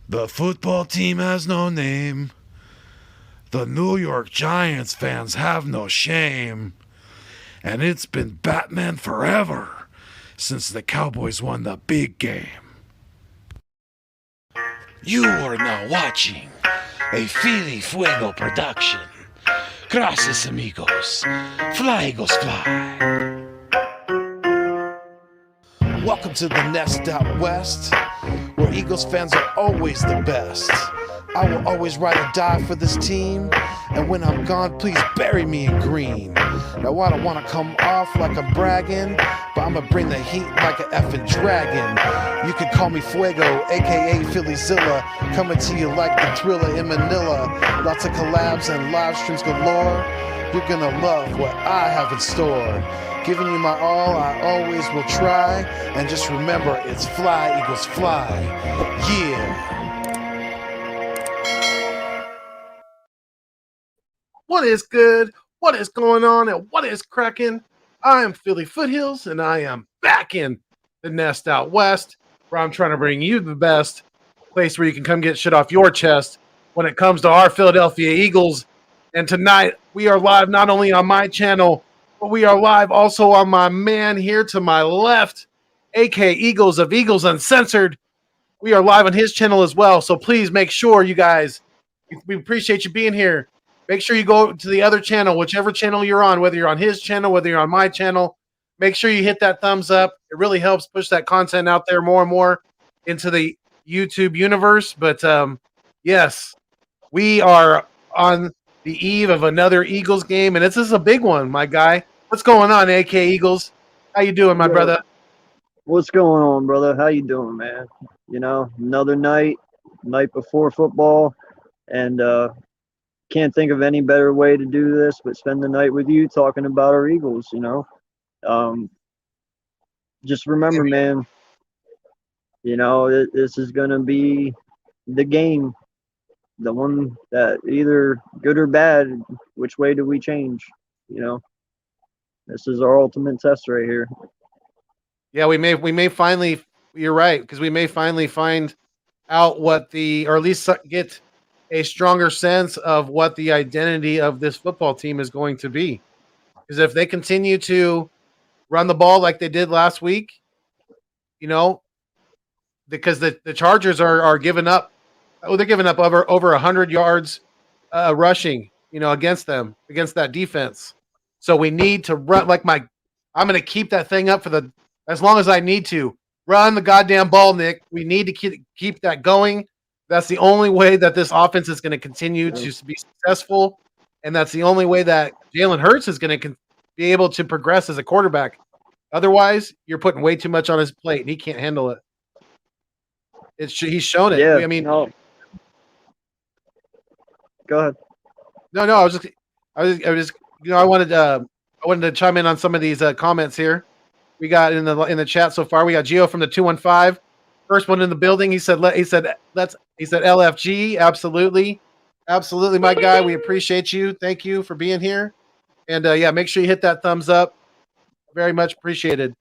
The football team has no name. The New York Giants fans have no shame. And it's been Batman forever since the Cowboys won the big game. You are now watching a Philly Fuego production. Gracias, amigos. Fly, Eagles, fly. Welcome to the Nest Out West, where Eagles fans are always the best. I will always ride or die for this team, and when I'm gone, please bury me in green. Now I don't want to come off like I'm bragging, but I'ma bring the heat like an effing dragon. You can call me Fuego, aka Phillyzilla, coming to you like the Thriller in Manila. Lots of collabs and live streams galore. You're gonna love what I have in store. Giving you my all, I always will try. And just remember, it's fly, Eagles, fly. Yeah. What is good? What is going on? And what is cracking? I am Philly Foothills, and I am back in the Nest Out West, where I'm trying to bring you the best place where you can come get shit off your chest when it comes to our Philadelphia Eagles. And tonight, we are live not only on my channel, but we are live also on my man here to my left, aka Eagles of Eagles Uncensored. We are live on his channel as well, so please make sure you guys, we appreciate you being here. Make sure you go to the other channel, whichever channel you're on, whether you're on his channel, whether you're on my channel. Make sure you hit that thumbs up. It really helps push that content out there more and more into the YouTube universe. But yes, we are on the eve of another Eagles game, and this is a big one, my guy. What's going on, AK Eagles? How you doing, my brother? What's going on, brother? How you doing, man? You know, another night before football, and can't think of any better way to do this but spend the night with you talking about our Eagles, you know. Just remember, man, you know, this is going to be the game, the one that either good or bad, which way do we change, you know? This is our ultimate test right here. Yeah, we may finally, you're right, because we may finally find out what or at least get a stronger sense of what the identity of this football team is going to be. Because if they continue to run the ball like they did last week, you know, because the Chargers are giving up, they're giving up over 100 yards rushing, you know, against that defense. So we need to run I'm going to keep that thing up as long as I need to. Run the goddamn ball, Nick. We need to keep that going. That's the only way that this offense is going to continue to be successful, and that's the only way that Jalen Hurts is going to be able to progress as a quarterback. Otherwise, you're putting way too much on his plate, and he can't handle it. He's shown it. Yeah, I mean, no. Go ahead. No, I was just, you know, I wanted to chime in on some of these comments here. We got in the chat so far. We got Gio from the 215. First one in the building. He said LFG. Absolutely, my guy. We appreciate you. Thank you for being here. And yeah, make sure you hit that thumbs up. Very much appreciated.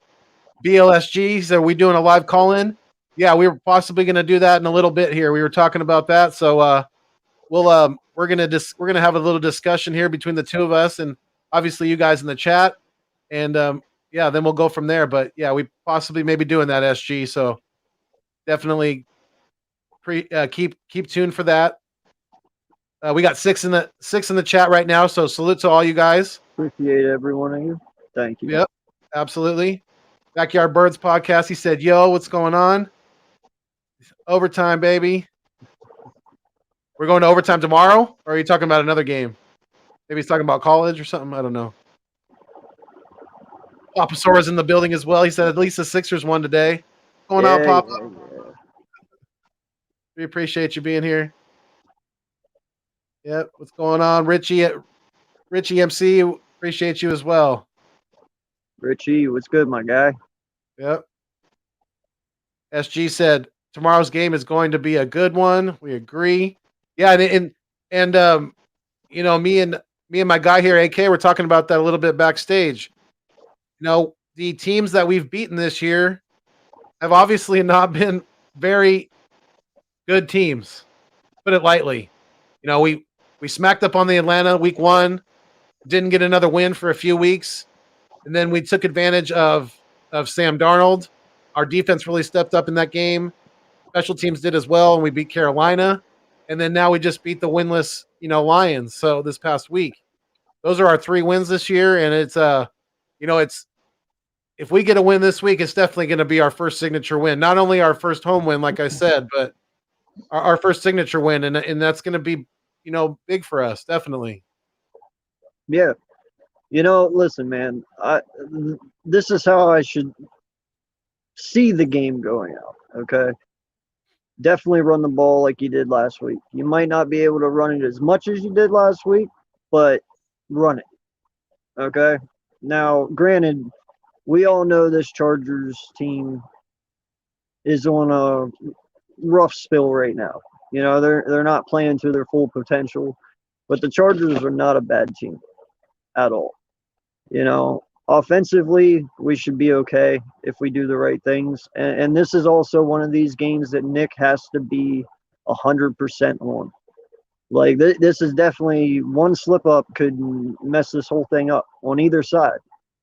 BLSG said, "Are we doing a live call in?" Yeah, we were possibly going to do that in a little bit here. We were talking about that, so we're gonna have a little discussion here between the two of us, and obviously you guys in the chat, and yeah, then we'll go from there. But yeah, we possibly may be doing that, SG. So definitely keep tuned for that. We got six in the chat right now, so salute to all you guys. Appreciate every one of you. Thank you. Yep, absolutely. Backyard Birds podcast. He said, "Yo, what's going on? Overtime, baby. We're going to overtime tomorrow, or are you talking about another game? Maybe he's talking about college or something. I don't know." Papa Sora's in the building as well. He said at least the Sixers won today. What's going on, Papa? Yeah. We appreciate you being here. Yep. What's going on, Richie MC? Appreciate you as well. Richie, what's good, my guy? Yep. SG said tomorrow's game is going to be a good one. We agree. Yeah, and you know, me and my guy here, AK, we're talking about that a little bit backstage. You know, the teams that we've beaten this year have obviously not been very good teams. Put it lightly. We smacked up on the Atlanta week 1, didn't get another win for a few weeks, and then we took advantage of Sam Darnold. Our defense really stepped up in that game. Special teams did as well, and we beat Carolina. And then now we just beat the winless, Lions. So this past week, those are our 3 wins this year, and it's if we get a win this week, it's definitely going to be our first signature win. Not only our first home win, like I said, but our first signature win, and that's going to be, big for us, definitely. Yeah. Listen, man. This is how I should see the game going out. Okay. Definitely run the ball like you did last week. You might not be able to run it as much as you did last week, but run it. Okay. Now, granted, we all know this Chargers team is on a rough spill right now. They're not playing to their full potential, but the Chargers are not a bad team at all. Offensively, we should be okay if we do the right things. And this is also one of these games that Nick has to be 100% on. Like, this is definitely one slip up could mess this whole thing up on either side.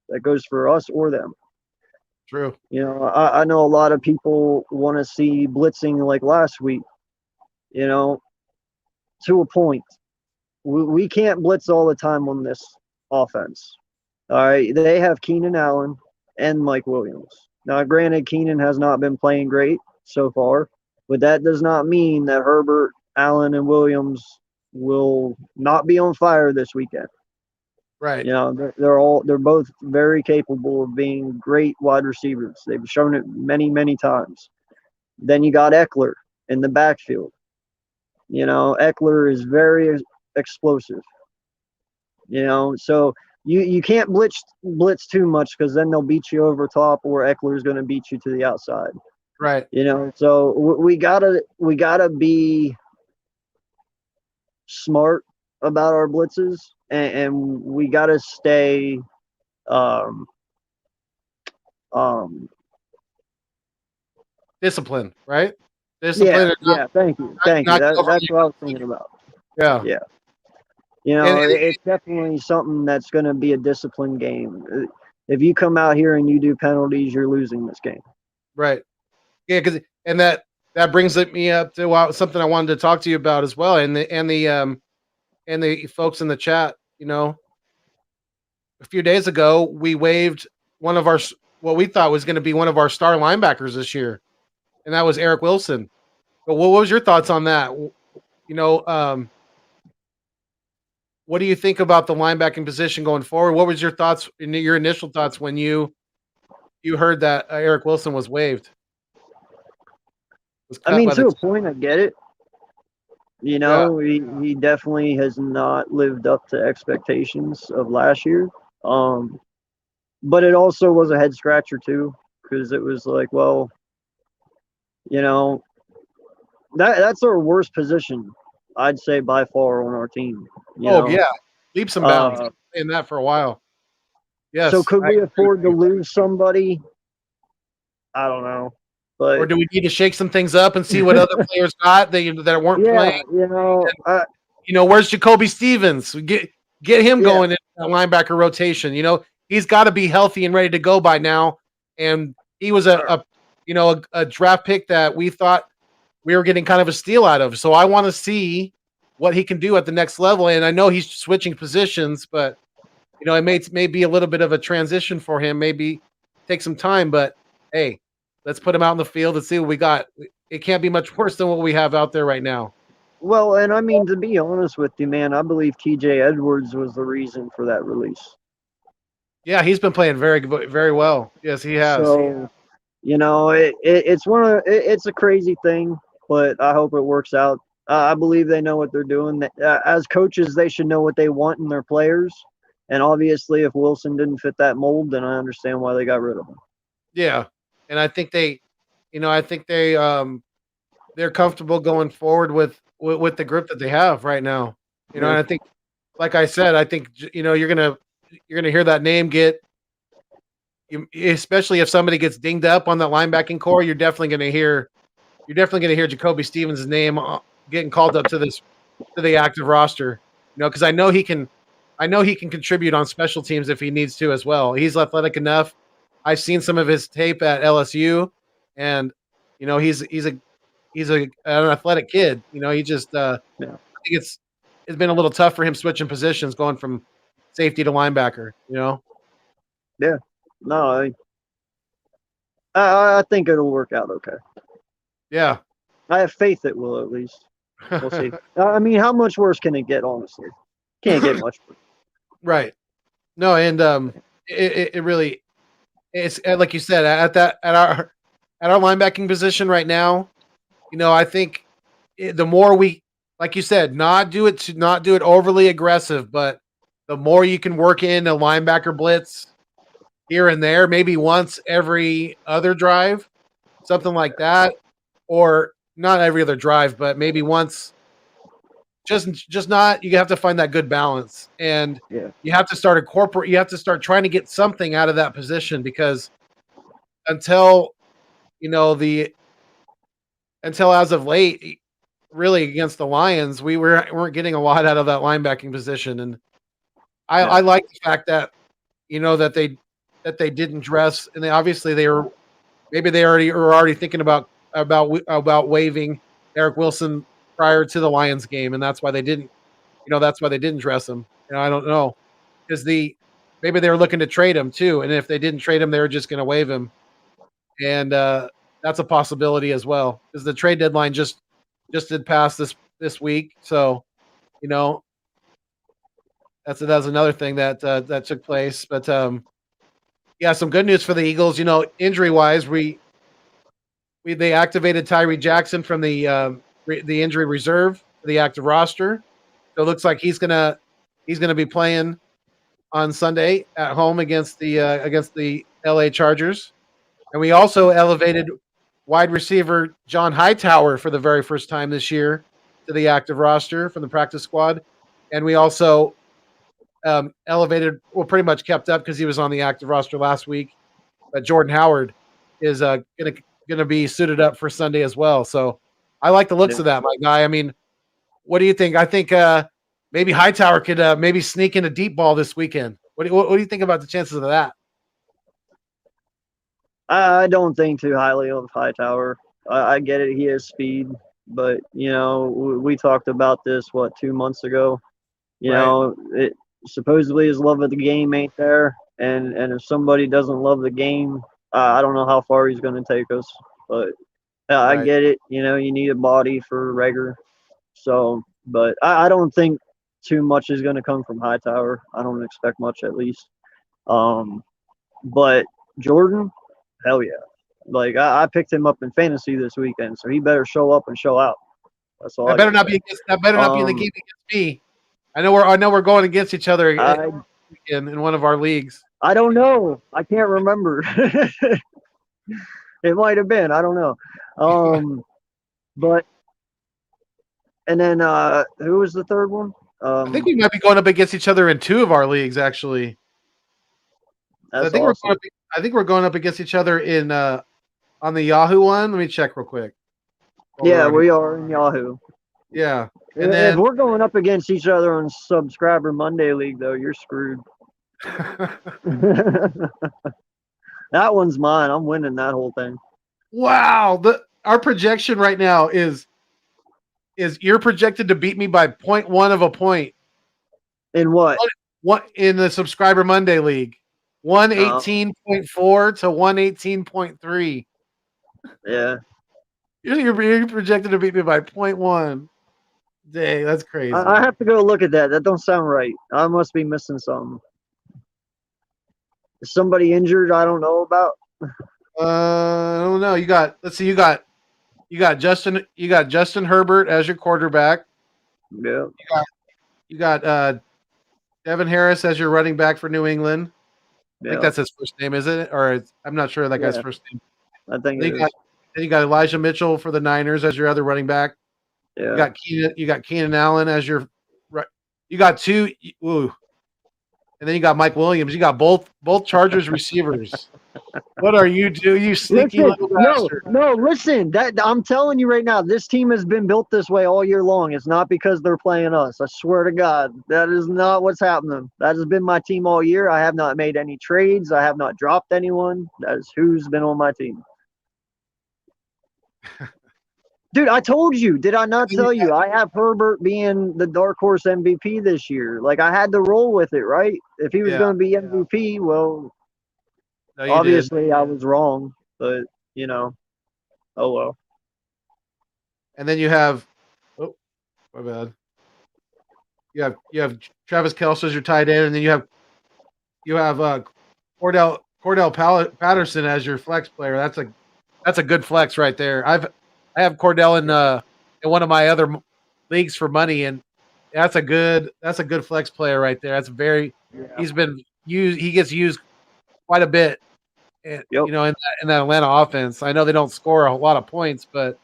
That goes for us or them. True. I know a lot of people want to see blitzing like last week, to a point. We can't blitz all the time on this offense. All right. They have Keenan Allen and Mike Williams. Now, granted, Keenan has not been playing great so far, but that does not mean that Herbert, Allen, and Williams will not be on fire this weekend. Right. They're both very capable of being great wide receivers. They've shown it many, many times. Then you got Eckler in the backfield. Eckler is very explosive. So you can't blitz too much because then they'll beat you over top, or Eckler's going to beat you to the outside. Right. So we gotta be smart about our blitzes, and we gotta stay discipline, right? Discipline. Yeah. Thank you. That's what I was thinking about. Yeah. It's definitely something that's going to be a disciplined game. If you come out here and you do penalties, you're losing this game. Right. Yeah, and that brings me up to something I wanted to talk to you about as well, and the folks in the chat. A few days ago, we waived one of our what we thought was going to be one of our star linebackers this year, and that was Eric Wilson. But what was your thoughts on that? What do you think about the linebacking position going forward? What was your thoughts, your initial thoughts when you heard that Eric Wilson was waived? To a point, I get it. He definitely has not lived up to expectations of last year. But it also was a head scratcher too, because it was like, well, that's our worst position, I'd say, by far on our team. Yeah, leaps and bounds. In that for a while. Yes. So could we afford to lose somebody? I don't know. But, or do we need to shake some things up and see what other players got that weren't playing? Where's Jacoby Stevens? Get him going in that linebacker rotation. He's got to be healthy and ready to go by now. And he was a draft pick that we thought we were getting kind of a steal out of. So I want to see what he can do at the next level. And I know he's switching positions, but it may be a little bit of a transition for him. Maybe take some time. But hey, let's put him out in the field and see what we got. It can't be much worse than what we have out there right now. Well, and I mean, to be honest with you, man, I believe TJ Edwards was the reason for that release. Yeah, he's been playing very, very well. Yes, he has. So, it's a crazy thing, but I hope it works out. I believe they know what they're doing. As coaches, they should know what they want in their players. And obviously, if Wilson didn't fit that mold, then I understand why they got rid of him. Yeah. And I think they're comfortable going forward with the group that they have right now. And I think, like I said, you're gonna hear that name especially if somebody gets dinged up on that linebacking core. You're definitely gonna hear you're definitely going to hear Jacoby Stevens' name getting called up to the active roster. Because I know he can contribute on special teams if he needs to as well. He's athletic enough. I've seen some of his tape at LSU, and he's an athletic kid. He just I think it's been a little tough for him switching positions, going from safety to linebacker. Yeah. No, I think it'll work out okay. Yeah. I have faith it will, at least. We'll see. I mean, how much worse can it get, honestly? Can't get much worse. Right. No, and it really, it's like you said, at our linebacking position right now, I think the more we, like you said, not do it overly aggressive, but the more you can work in a linebacker blitz here and there, maybe once every other drive, something like that, or not every other drive, but maybe once. Just not. You have to find that good balance, and you have to start incorporate. You have to start trying to get something out of that position, because until until as of late, really against the Lions, we weren't getting a lot out of that linebacking position, and I like the fact that that they didn't dress, and they were already thinking about waiving Eric Wilson prior to the Lions game, and that's why they didn't dress him. I don't know, because maybe they were looking to trade him too, and if they didn't trade him, they were just going to waive him, and that's a possibility as well, because the trade deadline just did pass this week, so that's another thing that that took place. But yeah, some good news for the Eagles. Injury wise, they activated Tyree Jackson from the injury reserve for the active roster. So it looks like he's gonna be playing on Sunday at home against the LA Chargers. And we also elevated wide receiver John Hightower for the very first time this year to the active roster from the practice squad. And we also pretty much kept up because he was on the active roster last week. But Jordan Howard is going to be suited up for Sunday as well. So I like the looks of that, my guy. I mean, what do you think? I think maybe Hightower could maybe sneak in a deep ball this weekend. What do you think about the chances of that? I don't think too highly of Hightower. I get it; he has speed, but we talked about this 2 months ago. Supposedly his love of the game ain't there, and if somebody doesn't love the game, I don't know how far he's going to take us. But I get it. You need a body for Rager. So, but I don't think too much is going to come from Hightower. I don't expect much, at least. But Jordan, hell yeah. Like, I picked him up in fantasy this weekend, so he better show up and show out. That's all. That better not be in the game against me. I know we're going against each other in one of our leagues. I don't know. I can't remember. It might have been. I don't know. But and then who was the third one? I think we might be going up against each other in two of our leagues, actually. I think we're going up against each other in on the Yahoo one. Let me check real quick. Yeah, we are in Yahoo. Yeah. And then if we're going up against each other on Subscriber Monday League, though, you're screwed. That one's mine. I'm winning that whole thing. Wow. Our projection right now is you're projected to beat me by 0.1 of a point. In what? What in the Subscriber Monday League? 118.4 to 118.3. Yeah. You're projected to beat me by 0.1. Dang, that's crazy. I have to go look at that. That don't sound right. I must be missing something. Is somebody injured I don't know about? I don't know. You got Justin Herbert as your quarterback. Yeah. You got Devin Harris as your running back for New England. I think that's his first name, is it? Or I'm not sure that guy's first name. I think then you got Elijah Mitchell for the Niners as your other running back. Yeah. You got Keenan Allen as your right. You got two. Ooh. And then you got Mike Williams. You got both Chargers receivers. What are you doing, you sneaky Listen, little no, bastard? no, listen. That I'm telling you right now, this team has been built this way all year long. It's not because they're playing us. I swear to God, that is not what's happening. That has been my team all year. I have not made any trades. I have not dropped anyone. That is who's been on my team. Dude, I told you. Did I not tell you? I have Herbert being the dark horse MVP this year. Like I had to roll with it, right? If he was Yeah. going to be MVP, well, No, you did. obviously I was wrong, but you know, oh well. And then you have, oh, my bad. You have Travis Kelce as your tight end, and then you have Cordell Patterson as your flex player. That's a good flex right there. I have Cordell in one of my other leagues for money, and that's a good flex player right there. That's very he's been used. He gets used quite a bit, Yep. you know, in that Atlanta offense. I know they don't score a lot of points, but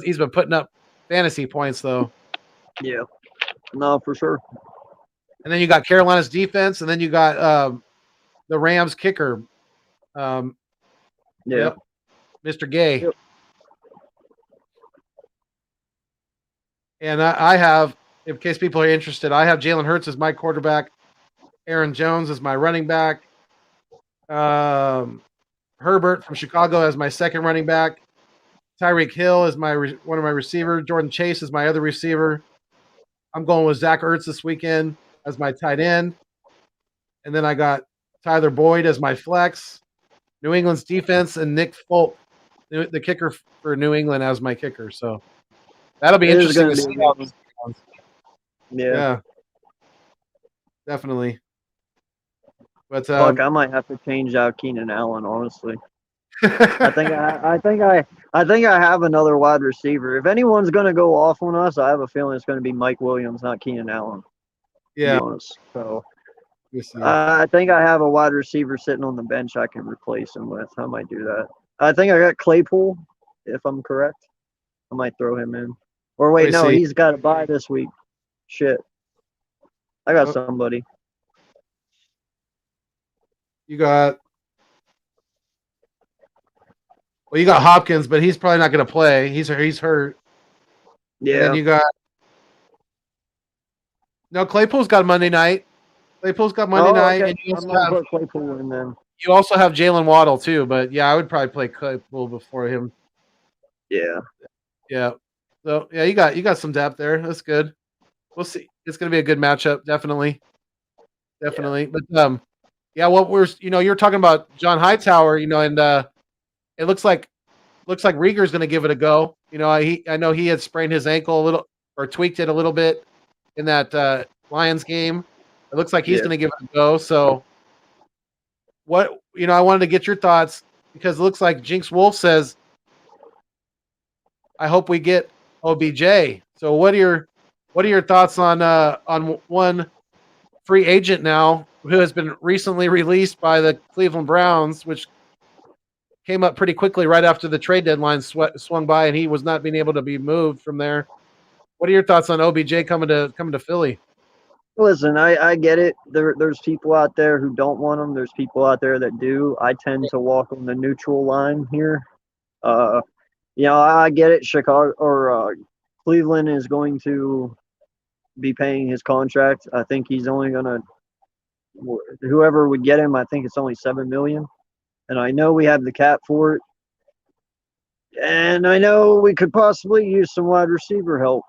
he's been putting up fantasy points though. Yeah. No, for sure. And then you got Carolina's defense, and then you got the Rams kicker. Um, Yeah. Yep, Mr. Gay. Yep. And I have, in case people are interested, I have Jalen Hurts as my quarterback, Aaron Jones as my running back, Herbert from Chicago as my second running back, Tyreek Hill is one of my receivers, Jordan Chase is my other receiver. I'm going with Zach Ertz this weekend as my tight end. And then I got Tyler Boyd as my flex, New England's defense, and Nick Folk, the kicker for New England, as my kicker. So that'll be interesting to see how this goes. Yeah, definitely. But Fuck, I might have to change out Keenan Allen, honestly. I think I have another wide receiver. If anyone's gonna go off on us, I have a feeling it's gonna be Mike Williams, not Keenan Allen. yeah, To be honest. So let me see. I think I have a wide receiver sitting on the bench I can replace him with. I might do that. I think I got Claypool, if I'm correct. I might throw him in. Or Let me wait, no, see. he's got to bye this week. Shit. I got Oh. somebody. You got Hopkins, but he's probably not going to play. He's hurt. And Yeah. then you got Claypool's got Monday night. Claypool's got Monday night, okay. and you I'm also gonna have put Claypool in then. Jalen Waddle too. But yeah, I would probably play Claypool before him. Yeah. Yeah. So yeah, you got some depth there. That's good. We'll see. It's going to be a good matchup, definitely. Definitely. But yeah, what you're talking about John Hightower, and it looks like Rieger's going to give it a go. I know he had sprained his ankle a little, or tweaked it a little bit in that Lions game. It looks like he's going to give it a go. So I wanted to get your thoughts, because it looks like Jinx Wolf says, I hope we get OBJ. So what are your thoughts on one free agent now who has been recently released by the Cleveland Browns, which came up pretty quickly right after the trade deadline swung by, and he was not being able to be moved from there. What are your thoughts on OBJ coming to Philly? Listen, I get it. There's people out there who don't want him. There's people out there that do. I tend to walk on the neutral line here. I get it. Chicago or Cleveland is going to be paying his contract. I think he's only gonna, whoever would get him, I think it's only $7 million, and I know we have the cap for it, and I know we could possibly use some wide receiver help.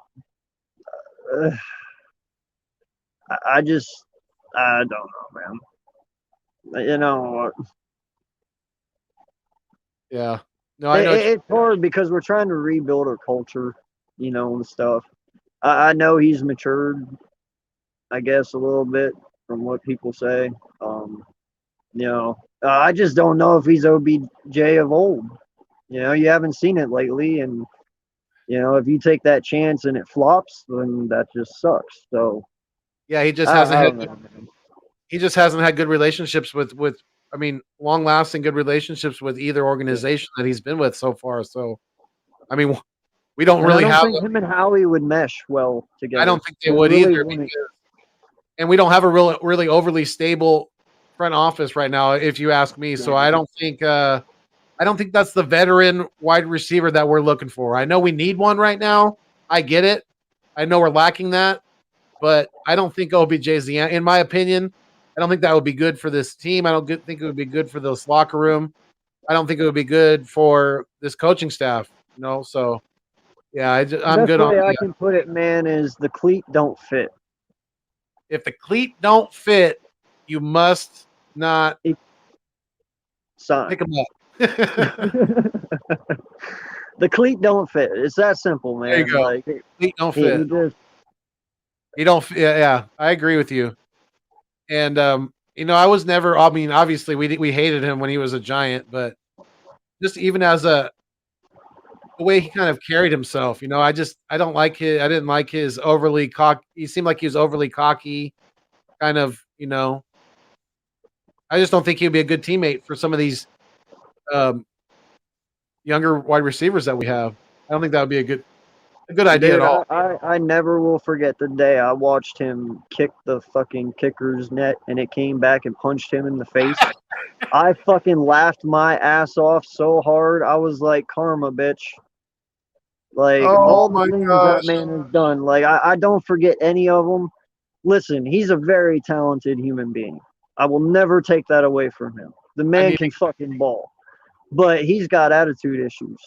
I don't know, man. Yeah. No, I know. It's hard because we're trying to rebuild our culture, and stuff. I know he's matured, I guess, a little bit from what people say. I just don't know if he's OBJ of old. You haven't seen it lately, and if you take that chance and it flops, then that just sucks. So yeah, he just hasn't had good relationships with long lasting good relationships with either organization that he's been with so far. So, we don't really I have. don't think him and Howie would mesh well together. I don't think they would either, and we don't have a really overly stable front office right now, if you ask me. So I don't think that's the veteran wide receiver that we're looking for. I know we need one right now. I get it. I know we're lacking that, but I don't think OBJ is in my opinion. I don't think that would be good for this team. I don't think it would be good for this locker room. I don't think it would be good for this coaching staff. So yeah, I'm Best good on. way I Yeah. can put it, man, is the cleat don't fit. If the cleat don't fit, you must not Sign. pick them up. The cleat don't fit. It's that simple, man. There you go. Like Cleat don't he fit. just You don't. Yeah, I agree with you. And I was never. I mean, obviously, we hated him when he was a Giant, but just even as the way he kind of carried himself, I don't like his. I didn't like his overly cocky. He seemed like he was overly cocky, kind of. I just don't think he would be a good teammate for some of these um, younger wide receivers that we have. I don't think that would be a good idea dude, at all. I never will forget the day I watched him kick the fucking kicker's net and it came back and punched him in the face. I fucking laughed my ass off so hard. I was like, karma, bitch. Like, Oh all the my things that gosh! man has done, like, I don't forget any of them. Listen, he's a very talented human being. I will never take that away from him. The I man mean, can fucking ball, but he's got attitude issues.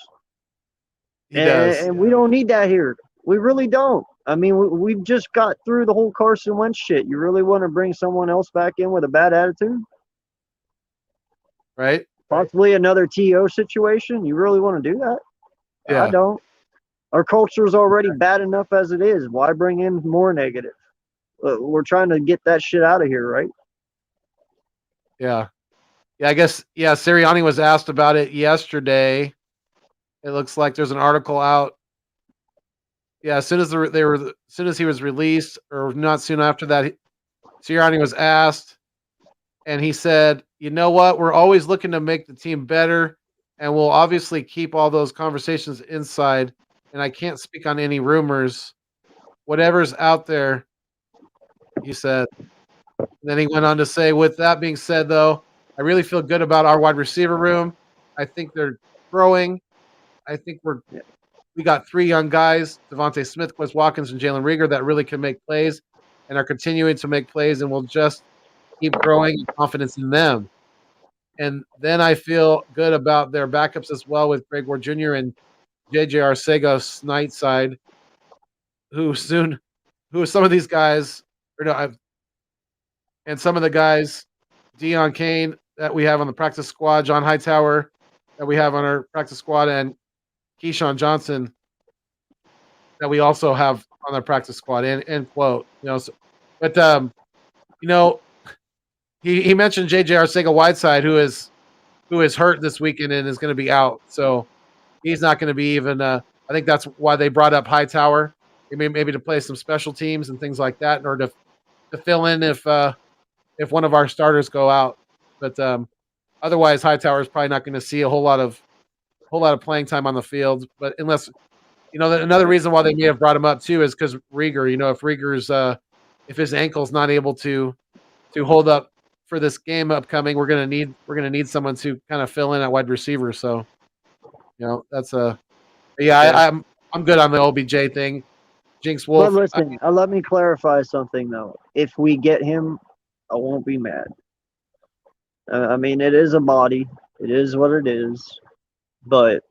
he does. And we don't need that here. We really don't. I mean, we've just got through the whole Carson Wentz shit. You really want to bring someone else back in with a bad attitude? Right? Possibly another TO situation? You really want to do that? Yeah. I don't. Our culture is already bad enough as it is. Why bring in more negative? We're trying to get that shit out of here, right? Yeah. Yeah, I guess, Sirianni was asked about it yesterday. It looks like there's an article out. Yeah, as soon as as soon as he was released, or not soon after that, Sirianni was asked, and he said, "You know what? We're always looking to make the team better, and we'll obviously keep all those conversations inside. And I can't speak on any rumors. Whatever's out there," he said. And then he went on to say, "With that being said, though, I really feel good about our wide receiver room. I think they're growing. I think we got 3 young guys, Devontae Smith, Quez Watkins, and Jalen Reagor, that really can make plays and are continuing to make plays, and we'll just keep growing confidence in them. And then I feel good about their backups as well, with Greg Ward Jr. and JJ Arcega Nightside, who some of these guys, and some of the guys, Deion Kane that we have on the practice squad, John Hightower that we have on our practice squad, and Keyshawn Johnson that we also have on our practice squad." End quote. But he mentioned JJ Arcega-Whiteside, who is hurt this weekend and is going to be out. So he's not going to be even. I think that's why they brought up Hightower, maybe to play some special teams and things like that, in order to fill in if one of our starters go out. But otherwise, Hightower is probably not going to see a whole lot of playing time on the field. But unless another reason why they may have brought him up too is because Reagor. If Reagor's if his ankle's not able to hold up for this game upcoming, we're gonna need someone to kind of fill in at wide receiver. So that's I'm good on the OBJ thing. Jinx Wolf. But listen, let me clarify something though. If we get him, I won't be mad. I mean, it is a body. It is what it is. But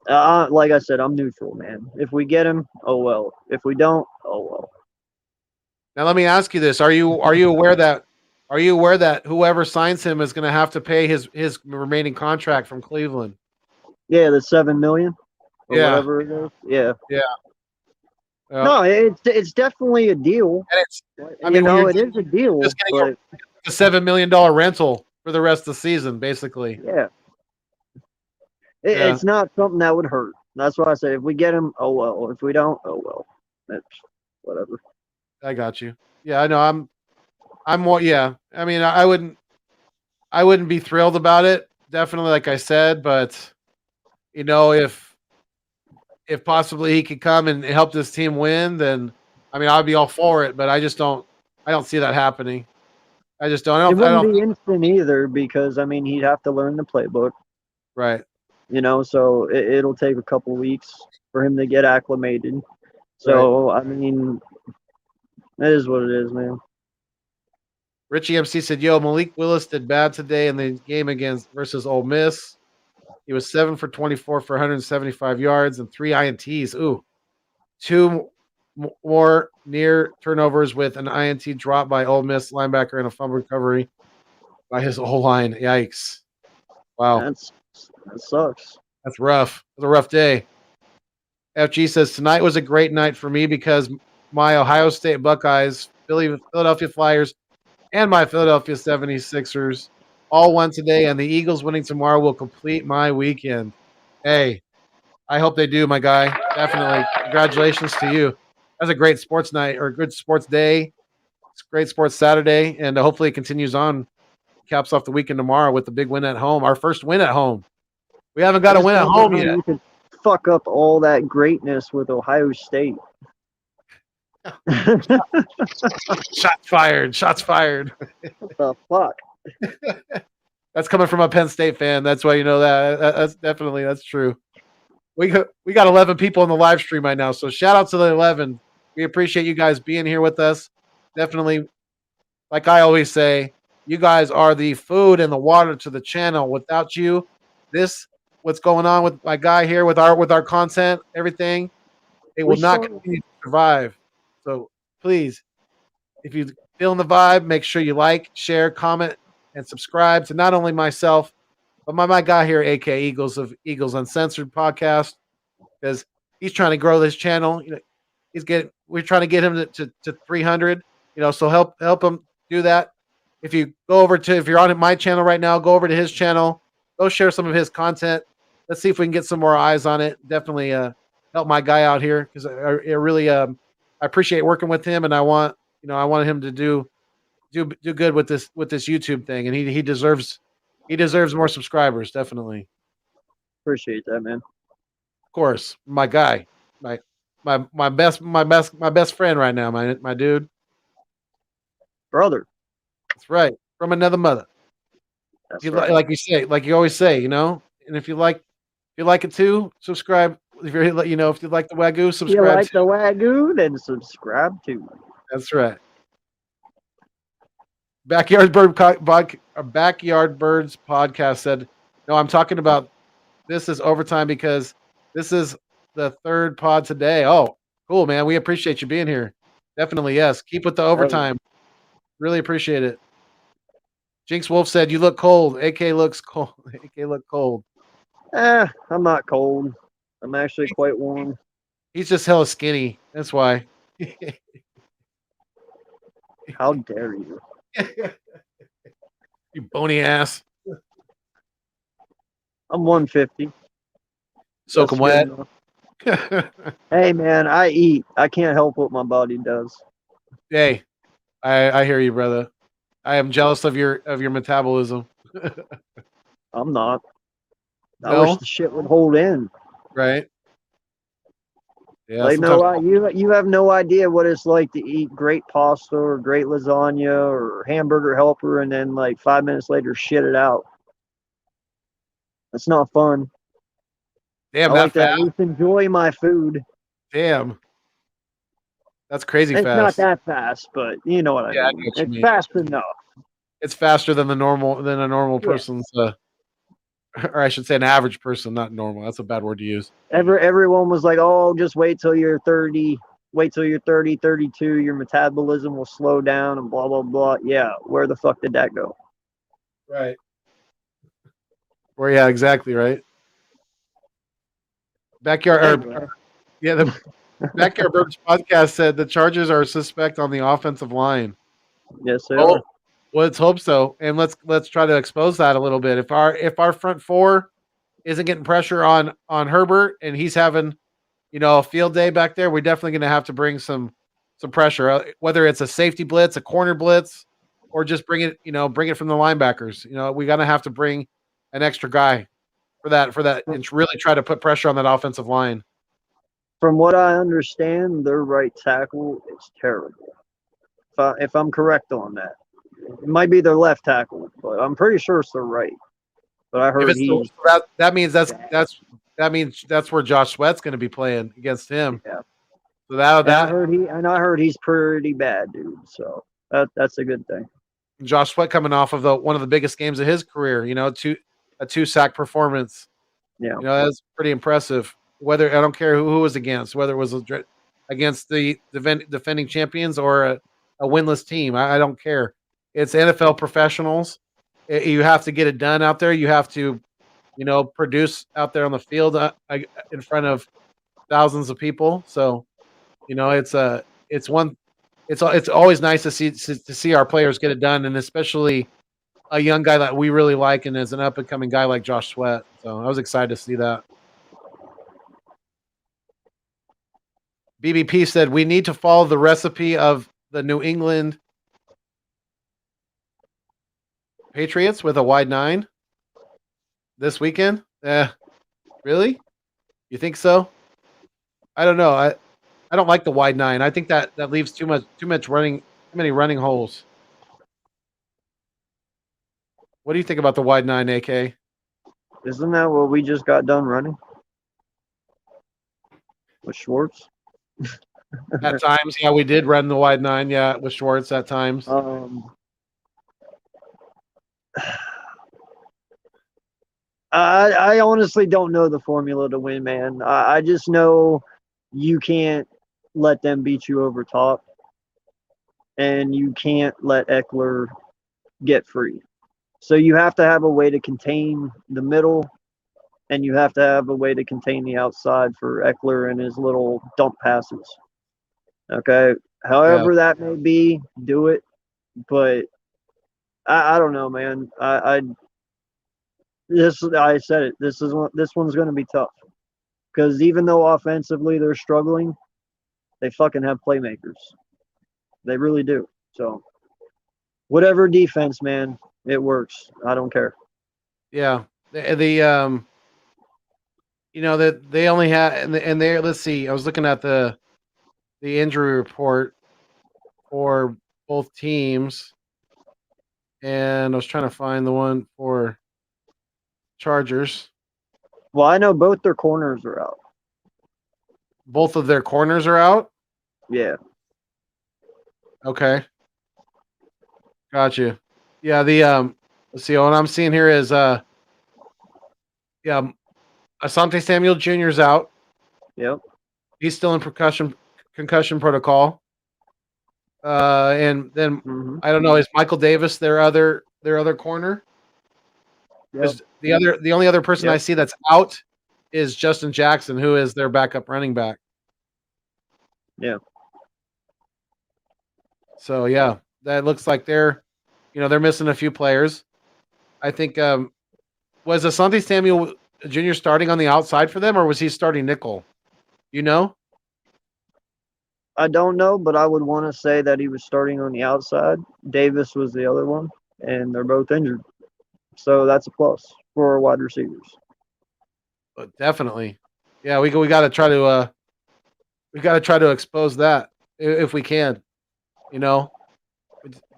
like I said, I'm neutral, man. If we get him, oh well. If we don't, oh well. Now let me ask you this: Are you aware that whoever signs him is going to have to pay his remaining contract from Cleveland? Yeah, the $7 million or Yeah. whatever it is. Yeah. Yeah. No, it's definitely a deal. And it's, it is a deal. Just getting But a $7 million rental for the rest of the season, basically. yeah. It's not something that would hurt. That's why I say if we get him, oh well. If we don't, oh well. That's whatever. I got you. Yeah, I know. I'm more. Yeah, I mean, I wouldn't be thrilled about it. Definitely, like I said, but if possibly he could come and help this team win, then I mean, I'd be all for it. But I don't see that happening. I just don't. It I wouldn't don't. be instant either because I mean he'd have to learn the playbook, Right. so it'll take a couple weeks for him to get acclimated. Right. So I mean, it is what it is, man. Richie MC said, "Yo, Malik Willis did bad today in the game against versus Ole Miss. He was 7 for 24 for 175 yards and 3 INTs. Ooh, two more near turnovers with an INT drop by Ole Miss linebacker and a fumble recovery by his O line. Yikes! Wow, That sucks. that's rough. It was a rough day." FG says tonight was a great night for me because my Ohio State Buckeyes, Philadelphia Flyers, and my Philadelphia 76ers all won today, and the Eagles winning tomorrow will complete my weekend. Hey, I hope they do, my guy. Definitely. Congratulations to you. That's a great sports night or a good sports day. It's a great sports Saturday, and hopefully it continues on. Caps off the weekend tomorrow with the big win at home. Our first win at home. We haven't got I a just win at don't know home how yet. you could fuck up all that greatness with Ohio State. What Shots fired. Shots fired. the fuck? That's coming from a Penn State fan. That's why you know that's definitely that's true. We got 11 people in the live stream right now, so shout out to the 11. We appreciate you guys being here with us. Definitely, like I always say, you guys are the food and the water to the channel. Without you, what's going on with my guy here with our content, everything, it will not continue to survive. So please, if you feeling the vibe, make sure you like, share, comment, and subscribe to not only myself, but my guy here, aka Eagles Uncensored podcast, because he's trying to grow this channel. We're trying to get him to 300. So help him do that. If you're on my channel right now, go over to his channel, go share some of his content. Let's see if we can get some more eyes on it. Definitely help my guy out here because I really I appreciate working with him, and I want him to do good with this YouTube thing, and he deserves more subscribers. Definitely, Appreciate that, man. of course, my guy, my best friend right now, my dude. Brother. That's right, from another mother. That's Right. Like you always say, and if you like it too, subscribe. If you if you like the Wagyu, subscribe. If you like the Wagyu, then subscribe too. That's right. Backyard Birds podcast said, "No, I'm talking about this is overtime because this is the third pod today." Oh, cool, man. We appreciate you being here. Definitely, yes. Keep with the overtime. Really appreciate it. Jinx Wolf said, "You look cold." AK looks cold. AK look cold. I'm not cold. I'm actually quite warm. He's just hella skinny. That's why. How dare you? You bony ass. I'm 150. Soak 'em wet. Hey, man, I eat. I can't help what my body does. Hey, I hear you, brother. I am jealous of your metabolism. I'm not. I No? wish the shit would hold in. Right? Yeah. Like you have no idea what it's like to eat great pasta or great lasagna or hamburger helper and then like 5 minutes later shit it out. That's not fun. Damn, I that like to fast. at least enjoy my food. Damn. That's crazy It's fast. not that fast, but you know what I Yeah, I mean. get what you It's mean. fast enough. It's faster than a normal Yeah. person's or I should say an average person, not normal. That's a bad word to use. Everyone was like, "Oh, just wait till you're 30. Wait till you're 30, 32. Your metabolism will slow down and blah blah blah." Yeah, where the fuck did that go? Right. Well, yeah, exactly, right. Backyard Anyway. the Backyard Birds podcast said the Chargers are suspect on the offensive line. Yes, they are. Well, let's hope so, and let's try to expose that a little bit. If our front four isn't getting pressure on Herbert and he's having a field day back there, we're definitely going to have to bring some pressure. Whether it's a safety blitz, a corner blitz, or just bring it from the linebackers. We got to have to bring an extra guy for that, and really try to put pressure on that offensive line. From what I understand, their right tackle is terrible. If I'm correct on that. It might be their left tackle, but I'm pretty sure it's their right. But I If heard it's he's that means bad. that means that's where Josh Sweat's going to be playing against him. Yeah. So I heard he's pretty bad, dude. So that's a good thing. Josh Sweat coming off of one of the biggest games of his career, a 2 sack performance. Yeah. That's pretty impressive. Whether I don't care who was against, whether it was against the defending champions or a winless team, I don't care. It's NFL professionals. You have to get it done out there. You have to, produce out there on the field in front of thousands of people. So, it's always nice to see our players get it done, and especially a young guy that we really like, and as an up and coming guy like Josh Sweat. So I was excited to see that. BBP said we need to follow the recipe of the New England Patriots with a wide 9 this weekend. Really? You think so? I don't know. I don't like the wide 9. I think that leaves too much running, too many running holes. What do you think about the wide 9, AK? Isn't that what we just got done running with Schwartz? At times, yeah, we did run the wide 9, yeah, with Schwartz at times. I honestly don't know the formula to win, man. I just know you can't let them beat you over top, and you can't let Eckler get free. So you have to have a way to contain the middle, and you have to have a way to contain the outside for Eckler and his little dump passes. Okay, however that may be, do it. But I don't know, man. I said it. This one's going to be tough because even though offensively they're struggling, they fucking have playmakers. They really do. So whatever defense, man, it works. I don't care. Yeah, that they only had and they let's see. I was looking at the injury report for both teams, and I was trying to find the one for Chargers. Well, I know both their corners are out. Both of their corners are out? Yeah. Okay. Gotcha. Yeah, let's see, what I'm seeing here is Asante Samuel Jr. is out. Yep. He's still in concussion protocol. And then I don't know, is Michael Davis their other corner? Yep. The only other person I see that's out is Justin Jackson, who is their backup running back. Yeah. So yeah, that looks like they're missing a few players. I think was Asante Samuel Jr. starting on the outside for them, or was he starting nickel? You know? I don't know, but I would want to say that he was starting on the outside. Davis was the other one, and they're both injured. So that's a plus for our wide receivers. But definitely. Yeah, we got to try to expose that if we can.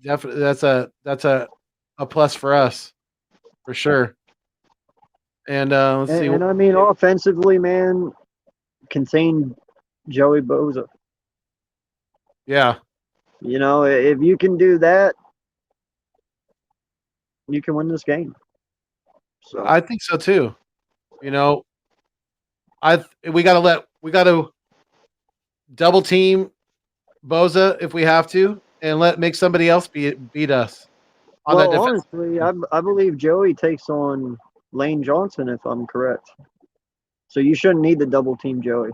Definitely that's a plus for us for sure. And let's see. And I mean, offensively, man, contain Joey Bosa. Yeah. If you can do that, you can win this game. So I think so too. We got to double team Bosa if we have to, and make somebody else beat us. Honestly, I believe Joey takes on Lane Johnson, if I'm correct. So you shouldn't need to double team Joey.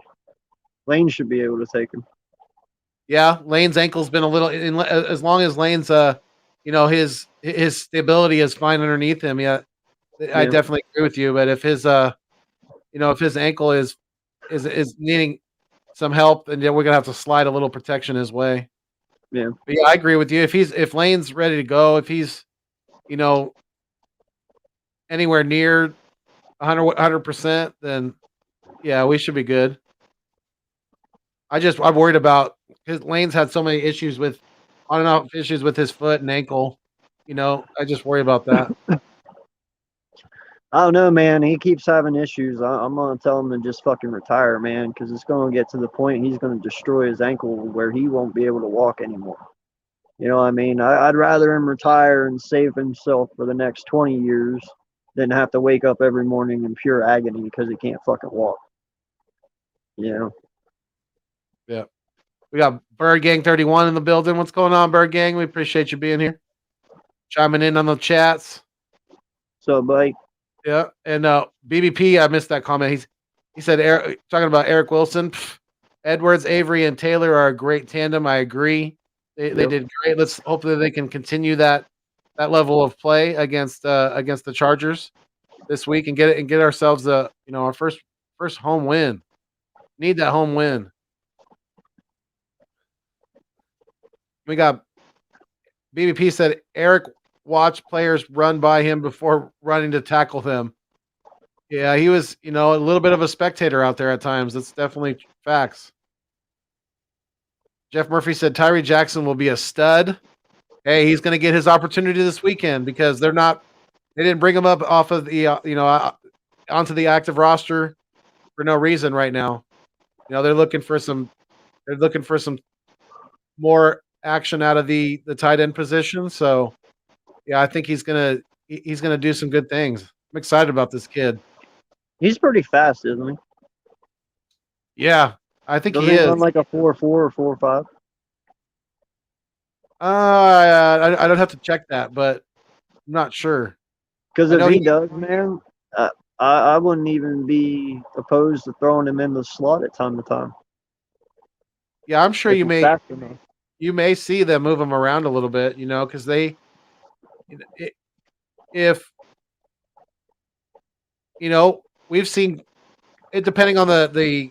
Lane should be able to take him. Yeah, Lane's ankle's been a little. As long as Lane's, his stability is fine underneath him. Yeah, I definitely agree with you. But if his, if his ankle is needing some help, and then we're gonna have to slide a little protection his way. Yeah. But yeah, I agree with you. If Lane's ready to go, if he's, anywhere near 100%, then yeah, we should be good. I'm worried about because Lane's had so many issues with on and off issues with his foot and ankle. I just worry about that. I don't know, man. He keeps having issues. I'm gonna tell him to just fucking retire, man, because it's gonna get to the point he's gonna destroy his ankle where he won't be able to walk anymore. You know what I mean? I'd rather him retire and save himself for the next 20 years than have to wake up every morning in pure agony because he can't fucking walk. You know? Yeah. We got Bird Gang 31 in the building. What's going on, Bird Gang? We appreciate you being here. Chiming in on the chats. So, buddy, Yeah. And BBP, I missed that comment. He said talking about Eric Wilson. Edwards, Avery, and Taylor are a great tandem. I agree. They did great. Let's hope that they can continue that level of play against the Chargers this week and get ourselves our first home win. Need that home win. We got BBP said Eric watched players run by him before running to tackle them. Yeah, he was, a little bit of a spectator out there at times. That's definitely facts. Jeff Murphy said Tyree Jackson will be a stud. Hey, he's going to get his opportunity this weekend because they didn't bring him up off of the, onto the active roster for no reason right now. They're looking for some more action out of the tight end position. So, yeah, I think he's gonna do some good things. I'm excited about this kid. he's pretty fast, isn't he? Yeah, I think Doesn't he is. run like a 4.4 or 4.5? I don't have to check that, but I'm not sure. Because if he does, man, I wouldn't even be opposed to throwing him in the slot at time to time. Yeah, I'm sure If you he's may fast enough. you may see them move him around a little bit, because if we've seen it depending on the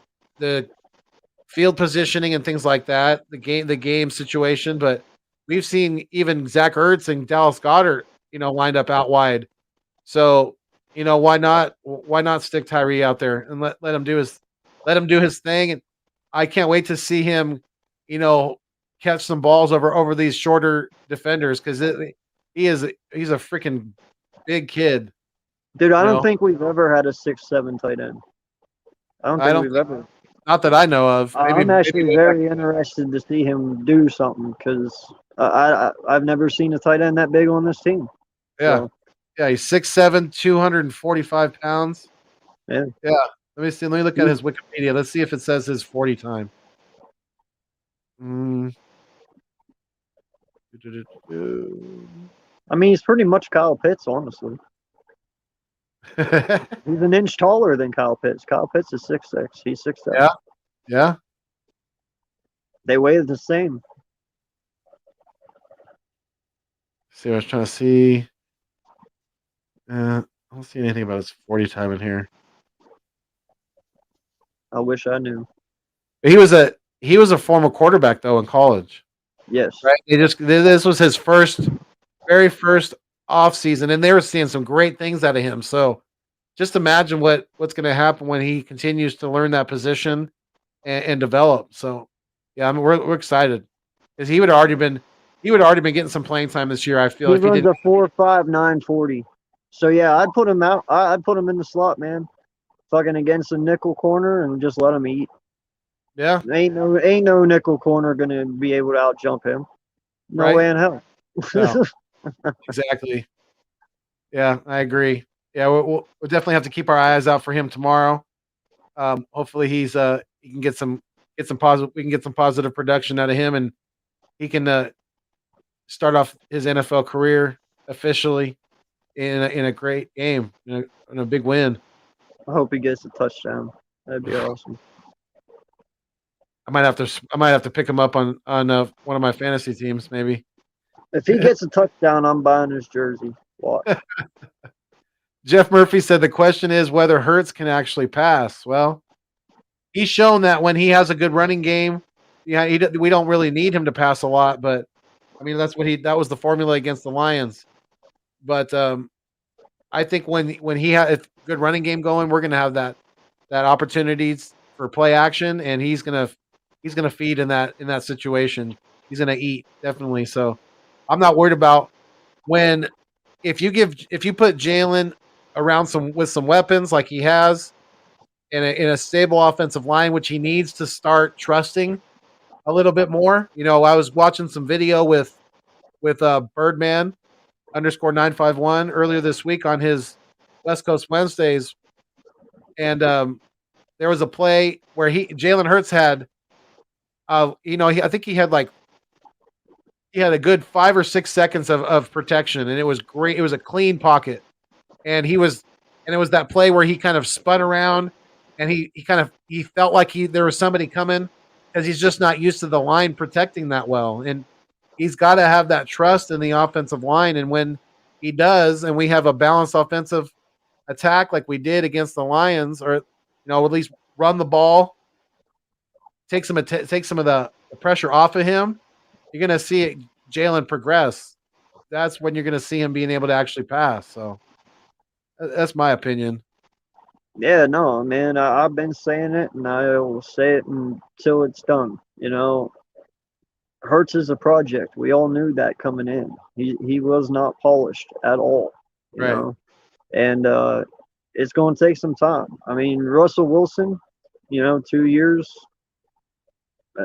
field positioning and things like that, the game situation, but we've seen even Zach Ertz and Dallas Goedert, lined up out wide. So, why not stick Tyree out there and let him do his thing? And I can't wait to see him, catch some balls over these shorter defenders because he's a freaking big kid. Dude, I don't think we've ever had a 6'7" tight end. I don't think we've ever. Not that I know of. I'm actually very interested to see him do something because I've never seen a tight end that big on this team. Yeah. So, yeah, he's 6'7", 245 pounds. Yeah. Yeah. Let me see. Let me look at his Wikipedia. Let's see if it says his 40 time. I mean, he's pretty much Kyle Pitts, honestly. He's an inch taller than Kyle Pitts. Kyle Pitts is 6'6". He's 6'7". Yeah. Yeah. They weigh the same. See, I was trying to see. I don't see anything about his 40 time in here. I wish I knew. He was a former quarterback though in college. Yes. Right. This was his very first off season, and they were seeing some great things out of him. So just imagine what's going to happen when he continues to learn that position and develop. So yeah, we're excited because he would have already been getting some playing time this year. I feel he runs a 4.5 940. So yeah, I'd put him out. I'd put him in the slot, man. Fucking against a nickel corner and just let him eat. Yeah, ain't no nickel corner gonna be able to out jump him. No way in hell. No. Exactly. Yeah, I agree. Yeah, we'll definitely have to keep our eyes out for him tomorrow. Hopefully he can get some positive. We can get some positive production out of him, and he can start off his NFL career officially in a great game, in a big win. I hope he gets a touchdown. That'd be awesome. I might have to pick him up on one of my fantasy teams, maybe. If he gets a touchdown, I'm buying his jersey. Watch. Jeff Murphy said the question is whether Hurts can actually pass. Well, he's shown that when he has a good running game, we don't really need him to pass a lot. But I mean, that was the formula against the Lions. But I think when he has a good running game going, we're going to have that opportunities for play action, and he's gonna feed in that situation. He's gonna eat definitely. So I'm not worried about when if you put Jalen around with some weapons like he has in a stable offensive line, which he needs to start trusting a little bit more. I was watching some video with Birdman _951 earlier this week on his West Coast Wednesdays, and there was a play where Jalen Hurts had, I think he had a good 5 or 6 seconds of protection, and it was great. It was a clean pocket, and it was that play where he kind of spun around, and he felt like there was somebody coming because he's just not used to the line protecting that well, and he's got to have that trust in the offensive line, and when he does, and we have a balanced offensive attack like we did against the Lions, or at least run the ball, take some of the pressure off of him, you're going to see Jalen progress. That's when you're going to see him being able to actually pass. So that's my opinion. Yeah, no, man, I've been saying it, and I will say it until it's done. Hurts is a project. We all knew that coming in. He was not polished at all, Right. and it's going to take some time. I mean, Russell Wilson, 2 years.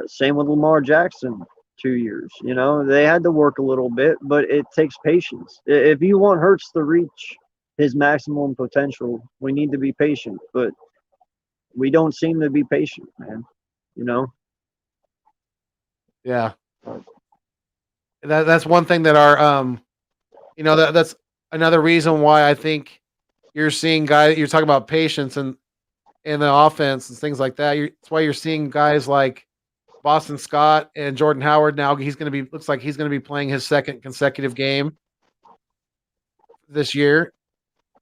Same with Lamar Jackson, 2 years. They had to work a little bit, but it takes patience. If you want Hurts to reach his maximum potential, we need to be patient, but we don't seem to be patient, man. Yeah. That's one thing that that's another reason why I think you're seeing guys. You're talking about patience and in the offense and things like that. That's why you're seeing guys like Boston Scott and Jordan Howard. Now looks like he's going to be playing his second consecutive game this year,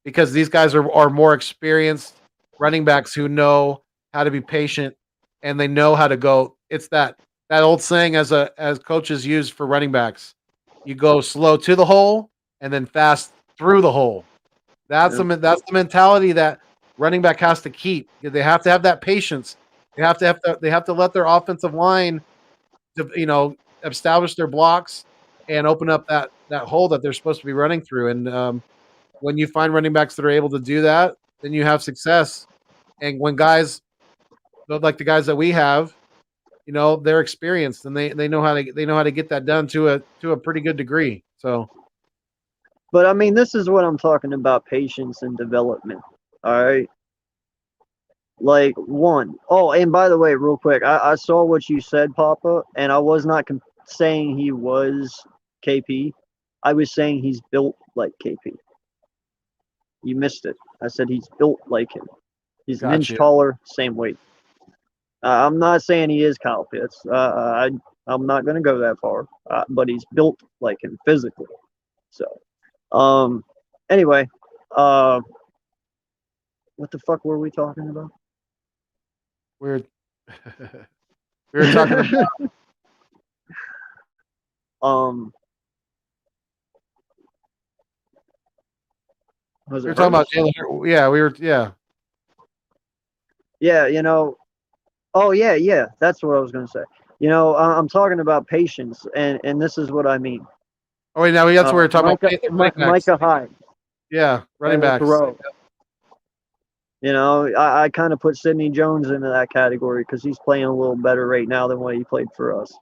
because these guys are more experienced running backs who know how to be patient, and they know how to go. It's that old saying as coaches use for running backs: you go slow to the hole and then fast through the hole. That's the mentality that running back has to keep. They have to have that patience. They have to let their offensive line establish their blocks and open up that hole that they're supposed to be running through. And when you find running backs that are able to do that, then you have success. And when guys like the guys that we have, they're experienced and they know how to get that done to a pretty good degree. So, but I mean, this is what I'm talking about: patience and development. All right. Like one. Oh, and by the way, real quick, I saw what you said, Papa, and I was not saying he was KP. I was saying he's built like KP. You missed it. I said he's built like him. He's an inch taller, same weight. I'm not saying he is Kyle Pitts. I'm not going to go that far, but he's built like him physically. So, anyway, what the fuck were we talking about? We were talking about was we were it talking about Hurts? Jalen. Yeah, we were. Yeah. Yeah, oh yeah, that's what I was going to say. I'm talking about patience, and this is what I mean. Oh wait, now that's what we're talking about. Micah Hyde. Yeah, running backs. I kind of put Sidney Jones into that category because he's playing a little better right now than what he played for us.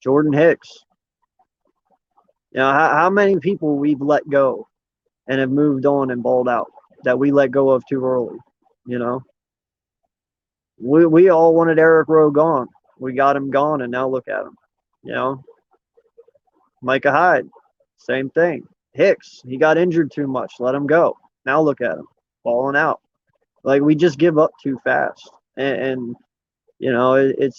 Jordan Hicks. How many people we've let go and have moved on and balled out that we let go of too early. We all wanted Eric Rowe gone. We got him gone, and now look at him. Micah Hyde, same thing. Hicks, he got injured too much. Let him go. Now look at him, falling out. Like, we just give up too fast, and it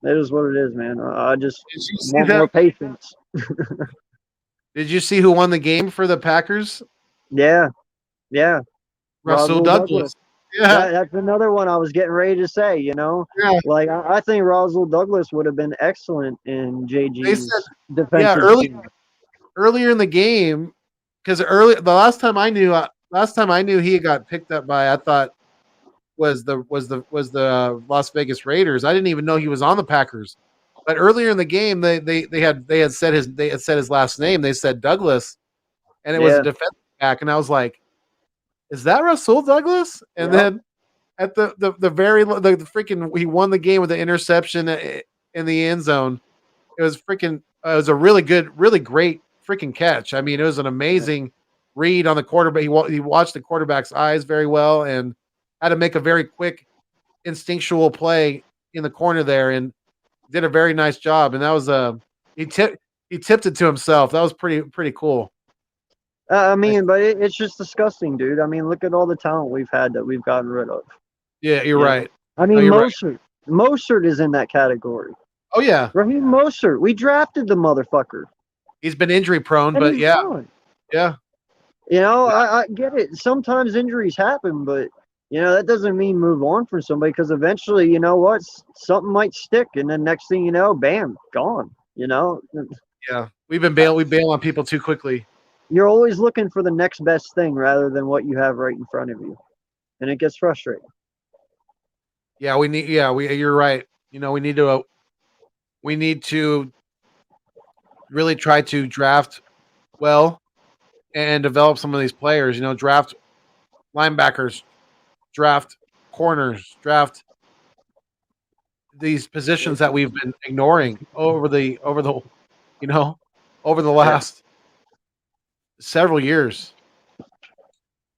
is what it is, man. I just want more patience. Did you see who won the game for the Packers? Yeah. Russell Douglas. Yeah, that's another one I was getting ready to say. Yeah. Like, I think Russell Douglas would have been excellent in JG's defensive team. Earlier in the game, because the last time I knew he got picked up by, I thought was the Las Vegas Raiders. I didn't even know he was on the Packers. But earlier in the game, they had said his last name. They said Douglas, and it was a Yeah. defensive back, and I was like, "Is that Rasul Douglas?" And Yep. then at the freaking he won the game with the interception in the end zone. It was freaking it was a really great freaking catch. I mean, it was an amazing read on the quarterback. He watched the quarterback's eyes very well and had to make a very quick instinctual play in the corner there and did a very nice job. And that was he tipped he tipped it to himself. That was pretty cool. I mean, but it's just disgusting, dude. I mean, look at all the talent we've had that we've gotten rid of. Yeah, you're You know? right. I No, mean, you're right. Mostert is in that category. Oh yeah, Raheem Mostert, we drafted the motherfucker, he's been injury prone, and but he's yeah, gone. yeah, You know, I get it. Sometimes injuries happen, but you know that doesn't mean move on from somebody because eventually, you know what, something might stick, and then next thing you know, bam, gone. You know, yeah. We bail on people too quickly. you're always looking for the next best thing rather than what you have right in front of you, and it gets frustrating. Yeah, we need. Yeah, we. You're right. You know, we need to really try to draft well and develop some of these players. You know, draft linebackers, draft corners, draft these positions that we've been ignoring over the you know over the Yeah. last several years.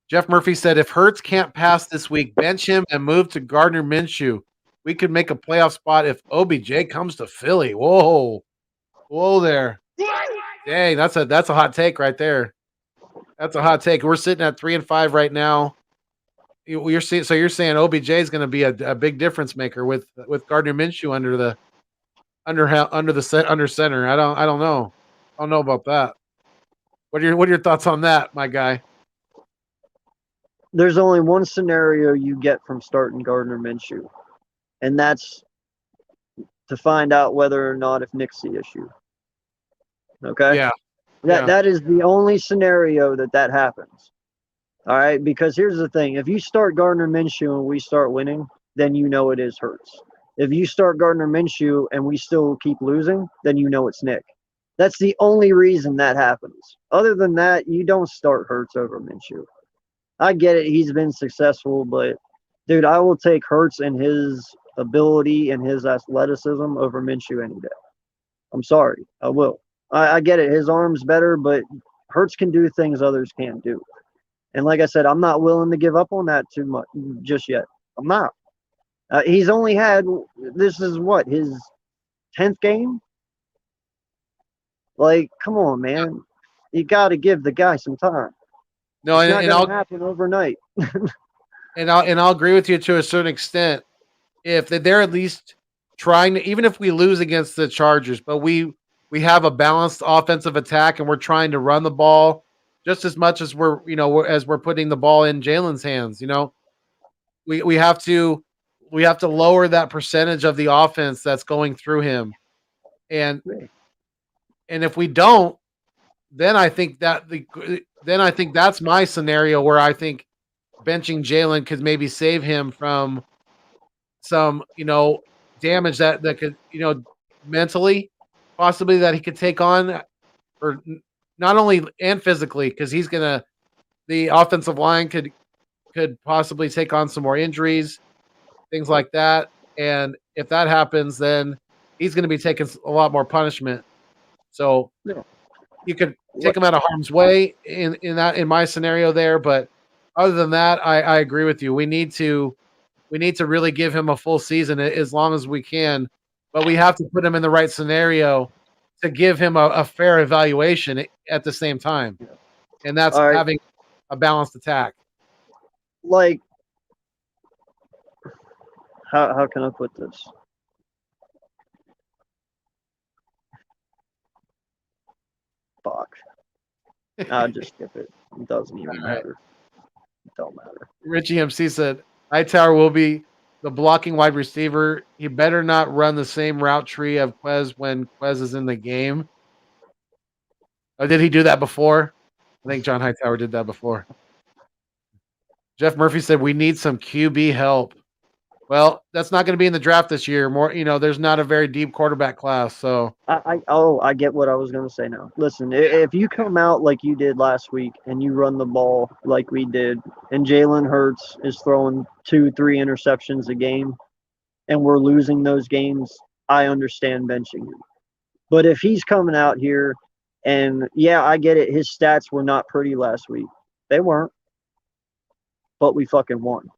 Jeff Murphy said, "If Hurts can't pass this week, bench him and move to Gardner Minshew. We could make a playoff spot if OBJ comes to Philly." Whoa, whoa there. Dang, that's a hot take right there. That's a hot take. We're sitting at 3-5 right now. You're saying OBJ is going to be a big difference maker with Gardner Minshew under center. I don't know. I don't know about that. What are your thoughts on that, my guy? There's only one scenario you get from starting Gardner Minshew, and that's to find out whether or not if Nick's the issue. Okay. Yeah, That is the only scenario that happens. All right, because here's the thing: if you start Gardner Minshew and we start winning, then you know it is Hurts. If you start Gardner Minshew and we still keep losing, then you know it's Nick. That's the only reason that happens. Other than that, you don't start Hurts over Minshew. I get it; he's been successful, but dude, I will take Hurts and his ability and his athleticism over Minshew any day. I'm sorry, I will. I get it; his arm's better, but Hurts can do things others can't do. And like I said, I'm not willing to give up on that too much just yet. I'm not. He's only had this is what his 10th game. Like, come on, man, you got to give the guy some time. no, It's not and going to happen overnight. I'll agree with you to a certain extent. If they're at least trying to, even if we lose against the Chargers, but we have a balanced offensive attack and we're trying to run the ball just as much as we're putting the ball in Jalen's hands. You know, we have to lower that percentage of the offense that's going through him, and if we don't, then I think that's my scenario where I think benching Jalen could maybe save him from some damage that could mentally possibly that he could take on, or not only and physically, because the offensive line could possibly take on some more injuries, things like that. And if that happens, then he's going to be taking a lot more punishment. So Yeah. you could take him out of harm's way in my scenario there. But other than that, I agree with you. We need to really give him a full season as long as we can, but we have to put him in the right scenario to give him a fair evaluation at the same time. And that's All right. having a balanced attack. Like, how can I put this? Fuck. I'll just skip it. It doesn't even matter. It don't matter. Richie MC said, Hightower will be the blocking wide receiver. He better not run the same route tree of Quez when Quez is in the game. Oh, did he do that before? I think John Hightower did that before. Jeff Murphy said, we need some QB help. Well, that's not going to be in the draft this year. More, there's not a very deep quarterback class. So I get what I was gonna say now. Listen, if you come out like you did last week and you run the ball like we did, and Jalen Hurts is throwing 2, 3 interceptions a game, and we're losing those games, I understand benching him. But if he's coming out here, and yeah, I get it, his stats were not pretty last week. They weren't, but we fucking won,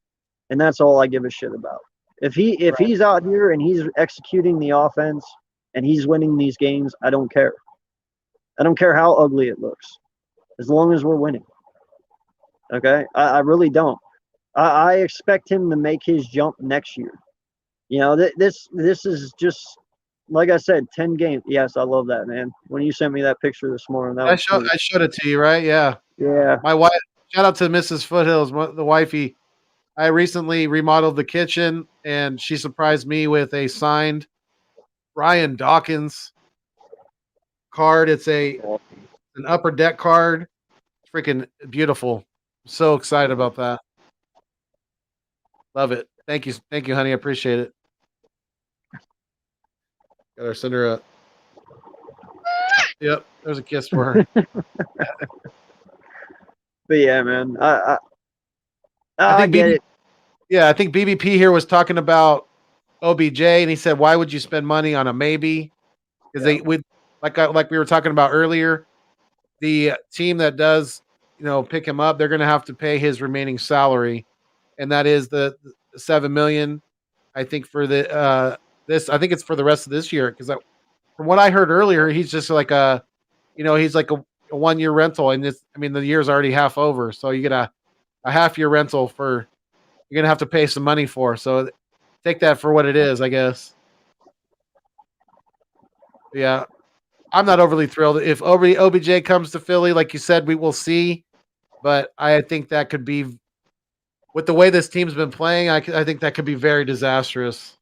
and that's all I give a shit about. If he's out here and he's executing the offense and he's winning these games, I don't care. I don't care how ugly it looks, as long as we're winning. Okay, I really don't. I expect him to make his jump next year. This is just like I said, 10 games. Yes, I love that, man. When you sent me that picture this morning, that was I showed it to you, right? Yeah. yeah. My wife. Shout out to Mrs. Foothills, the wifey. I recently remodeled the kitchen, and she surprised me with a signed Brian Dawkins card. It's an upper deck card. It's freaking beautiful. So excited about that. Love it. Thank you, honey. I appreciate it. Got her send her a. Yep, there's a kiss for her. But yeah, man, I I think get it. Yeah, I think BBP here was talking about OBJ, and he said, "Why would you spend money on a maybe?" Because they would, like we were talking about earlier, the team that does pick him up, they're going to have to pay his remaining salary, and that is the $7 million. I think for the this, I think it's for the rest of this year because from what I heard earlier, he's just like he's like a 1-year rental, and the year's already half over, so you get a half-year rental for you're gonna have to pay some money for. So take that for what it is, I guess. Yeah, I'm not overly thrilled if OBJ comes to Philly, like you said, we will see. But I think that could be with the way this team's been playing. I think that could be very disastrous.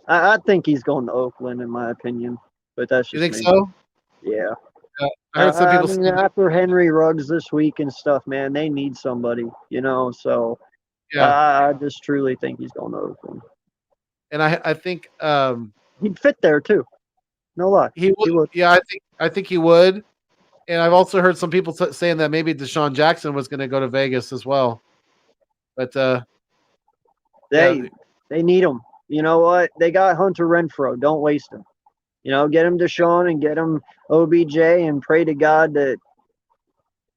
I think he's going to Oakland, in my opinion. But that's just You think me. so? Yeah. I heard some people. After Henry Ruggs this week and stuff, man, they need somebody, So Yeah, I just truly think he's going to Oakland. and I think He'd fit there too. No lie, he would. Yeah, I think he would. And I've also heard some people saying that maybe Deshaun Jackson was going to go to Vegas as well. But they need him. You know what? They got Hunter Renfro. Don't waste him. Get him Deshaun and get him OBJ and pray to God that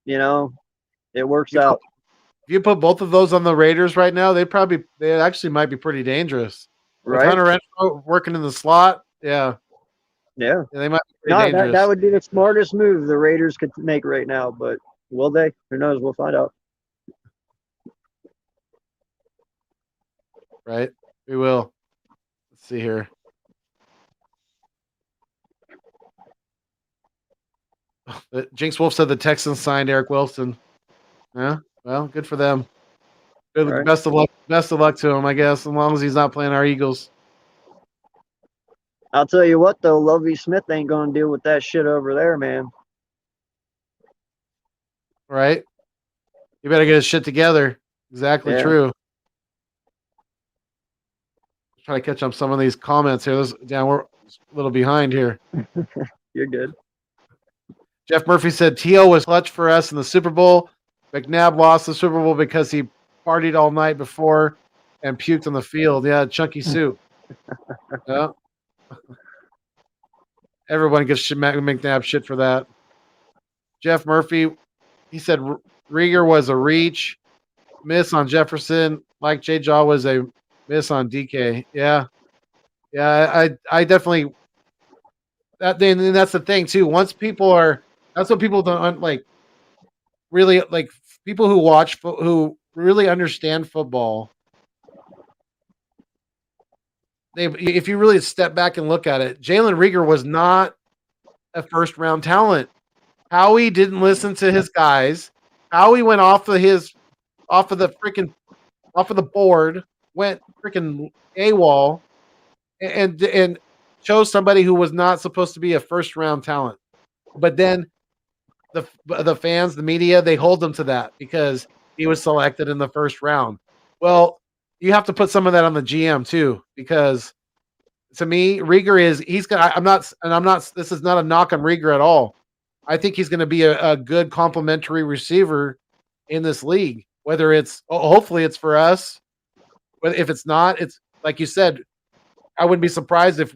it works out. If you put both of those on the Raiders right now, they actually might be pretty dangerous. Right? With Hunter Renfro working in the slot, yeah, they might be pretty dangerous. That would be the smartest move the Raiders could make right now. But will they? Who knows? We'll find out. Right, we will. Let's see here. Jinx Wolf said the Texans signed Eric Wilson. Yeah, well, good for them. Good, right. Best of luck to him, I guess, as long as he's not playing our Eagles. I'll tell you what, though, Lovie Smith ain't going to deal with that shit over there, man. Right? You better get his shit together. Exactly true. Try to catch up some of these comments here. We're a little behind here. You're good. Jeff Murphy said T.O. was clutch for us in the Super Bowl. McNabb lost the Super Bowl because he partied all night before and puked on the field. Yeah, chunky soup. Yeah. Everyone gives McNabb shit for that. Jeff Murphy, he said Rieger was a reach. Miss on Jefferson. Mike J. Jaw was a miss on DK. Yeah. Yeah, I definitely and that's the thing too. That's what people don't like. Really, like people who watch who really understand football. If you really step back and look at it, Jalen Rieger was not a first round talent. Howie didn't listen to his guys. Howie went off of the board, went freaking AWOL, and chose somebody who was not supposed to be a first round talent. But then the fans, the media, they hold him to that because he was selected in the first round. Well, you have to put some of that on the GM too, because to me, Rieger he's gonna. I'm not. This is not a knock on Rieger at all. I think he's going to be a good complementary receiver in this league. Whether it's hopefully it's for us, but if it's not, it's like you said. I wouldn't be surprised if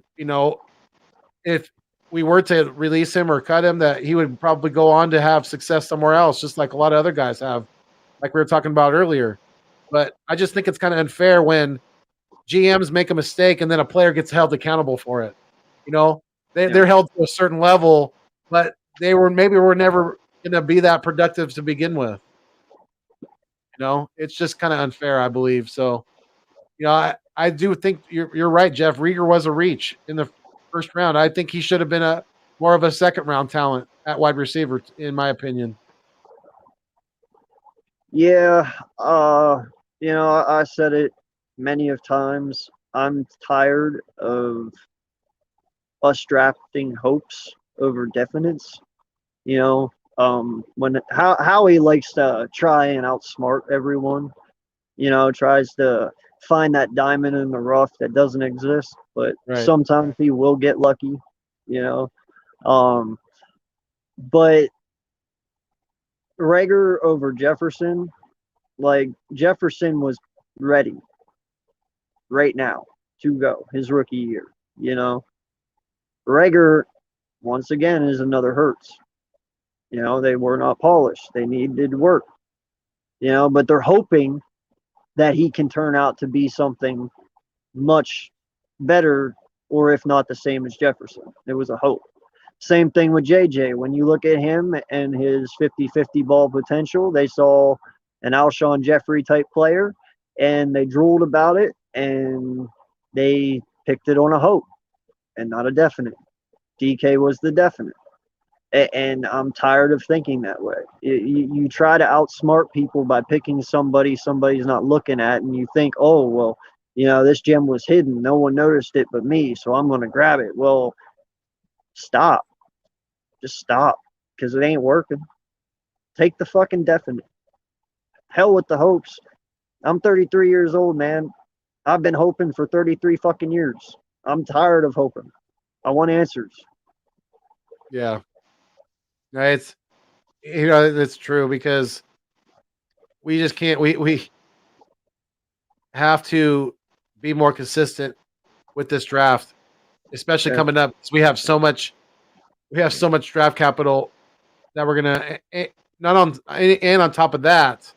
we were to release him or cut him, that he would probably go on to have success somewhere else, just like a lot of other guys have, like we were talking about earlier. But I just think it's kind of unfair when GMs make a mistake and then a player gets held accountable for it. You know, they're held to a certain level, but were never going to be that productive to begin with. It's just kind of unfair, I believe. So, I do think you're right, Jeff. Rieger was a reach in the first round. I think he should have been more of a second round talent at wide receiver, in my opinion. Yeah, I said it many of times. I'm tired of us drafting hopes over definites. When how he likes to try and outsmart everyone, tries to find that diamond in the rough that doesn't exist, but Right. sometimes he will get lucky, you know. But Rager over Jefferson, like Jefferson was ready right now to go his rookie year, Rager, once again, is another Hurts. They were not polished. They needed work, but they're hoping that he can turn out to be something much better, or if not the same as Jefferson. It was a hope. Same thing with JJ. When you look at him and his 50-50 ball potential, they saw an Alshon Jeffrey type player, and they drooled about it, and they picked it on a hope and not a definite. DK was the definite. And I'm tired of thinking that way. You try to outsmart people by picking somebody's not looking at, and you think, oh, well, this gem was hidden. No one noticed it but me, so I'm going to grab it. Well, stop. Just stop, because it ain't working. Take the fucking definite. Hell with the hopes. I'm 33 years old, man. I've been hoping for 33 fucking years. I'm tired of hoping. I want answers. Yeah. It's true, because we just can't. We have to be more consistent with this draft, especially coming up. We have so much draft capital that we're gonna not on, and on top of that,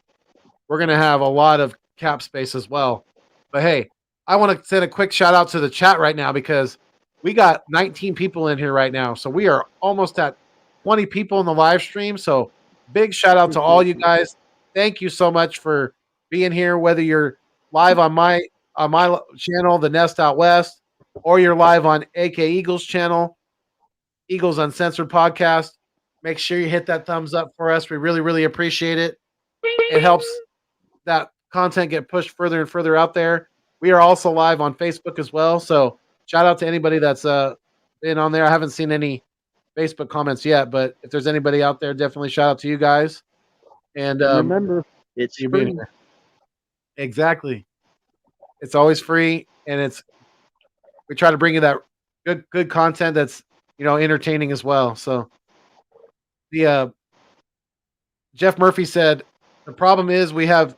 we're gonna have a lot of cap space as well. But hey, I want to send a quick shout out to the chat right now, because we got 19 people in here right now, so we are almost at 20 people in the live stream. So big shout out to all you guys. Thank you so much for being here, whether you're live on my channel, The Nest Out West, or you're live on AK Eagles channel, Eagles Uncensored podcast. Make sure you hit that thumbs up for us. We really, really appreciate it. It helps that content get pushed further and further out there. We are also live on Facebook as well. So shout out to anybody that's been on there. I haven't seen any Facebook comments yet, but if there's anybody out there, definitely shout out to you guys. And remember, it's you free. being here. Exactly. It's always free, and we try to bring you that good content that's entertaining as well. So the Jeff Murphy said the problem is we have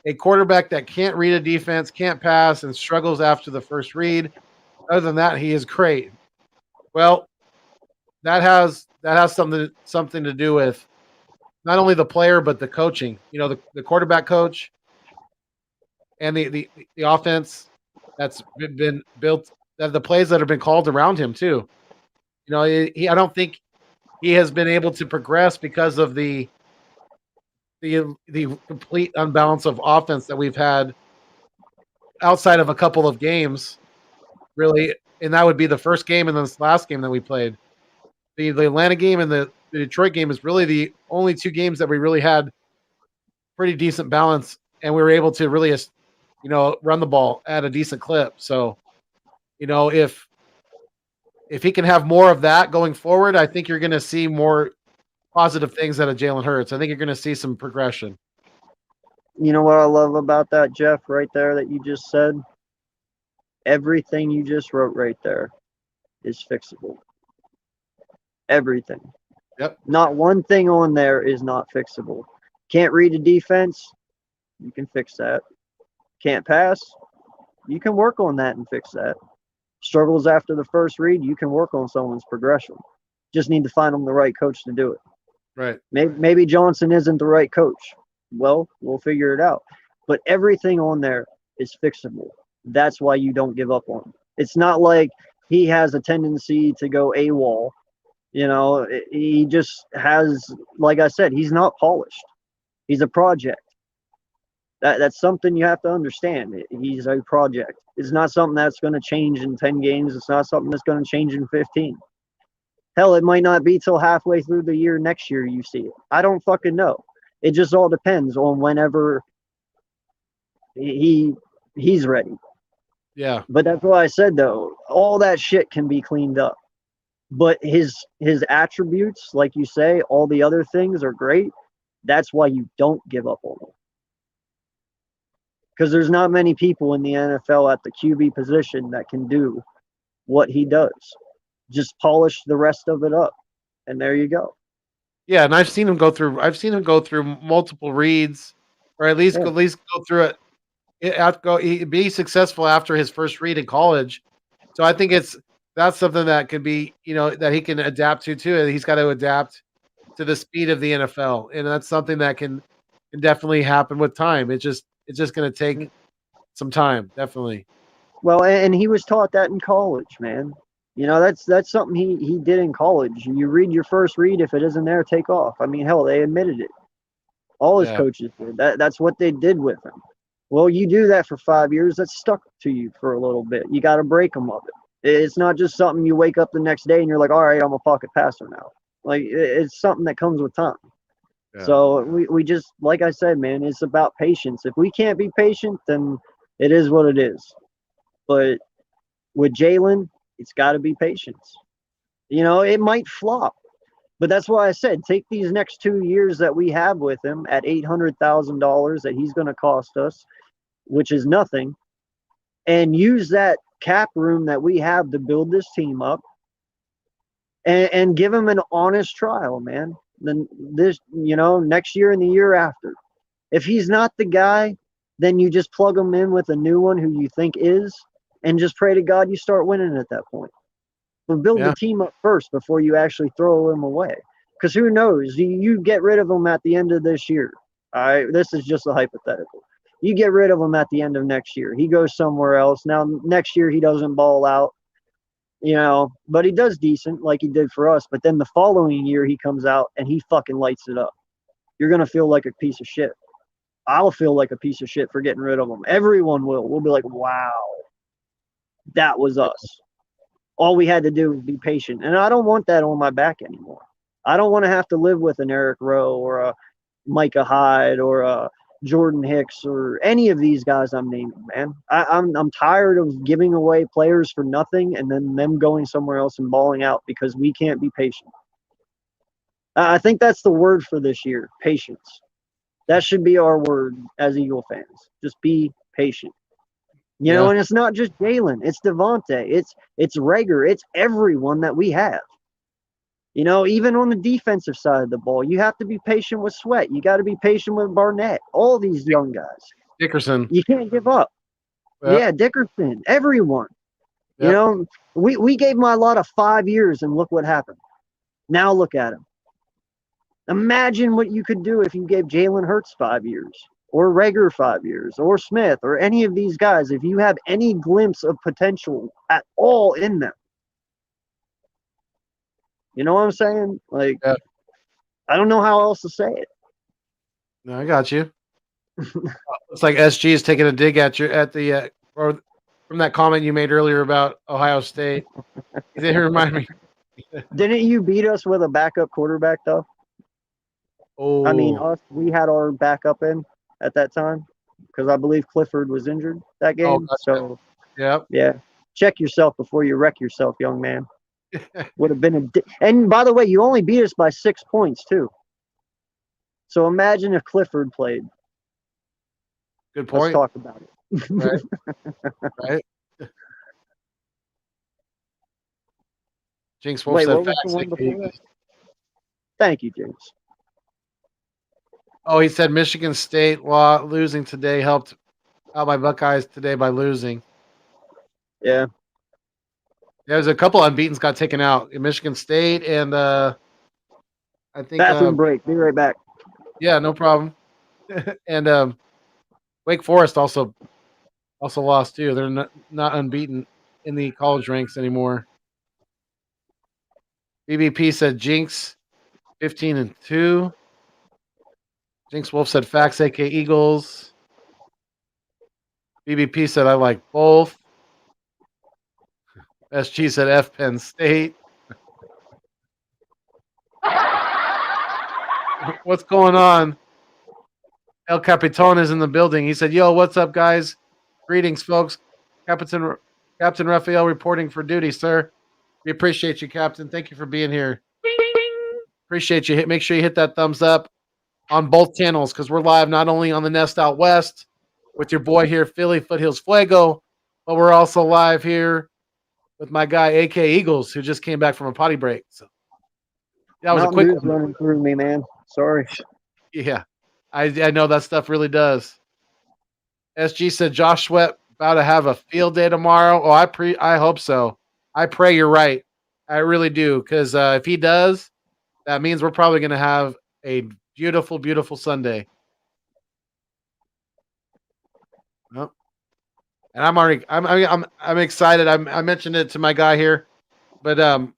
a quarterback that can't read a defense, can't pass, and struggles after the first read. Other than that, he is great. Well, that has something to do with not only the player but the coaching. The quarterback coach and the offense that's been built, that the plays that have been called around him too. I don't think he has been able to progress because of the complete unbalance of offense that we've had outside of a couple of games, really, and that would be the first game and this last game that we played. The Atlanta game and the Detroit game is really the only two games that we really had pretty decent balance, and we were able to really, run the ball at a decent clip. So, if he can have more of that going forward, I think you're going to see more positive things out of Jalen Hurts. I think you're going to see some progression. You know what I love about that, Jeff, right there that you just said? Everything you just wrote right there is fixable. Everything. Yep. Not one thing on there is not fixable. Can't read a defense? You can fix that. Can't pass? You can work on that and fix that. Struggles after the first read? You can work on someone's progression. Just need to find them the right coach to do it. Right. Maybe Johnson isn't the right coach. Well, we'll figure it out. But everything on there is fixable. That's why you don't give up on him. It's not like he has a tendency to go AWOL. You know, he just has, like I said, he's not polished. He's a project. That's something you have to understand. He's a project. It's not something that's going to change in 10 games. It's not something that's going to change in 15. Hell, it might not be till halfway through the year next year you see it. I don't fucking know. It just all depends on whenever he's ready. Yeah. But that's why I said, though, all that shit can be cleaned up. But his attributes, like you say, all the other things are great. That's why you don't give up on him. Because there's not many people in the NFL at the QB position that can do what he does. Just polish the rest of it up, and there you go. Yeah, and I've seen him go through. I've seen him go through multiple reads, or at least Yeah. go through it. Be successful after his first read in college. So I think that's something that could be, that he can adapt to too. He's got to adapt to the speed of the NFL, and that's something that can definitely happen with time. It's just going to take some time, definitely. Well, and he was taught that in college, man. You know, that's something he did in college. You read your first read, if it isn't there, take off. I mean, hell, they admitted it. All his Yeah. coaches did. That's what they did with him. Well, you do that for 5 years, that's stuck to you for a little bit. You got to break them of it. It's not just something you wake up the next day and you're like, all right, I'm a pocket passer now. Like, it's something that comes with time. Yeah. So we just, like I said, man, it's about patience. If we can't be patient, then it is what it is. But with Jalen, it's got to be patience. You know, it might flop. But that's why I said, take these next 2 years that we have with him at $800,000 that he's going to cost us, which is nothing, and use that cap room that we have to build this team up and give him an honest trial, man. Then next year and the year after. If he's not the guy, then you just plug him in with a new one who you think is, and just pray to God you start winning at that point. But build the team up first before you actually throw him away. Because who knows? You get rid of him at the end of this year. All right, this is just a hypothetical. You get rid of him at the end of next year. He goes somewhere else. Now, next year he doesn't ball out, but he does decent like he did for us. But then the following year he comes out and he fucking lights it up. You're going to feel like a piece of shit. I'll feel like a piece of shit for getting rid of him. Everyone will. We'll be like, wow, that was us. All we had to do was be patient. And I don't want that on my back anymore. I don't want to have to live with an Eric Rowe or a Micah Hyde or a Jordan Hicks or any of these guys I'm naming, man. I'm tired of giving away players for nothing and then them going somewhere else and balling out because we can't be patient. I think that's the word for this year, patience. That should be our word as Eagle fans. Just be patient. And it's not just Jalen. It's Devontae. It's Rager. It's everyone that we have. Even on the defensive side of the ball, you have to be patient with Sweat. You got to be patient with Barnett. All these young guys. Dickerson. You can't give up. Yeah, Dickerson. Everyone. Yep. We gave my lot of 5 years, and look what happened. Now look at him. Imagine what you could do if you gave Jalen Hurts 5 years. Or Rager 5 years, or Smith, or any of these guys, if you have any glimpse of potential at all in them. You know what I'm saying? Like, I don't know how else to say it. No, I got you. It's like SG is taking a dig at or from that comment you made earlier about Ohio State. It didn't remind me. Didn't you beat us with a backup quarterback, though? Oh, I mean, we had our backup in at that time because I believe Clifford was injured that game. Oh, gotcha. So, yeah. Check yourself before you wreck yourself, young man. Would have been and by the way, you only beat us by 6 points too. So imagine if Clifford played. Good Let's point. talk about it. Right. Right. Jinx Wolf Wait, said what was the facts. one before AKA. that? Thank you, James. Oh, he said Michigan State losing today helped out my Buckeyes today by losing. Yeah. There's a couple unbeatens got taken out in Michigan State and I think Bathroom break. Be right back. yeah, no problem. And Wake Forest also lost too. They're not unbeaten in the college ranks anymore. BBP said Jinx 15-2. Jinx Wolf said facts, AK Eagles. BBP said I like both. SG said F Penn State. What's going on? El Capitan is in the building. He said, "Yo, what's up, guys? Greetings, folks. Captain Raphael reporting for duty, sir. We appreciate you, Captain. Thank you for being here. Appreciate you. Make sure you hit that thumbs up on both channels because we're live not only on the Nest Out West with your boy here, Philly Foothills Fuego, but we're also live here with my guy, AK Eagles, who just came back from a potty break. So that was a Mountain quick Dew's one. running through me, man. Sorry. Yeah, I know that stuff really does. SG said Josh Sweat about to have a field day tomorrow. Oh, I hope so. I pray you're right. I really do, because if he does, that means we're probably going to have a beautiful, beautiful Sunday. Well, and I'm excited. I mentioned it to my guy here, but I'm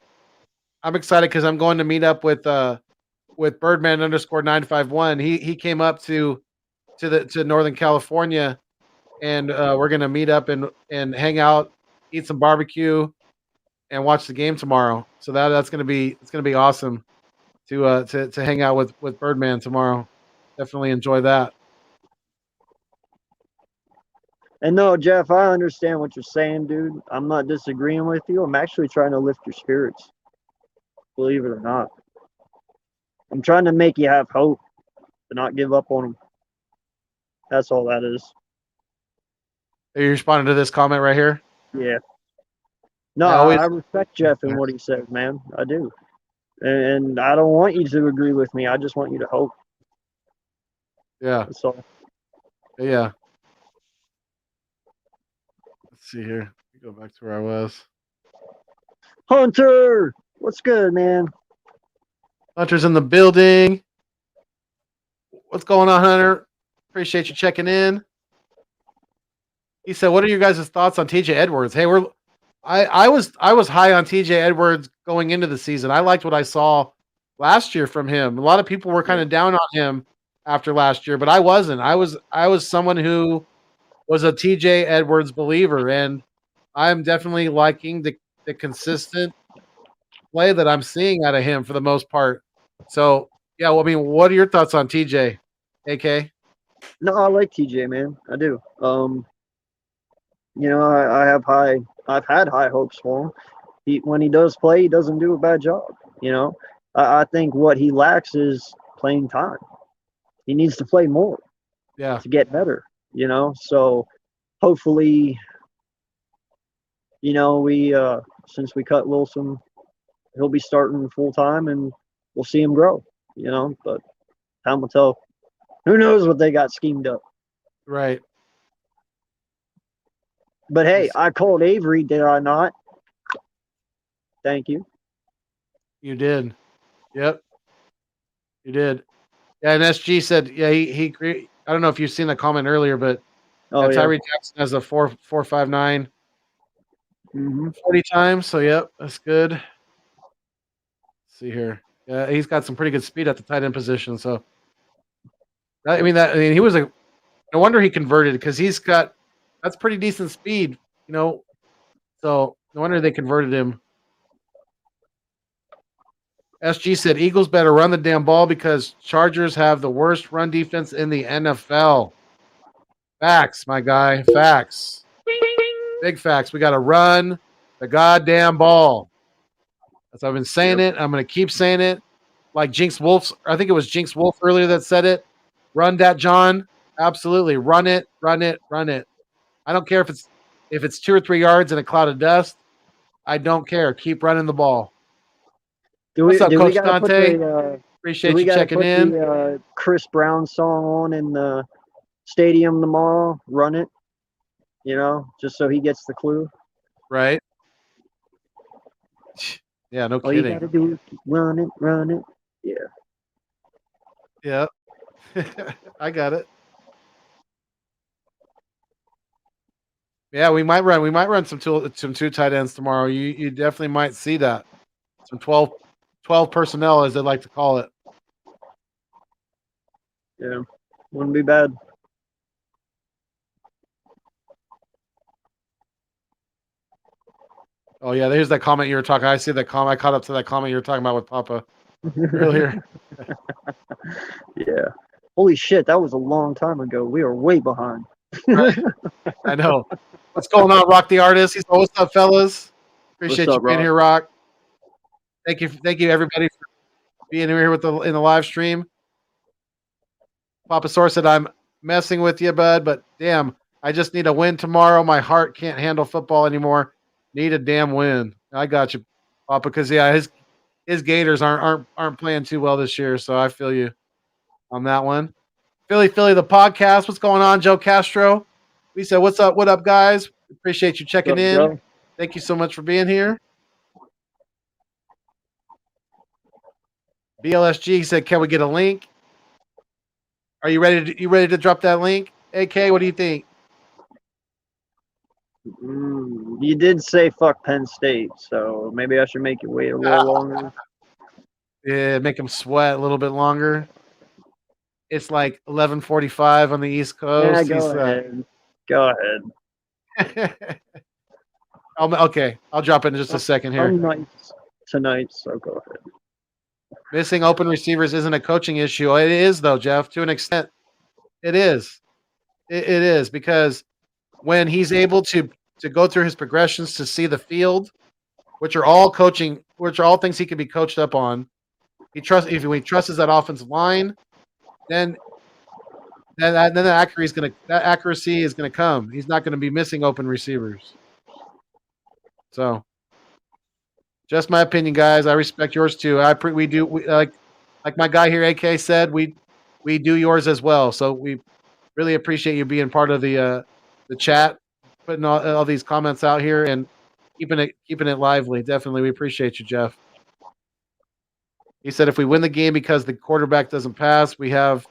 excited because I'm going to meet up with Birdman _951. He came up to Northern California, and we're gonna meet up and hang out, eat some barbecue, and watch the game tomorrow. So it's gonna be awesome to hang out with Birdman tomorrow. Definitely enjoy that. And no, Jeff, I understand what you're saying, dude. I'm not disagreeing with you. I'm actually trying to lift your spirits, believe it or not. I'm trying to make you have hope, to not give up on them. That's all that is. Are you responding to this comment right here? Yeah. No, I respect Jeff and what he says, man. I do. And I don't want you to agree with me. I just want you to hope. Yeah. That's all. Yeah. Let's see here. Go back to where I was. Hunter, what's good, man? Hunter's in the building. What's going on, Hunter? Appreciate you checking in. He said, "What are your guys' thoughts on TJ Edwards?" Hey, I was high on TJ Edwards going into the season. I liked what I saw last year from him. A lot of people were kind of down on him after last year, but I wasn't. I was someone who was a TJ Edwards believer, and I'm definitely liking the consistent play that I'm seeing out of him for the most part. So, yeah, well, I mean, what are your thoughts on TJ, AK? No, I like TJ, man. I do. I've had high hopes for him. When he does play, he doesn't do a bad job. I think what he lacks is playing time. He needs to play more to get better. So hopefully, we since we cut Wilson, he'll be starting full time, and we'll see him grow. But time will tell. Who knows what they got schemed up? Right. But hey, I called Avery, did I not? Thank you. You did. Yep. You did. Yeah, and SG said, yeah, he I don't know if you've seen the comment earlier, but Tyree Jackson has a 4.59 40 times. So yep, that's good. Let's see here. Yeah, he's got some pretty good speed at the tight end position. So he was no wonder he converted, because that's pretty decent speed, So no wonder they converted him. SG said Eagles better run the damn ball because Chargers have the worst run defense in the NFL. Facts, my guy. Facts. Big facts. We got to run the goddamn ball. As I've been saying it, I'm going to keep saying it. Like Jinx Wolf, I think it was Jinx Wolf earlier that said it. Run that, John. Absolutely. Run it, run it, run it. I don't care if it's 2 or 3 yards in a cloud of dust. I don't care. Keep running the ball. Do What's we up, do we Coach gotta put Dante? the do Appreciate we you gotta checking put in. the Chris Brown song on in the stadium tomorrow? Run it, just so he gets the clue. Right? Yeah, no All you kidding. gotta do is keep run it, run it. Yeah. Yeah. I got it. Yeah, we might run some two tight ends tomorrow. You definitely might see that. Some 12 personnel, as they like to call it. Yeah. Wouldn't be bad. Oh yeah, there's that comment you were talking. I see that comment. I caught up to that comment you were talking about with Papa earlier. Yeah. Holy shit, that was a long time ago. We are way behind. I know. What's going on, Rock the Artist? He's what's up, fellas? Appreciate What's you up, being Rock? here, Rock. Thank you, everybody, for being here with in the live stream. Papa Source said, "I'm messing with you, bud, but damn, I just need a win tomorrow. My heart can't handle football anymore. Need a damn win." I got you, Papa, because yeah, his Gators aren't playing too well this year, so I feel you on that one. Philly, the podcast. What's going on, Joe Castro? We said, "What's up? What up, guys? Appreciate you checking What's up, in. Joe? Thank you so much for being here." BLSG said, "Can we get a link? Are you ready? You ready to drop that link? AK, what do you think?" You did say fuck Penn State, so maybe I should make you wait a little longer. Yeah, make him sweat a little bit longer. It's like 11:45 on the East Yeah, Coast. go ahead. Go ahead. Okay, I'll drop it in just a second here. I'm nice tonight, so go ahead. Missing open receivers isn't a coaching issue. It is though, Jeff, to an extent. It is. It is because when he's able to go through his progressions to see the field, which are all things he can be coached up on. If he trusts that offensive line, then that accuracy is gonna come. He's not gonna be missing open receivers. So, just my opinion, guys. I respect yours too. Like my guy here, AK said, we do yours as well. So we really appreciate you being part of the chat, putting all these comments out here and keeping it lively. Definitely, we appreciate you, Jeff. He said if we win the game because the quarterback doesn't pass, we have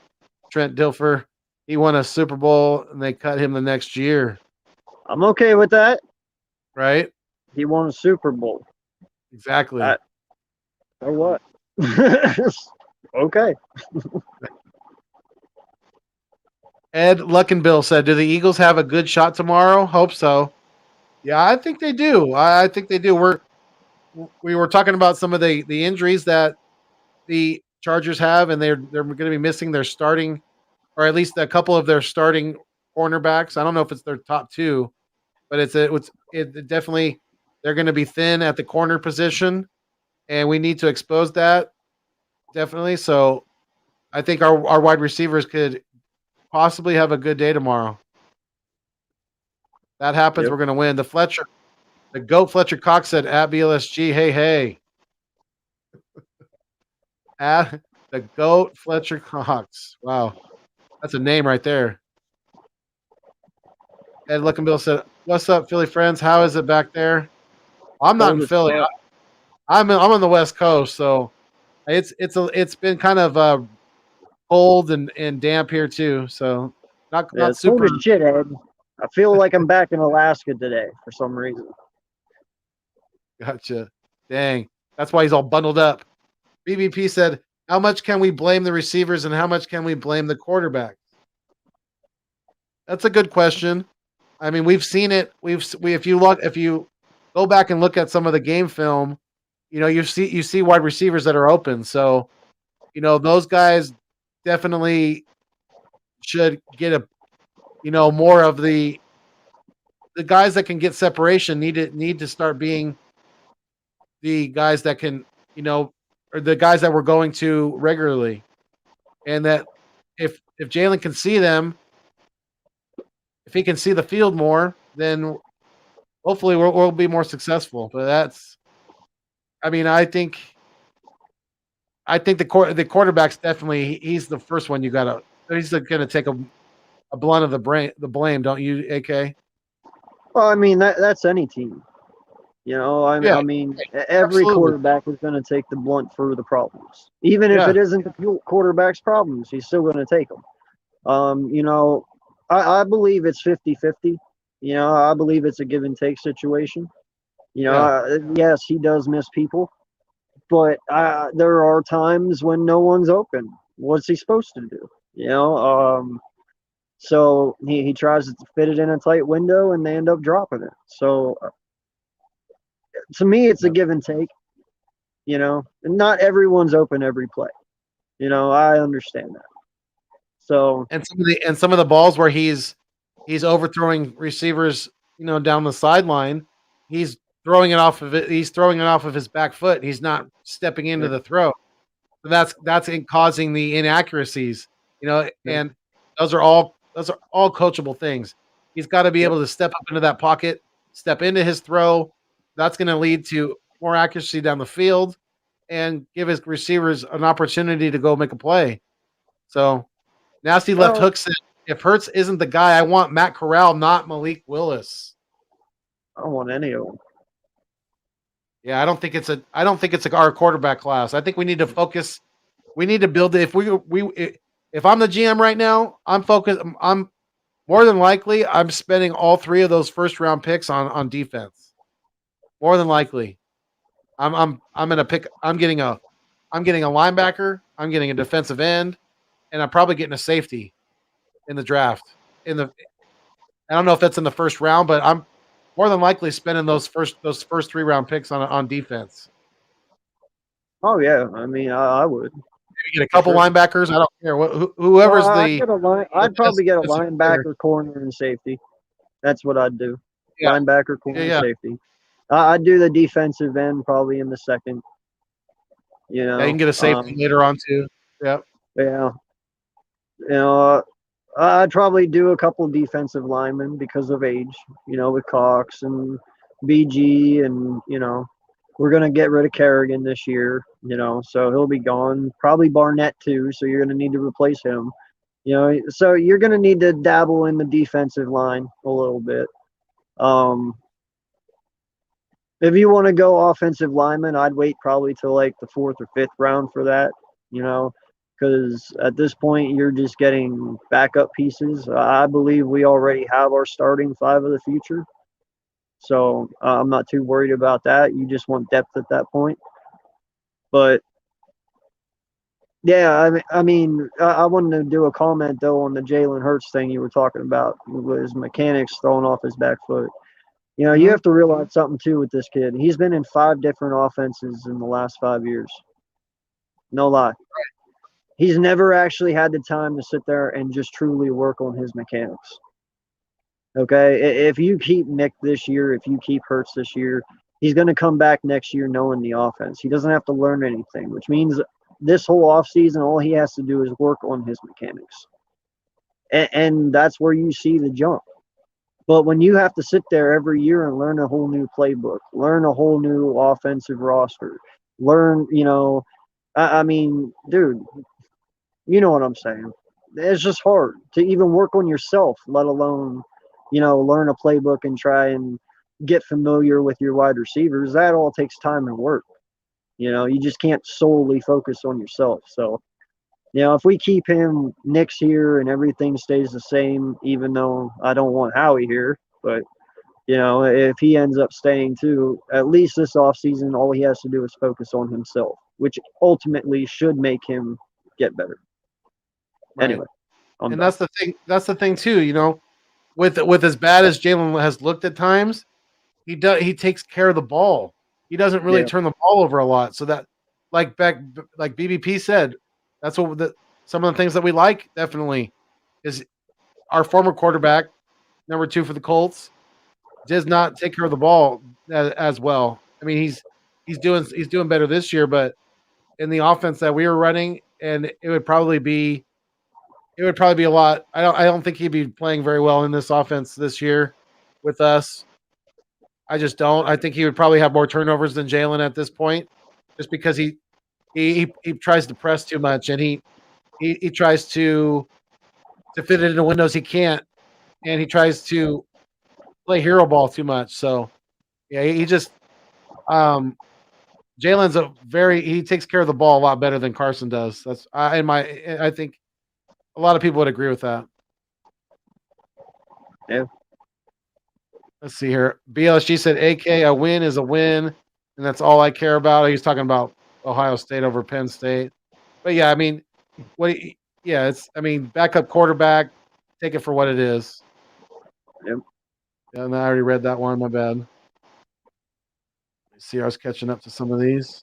Trent Dilfer. He won a Super Bowl and they cut him the next year. I'm okay with that. Right? He won a Super Bowl. Exactly. Or what? Okay. Ed Luckenbill said, "Do the Eagles have a good shot tomorrow? Hope so." Yeah, I think they do. I think they do. We were talking about some of the injuries that the Chargers have, and they're going to be missing their starting, or at least a couple of their starting cornerbacks. I don't know if it's their top two, but it definitely they're going to be thin at the corner position, and we need to expose that definitely. So I think our wide receivers could possibly have a good day tomorrow. That happens, Yep. we're going to win. The GOAT Fletcher Cox said at BLSG, hey. At the GOAT Fletcher Cox. Wow. That's a name right there. Ed Luckenbill said, "What's up, Philly friends? How is it back there?" I'm not in Philly. I'm on the West Coast, so it's been kind of cold and damp here too. So not It's super. cold as shit, Ed. I feel like I'm back in Alaska today for some reason. Gotcha. Dang. That's why he's all bundled up. BBP said, "How much can we blame the receivers and how much can we blame the quarterback?" That's a good question. I mean, we've seen it. If you go back and look at some of the game film, you see wide receivers that are open. So, those guys definitely should get more of the guys that can get separation need to start being the guys that can, or the guys that we're going to regularly. And that if Jalen can see them if he can see the field more, then hopefully we'll be more successful. But that's, I mean, I think the quarterback's definitely he's the first one you gotta. He's going to take a blunt of the blame, don't you, AK? Well, I mean that's any team. You know, Yeah, I mean, every absolutely. quarterback is going to take the blunt for the problems, even if Yeah, it isn't the quarterback's problems. He's still going to take them. You know, I believe it's 50-50. You know, I believe it's a give and take situation. You know, yeah. yes, he does miss people, but there are times when no one's open. What's he supposed to do? You know, so he tries to fit it in a tight window and they end up dropping it. So to me, it's a Yep. give and take. You know, and not everyone's open every play. You know, I understand that. So, And some of the balls where he's overthrowing receivers, down the sideline, he's throwing it off of it. He's throwing it off of his back foot. He's not stepping into yeah, the throw. So that's causing the inaccuracies. yeah, And those are all coachable things. He's got to be yep. able to step up into that pocket, step into his throw. That's going to lead to more accuracy down the field, and give his receivers an opportunity to go make a play. So nasty left Well, hook said, if Hurts isn't the guy, I want Matt Corral, not Malik Willis. I don't want any of them. Yeah, I don't think it's our quarterback class. I think we need to focus. We need to build it. If I'm the GM right now, I'm focused. I'm more than likely I'm spending all three of those first round picks on defense. More than likely, I'm gonna pick. I'm getting a linebacker. I'm getting a defensive end, and I'm probably getting a safety in the draft. I don't know if that's in the first round, but I'm more than likely spending those first 3 round picks on defense. Oh yeah, I mean, I would Maybe get a for couple sure. linebackers. I don't care. Well, Whoever's I'd get a line. the I'd best probably get a defensive player. linebacker, corner, and safety. That's what I'd do. Yeah, Linebacker, yeah, corner, yeah, safety. I'd do the defensive end probably in the second. You yeah. You can know, get a safety later on too. Yeah, yeah. You know, I'd probably do a couple defensive linemen because of age. You know, with Cox and BG, and we're gonna get rid of Kerrigan this year. You know, so he'll be gone. Probably Barnett too. So you're gonna need to replace him. You know, so you're gonna need to dabble in the defensive line a little bit. Um, if you want to go offensive lineman, I'd wait probably till like the fourth or fifth round for that. You know, because at this point you're just getting backup pieces. I believe we already have our starting five of the future, so I'm not too worried about that. You just want depth at that point. But yeah, I wanted to do a comment though on the Jalen Hurts thing you were talking about with his mechanics throwing off his back foot. You know, you hmm have to realize something too with this kid. He's been in 5 different offenses in the last 5 years. No lie. He's never actually had the time to sit there and just truly work on his mechanics. Okay, if you keep Nick this year, if you keep Hurts this year, he's going to come back next year knowing the offense. He doesn't have to learn anything, which means this whole offseason, all he has to do is work on his mechanics. And that's where you see the jump. But when you have to sit there every year and learn a whole new playbook, learn a whole new offensive roster, learn, I mean, dude, you know what I'm saying. It's just hard to even work on yourself, let alone, learn a playbook and try and get familiar with your wide receivers. That all takes time and work. You just can't solely focus on yourself. So, if we keep him next year and everything stays the same, even though I don't want Howie here, but if he ends up staying too, at least this offseason, all he has to do is focus on himself, which ultimately should make him get better. right. Anyway, I'm And done. that's the thing. That's the thing too. With as bad as Jalen has looked at times, he takes care of the ball. He doesn't really Yeah, turn the ball over a lot. So that, like BBP said, that's some of the things that we like definitely is our former quarterback, number 2 for the Colts, does not take care of the ball as well. I mean, he's doing better this year, but in the offense that we were running, and it would probably be a lot. I don't think he'd be playing very well in this offense this year with us. I just don't. I think he would probably have more turnovers than Jalen at this point, just because he tries to press too much and he tries to fit it into windows he can't, and he tries to play hero ball too much. So yeah, he just um, Jalen's he takes care of the ball a lot better than Carson does. That's I think a lot of people would agree with that. Yeah. Let's see here. BLSG said, "AK, a win is a win, and that's all I care about." He's talking about Ohio State over Penn State, but yeah, I mean, yeah, it's I mean, backup quarterback, take it for what it is. Yep. Yeah, and I already read that one. My bad. Let's see, I was catching up to some of these.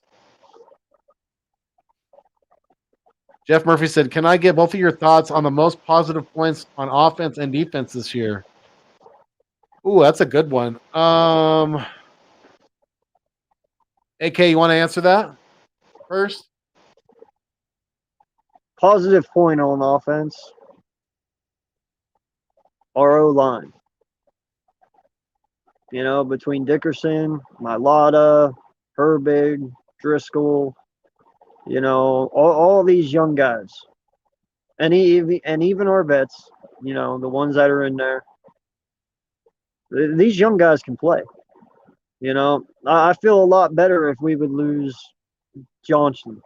Jeff Murphy said, "Can I get both of your thoughts on the most positive points on offense and defense this year?" Ooh, that's a good one. AK, you want to answer that first? Positive point on offense. Our O line. You know, between Dickerson, Mailata, Herbig, Driscoll, you know, all these young guys, and even our vets, you know, the ones that are in there. These young guys can play. You know, I feel a lot better if we would lose Johnson.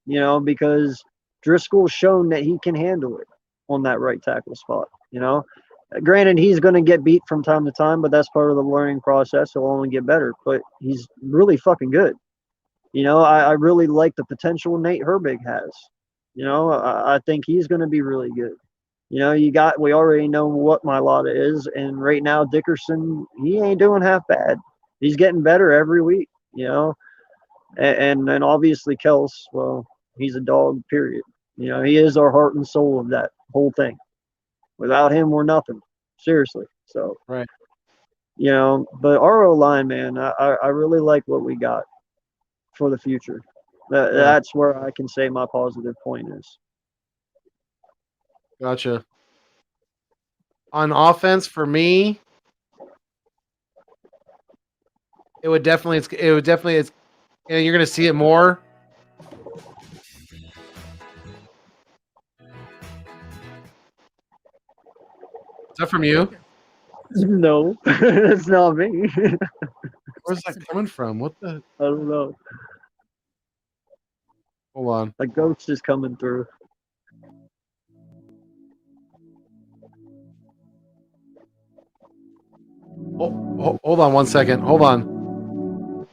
You know, because Driscoll's shown that he can handle it on that right tackle spot. You know, granted, he's going to get beat from time to time, but that's part of the learning process. He'll only get better, but he's really fucking good. You know, I really like the potential Nate Herbig has. You know, I think he's going to be really good. You know, we already know what Mailata is, and right now Dickerson, he ain't doing half bad. He's getting better every week. You know, and obviously Kels, well, he's a dog. Period. You know, he is our heart and soul of that whole thing. Without him, we're nothing. Seriously. So, right. You know, but our O line, man, I really like what we got for the future. That's where I can say my positive point is. Gotcha. On offense, for me, it would definitely, and you're going to see it more. Is that from you? No, it's not me. Where's that coming from? What the? I don't know. Hold on. A ghost is coming through. Hold on 1 second. Hold on.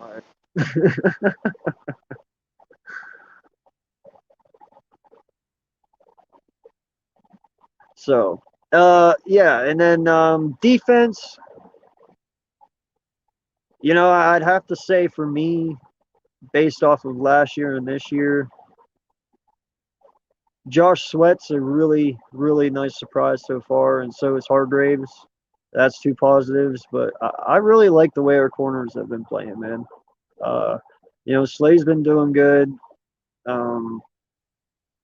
All right. So, yeah, and then defense. You know, I'd have to say for me, based off of last year and this year, Josh Sweat's a really, really nice surprise so far, and so is Hargraves. That's two positives, but I really like the way our corners have been playing, man. Uh, you know, Slay's been doing good.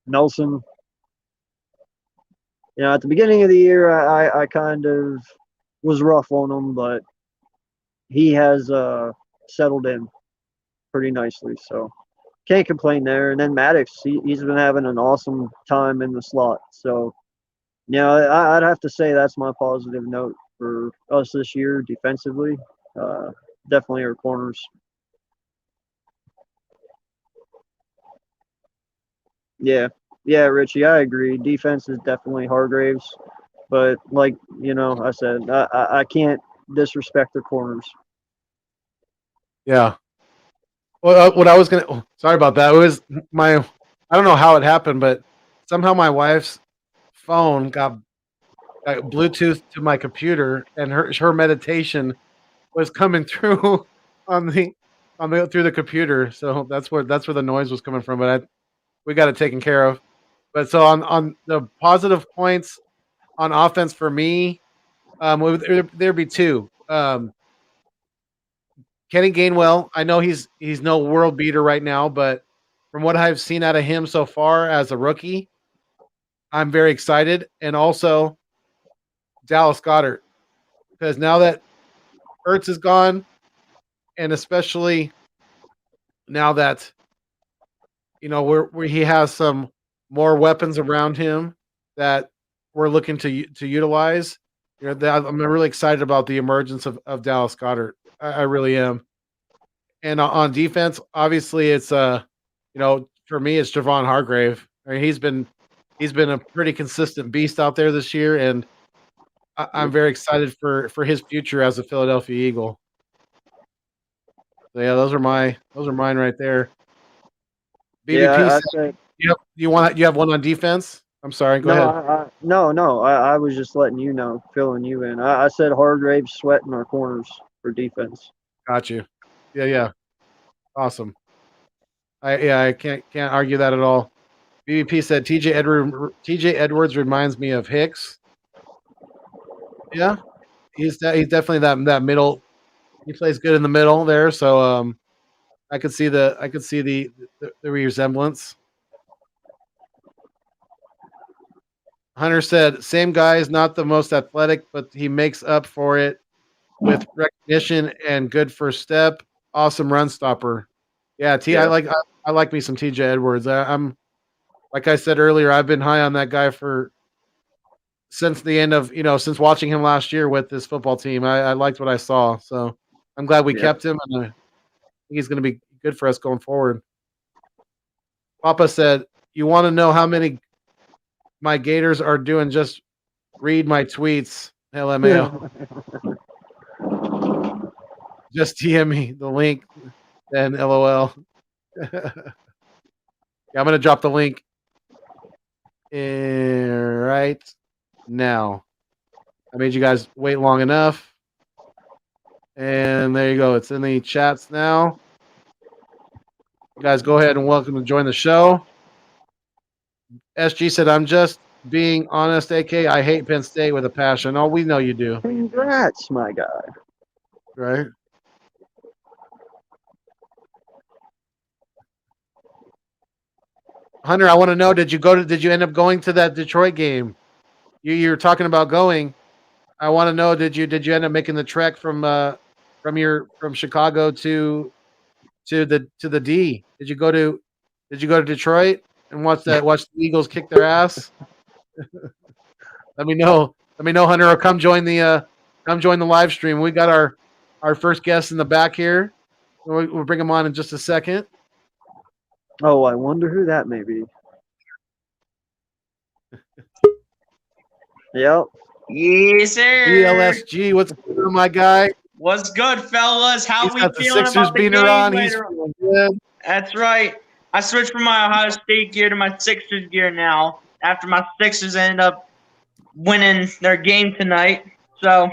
Nelson, you know, at the beginning of the year, I kind of was rough on him, but he has settled in pretty nicely. So can't complain there. And then Maddox, he's been having an awesome time in the slot. So, you know, I'd have to say that's my positive note for us this year defensively. Definitely our corners. Yeah. Yeah, Richie, I agree. Defense is definitely Hargraves. But like, you know, I said, I can't disrespect the corners. Yeah. Well, what I was gonna. Oh, sorry about that. It was my. I don't know how it happened, but somehow my wife's phone got Bluetooth to my computer, and her meditation was coming through on the through the computer. So that's where the noise was coming from. But we got it taken care of. But so on the positive points on offense for me, there'd be two. Kenny Gainwell, I know he's no world beater right now, but from what I've seen out of him so far as a rookie, I'm very excited, and also Dallas Goedert, because now that Ertz is gone, and especially now that where he has some more weapons around him that we're looking to utilize. I'm really excited about the emergence of Dallas Goedert. I really am. And on defense, obviously, it's for me, it's Javon Hargrave. I mean, he's been a pretty consistent beast out there this year, and I'm very excited for his future as a Philadelphia Eagle. So yeah, those are mine right there. BBP Yeah, I said, said you have one on defense? I'm sorry, go no. ahead. No. I was just letting you know, filling you in. I said Hargrave, Sweat in our corners for defense. Got you. Yeah. Awesome. I can't argue that at all. BBP said TJ Edwards reminds me of Hicks. Yeah, he's definitely that middle. He plays good in the middle there, so I could see the resemblance. Hunter said, same guy is not the most athletic, but he makes up for it with recognition and good first step. Awesome run stopper. Yeah, Yeah. I like me some TJ Edwards. I'm like I said earlier, I've been high on that guy since the end of since watching him last year with this football team. I liked what I saw, so I'm glad we Yeah. kept him, and I think he's going to be good for us going forward. Papa said, "You want to know how many my Gators are doing? Just read my tweets." LMAO. Just DM me the link, then LOL. Yeah, I'm gonna drop the link right now. I made you guys wait long enough, and there you go. It's in the chats now. You guys, go ahead and welcome to join the show. SG said, "I'm just being honest, AK. I hate Penn State with a passion." Oh, we know you do, Congrats, my guy. right? Hunter, I want to know, did you end up going to that Detroit game? You're talking about going. I want to know, did you end up making the trek from Chicago to the D? Did you go to Detroit and watch the Eagles kick their ass? Let me know, Hunter, or come join the live stream. We got our first guest in the back here. We'll bring him on in just a second. Oh, I wonder who that may be. Yep. Yes, sir. BLSG, what's going on, my guy? What's good, fellas? How He's we got the feeling Sixers about the beater game on. He's later? feeling good. That's right. I switched from my Ohio State gear to my Sixers gear now after my Sixers ended up winning their game tonight. So,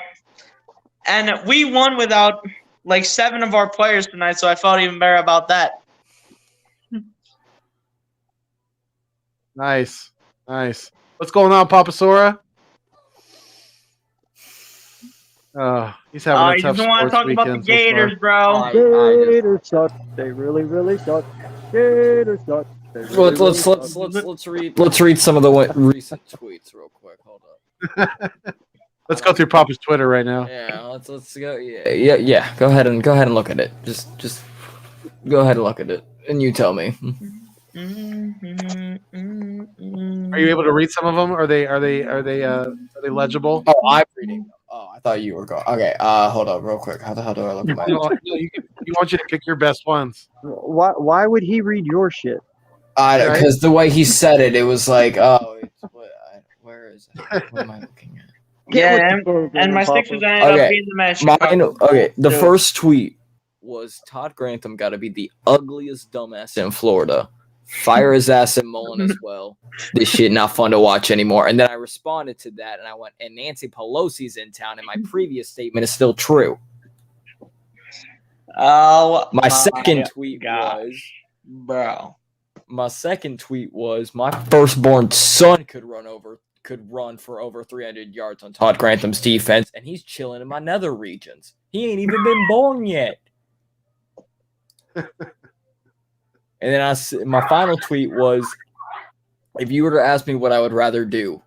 and we won without like 7 of our players tonight, so I felt even better about that. Nice. What's going on, Papa Sora? He's having a You tough just want to sports talk about the weekend so Gators, far. bro. Gators suck. They really suck. Gators suck. They really suck. Let's read some of the recent tweets real quick. Hold up. Let's go through Papa's Twitter right now. Yeah, let's go. Yeah. Go ahead and look at it. Just go ahead and look at it, and you tell me. Are you able to read some of them? Are they legible? Oh, I'm reading. Oh, I thought you were going. Okay. Hold up, real quick. How the hell do I look at my? You want you to pick your best ones. Why would he read your shit? Because the way he said it, it was like, where is it? What am I looking at? Yeah, and my Sixers ended up being the match. The first tweet was Todd Grantham got to be the ugliest dumbass in Florida. Fire his ass in Mullen as well. This shit not fun to watch anymore. And then I responded to that, and I went, and Nancy Pelosi's in town, and my previous statement is still true. Oh, my second tweet was my firstborn son could run for over 300 yards on Todd Grantham's defense, and he's chilling in my nether regions. He ain't even been born yet. And then my final tweet was, If you were to ask me what I would rather do,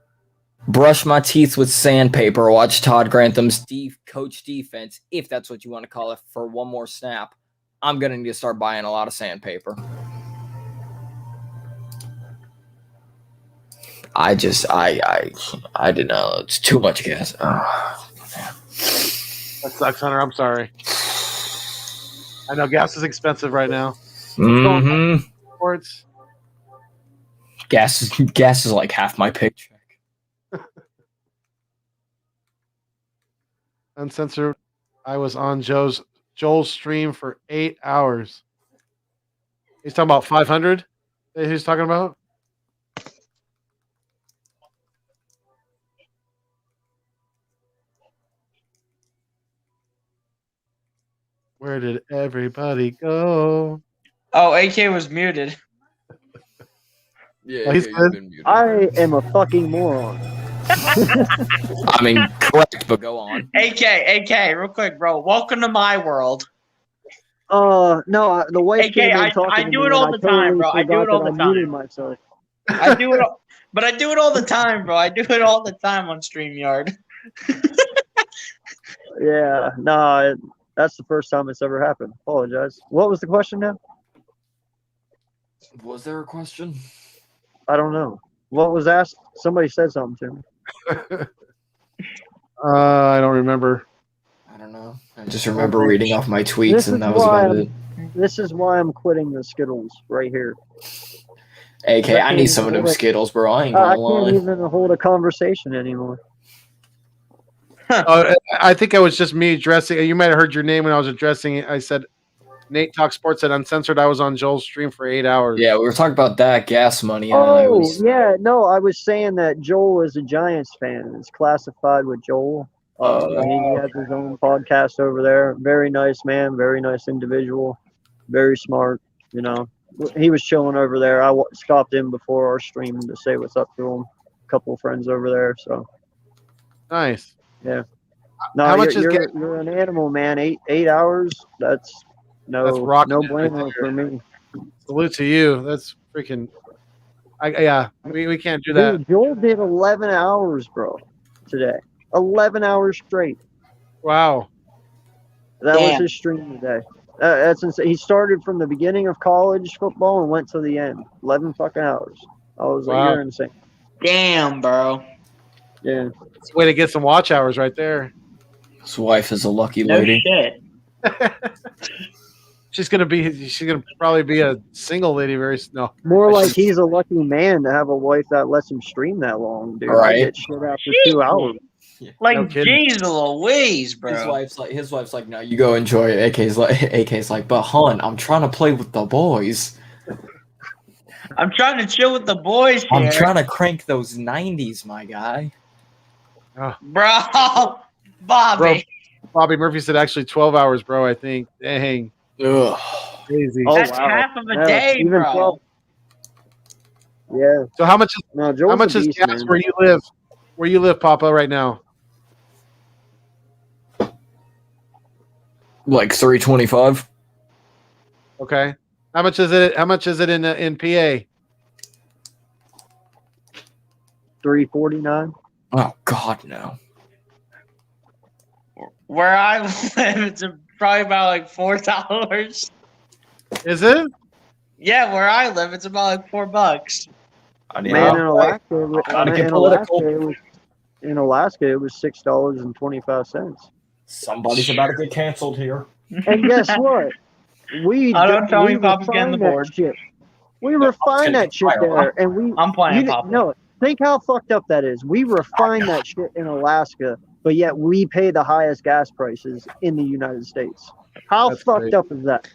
brush my teeth with sandpaper, watch Todd Grantham's coach defense, if that's what you want to call it, for one more snap, I'm going to need to start buying a lot of sandpaper. I didn't know. It's too much gas. Oh, That sucks, Hunter. I'm sorry. I know gas is expensive right now. mm-hmm. Sports. Gas is like half my paycheck. Uncensored. I was on Joel's stream for 8 hours. He's talking about 500. Who's talking about? Where did everybody go? Oh, AK was muted. Yeah, he's good. been muted. I am a fucking moron. I mean, correct, but go on. AK, real quick, bro. Welcome to my world. No, the wife AK, came in I talking to do me it and all I the time, totally bro. I do it forgot all that the I muted time. myself. I do it, but I do it all the time, bro. I do it all the time on StreamYard. Yeah, no, that's the first time it's ever happened. Apologize. What was the question now? Was there a question? I don't know. What was asked? Somebody said something to me. I don't remember. I don't know. I just remember reading off my tweets, This and is that was why about it. This is why I'm quitting the Skittles right here. AK, I need some of them Skittles, bro. I ain't I gonna can't lie. even hold a conversation anymore. I think it was just me addressing. You might have heard your name when I was addressing it. I said, Nate Talk Sports at Uncensored. I was on Joel's stream for 8 hours. Yeah, we were talking about that gas money. And Yeah, no, I was saying that Joel is a Giants fan. It's classified with Joel. He has his own podcast over there. Very nice man, very nice individual, very smart. You know, he was chilling over there. I stopped in before our stream to say what's up to him. A couple of friends over there. So nice. Yeah. No, how much you're an animal, man. 8 hours. That's no bueno for me. Salute to you. That's freaking. We can't do that. Dude, Joel did 11 hours, bro, today. 11 hours straight. Wow. That was his stream today. That's insane. He started from the beginning of college football and went to the end. 11 fucking hours. I was like, you're insane. Damn, bro. Yeah. It's a way to get some watch hours right there. His wife is a lucky lady. No shit. She's gonna probably be a single lady More like he's a lucky man to have a wife that lets him stream that long, dude. Right. I get shit after 2 hours. Like, No kidding. jeez Louise, bro. His wife's like, no, you go enjoy it. AK's like, but hon, I'm trying to play with the boys. I'm trying to chill with the boys here. I'm trying to crank those 90s, my guy. Bro, Bobby. Bobby Murphy said actually 12 hours, bro. I think. Dang. Ugh. Crazy. That's half of a day, even bro. 12. Yeah. So how much is gas man. where you live? Where you live, Papa, right now? Like 325. Okay. How much is it in PA? 349. Oh God, no. Where I live, it's probably about like $4. Is it? Yeah, where I live, it's about like $4. Man, in Alaska, it was $6.25. Somebody's about to get canceled here. And guess what? Don't tell me Papa's getting the board. Shit. We refined that shit there, and I'm playing Papa. No, think how fucked up that is. We refined that shit in Alaska, but yet we pay the highest gas prices in the United States. How That's fucked great. up is that?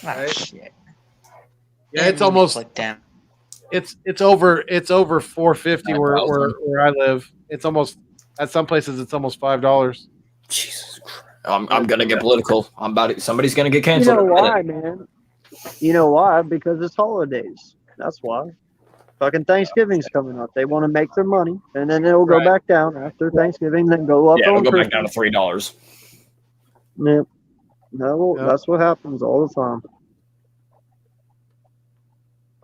Oh, shit. Yeah, it's almost like damn. it's over 450 where I live. It's almost at some places it's almost $5. Jesus Christ. I'm gonna get political. Somebody's gonna get canceled. You know why, man? You know why? Because it's holidays. That's why. Fucking Thanksgiving's coming up. They want to make their money, and then it'll go back down after Thanksgiving, then go up. Yeah, it'll on go Christmas. back down to $3. Yep. No, that's what happens all the time.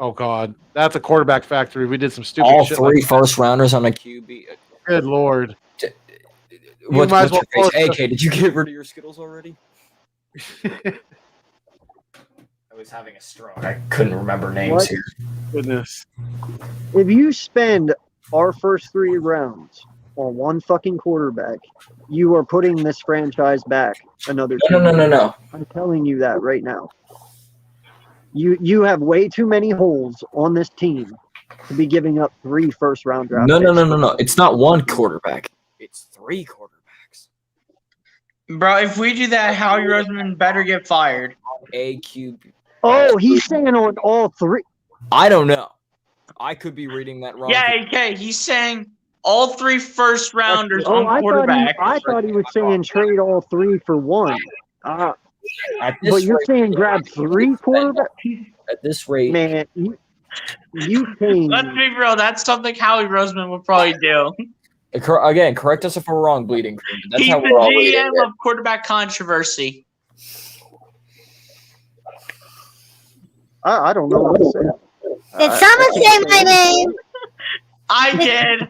Oh God, that's a quarterback factory. We did some stupid All shit. three first rounders on a QB. Good Lord. What's might as your well face? call AK, did you get rid of your Skittles already? I was having a stroke. I couldn't remember names What? here. Goodness. If you spend our first 3 rounds on one fucking quarterback, you are putting this franchise back another 2 years. No. I'm telling you that right now. You have way too many holes on this team to be giving up 3 first-round draft picks. No. It's not one quarterback. It's 3 quarterbacks. Bro, if we do that, Howie Roseman better get fired. AQB. Oh, he's saying on all 3. I don't know. I could be reading that wrong. Yeah, okay. He's saying all 3 first rounders Oh, on quarterback. I thought he was saying trade all 3 for 1. At this But you're rate, saying grab 3 quarterbacks? at this rate, Man, you can. Let's be real. That's something Howie Roseman would probably do. again, correct us if we're wrong, Bleeding Green. That's He's how the we're all leading GM it. of quarterback controversy. I don't know what to say. Did someone say my name? I did.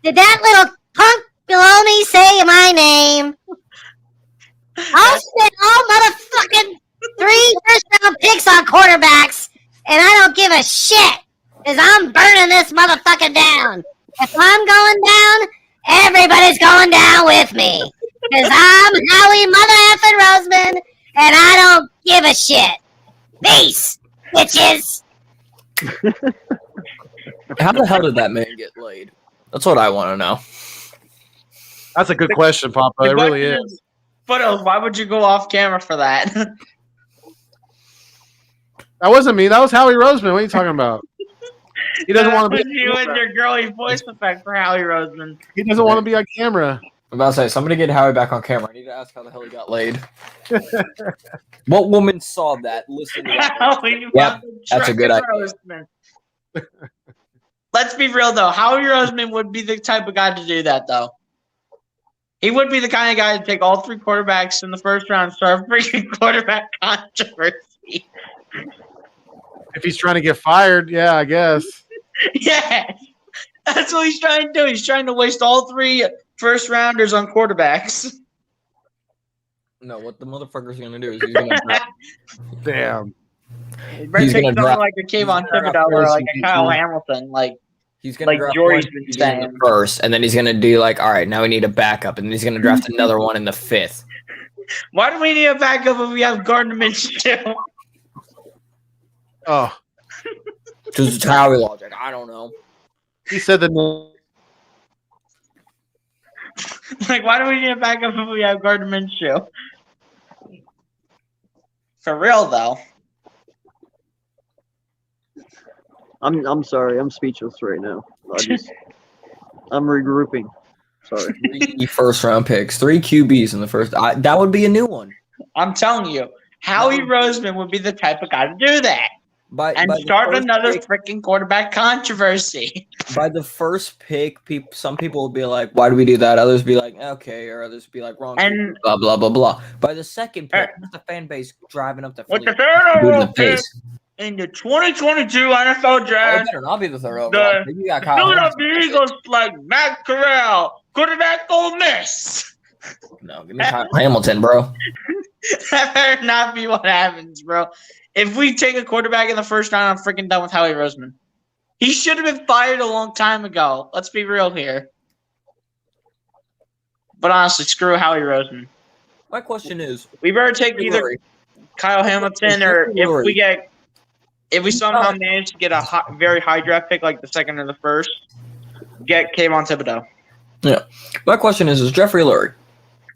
Did that little punk below me say my name? I'll spend all motherfucking 3 first-round picks on quarterbacks, and I don't give a shit, because I'm burning this motherfucker down. If I'm going down, everybody's going down with me, because I'm Howie Mother effing Roseman, and I don't give a shit. Peace, bitches. How the hell did that man get laid? That's what I want to know. That's a good question, Papa. The It really question is. But why would you go off camera for that? That wasn't me. That was Howie Roseman. What are you talking about? He doesn't want to That be. was you and your girly voice effect for Howie Roseman. He doesn't want to be on camera. I'm about to say, somebody get Howie back on camera. I need to ask how the hell he got laid. What woman saw that? Listen to that. Howie Yep, fucking that's a good Roseman. Let's be real though. Howie Roseman would be the type of guy to do that though. He would be the kind of guy to take all 3 quarterbacks in the first round, start a freaking quarterback controversy. If he's trying to get fired, yeah, I guess. Yeah, that's what he's trying to do. He's trying to waste all 3 first rounders on quarterbacks. No, what the motherfucker's gonna do is he's gonna draft, Damn. He better He's take gonna something draft- like a Kayvon he's gonna Thibodeau or draft like a Kyle QB2. Hamilton. Like he's gonna draft Jordy's one been QB in saying. the first, and then he's gonna do like, all right, now we need a backup, and then he's gonna draft another one in the 5th. Why do we need a backup if we have Gardner Minshew? Oh, Because it's Howie logic. I don't know. he said the name. Like, why do we need a backup if we have Gardner Minshew? For real though. I'm sorry. I'm speechless right now. I'm regrouping. Sorry. 3 first round picks, 3 QBs in the first. That would be a new one. I'm telling you, Howie Roseman would be the type of guy to do that By and the start first another pick- freaking quarterback controversy. By the first pick, some people will be like, "Why do we do that?" Others be like, "Okay," or others be like, "Wrong." And blah blah blah blah. By the second pick, what's the fan base driving up to with Philly? the third Moving overall the pick pace. in the 2022 NFL Oh, it draft, better not be the third overall. the You got Kyle Hamilton. Philadelphia Eagles like Matt Corral, quarterback Ole Miss. No, give me Kyle Hamilton, bro. That better not be what happens, bro. If we take a quarterback in the first round, I'm freaking done with Howie Roseman. He should have been fired a long time ago. Let's be real here. But honestly, screw Howie Roseman. My question is, We better take either Kyle Hamilton or if we somehow manage to get a very high draft pick like the second or the first, get Kayvon Thibodeau. my question is Jeffrey Lurie.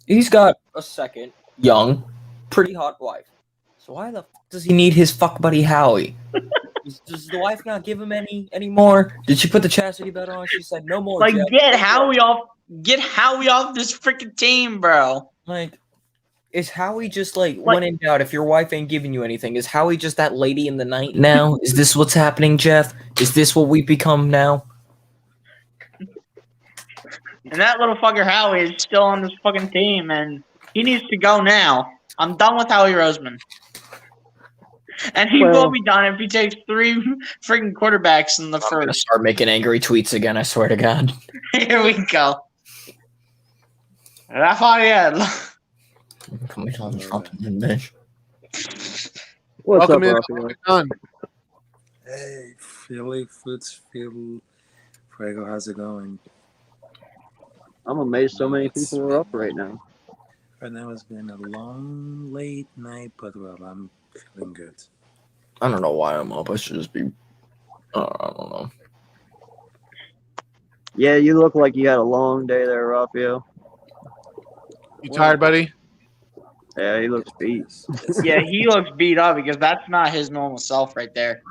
He's got a second, young, pretty hot wife. So why the fuck does he need his fuck buddy Howie? Does the wife not give him any more? Did she put the chastity belt on? She said no more. Like Jeff. get Howie off this freaking team, bro. Like, is Howie just like when in doubt? If your wife ain't giving you anything, is Howie just that lady in the night now? Is this what's happening, Jeff? Is this what we become now? And that little fucker Howie is still on this fucking team, and he needs to go now. I'm done with Howie Roseman. And he Well- will be done if he takes 3 freaking quarterbacks in the I'm gonna first. start making angry tweets again. I swear to God. Here we go. Rafael. Come on, fucking bitch. What's Welcome up, in, Raphael? Done. Hey, Philly, Phil, Fuego, how's it going? I'm amazed so many It's people are up right now. Right now it's been a long, late night, but well, I'm feeling good. I don't know why I'm up. I should just be. I don't know. Yeah, you look like you had a long day there, Raphael. You tired, buddy? Yeah, he looks beat. Yeah, he looks beat up because that's not his normal self right there.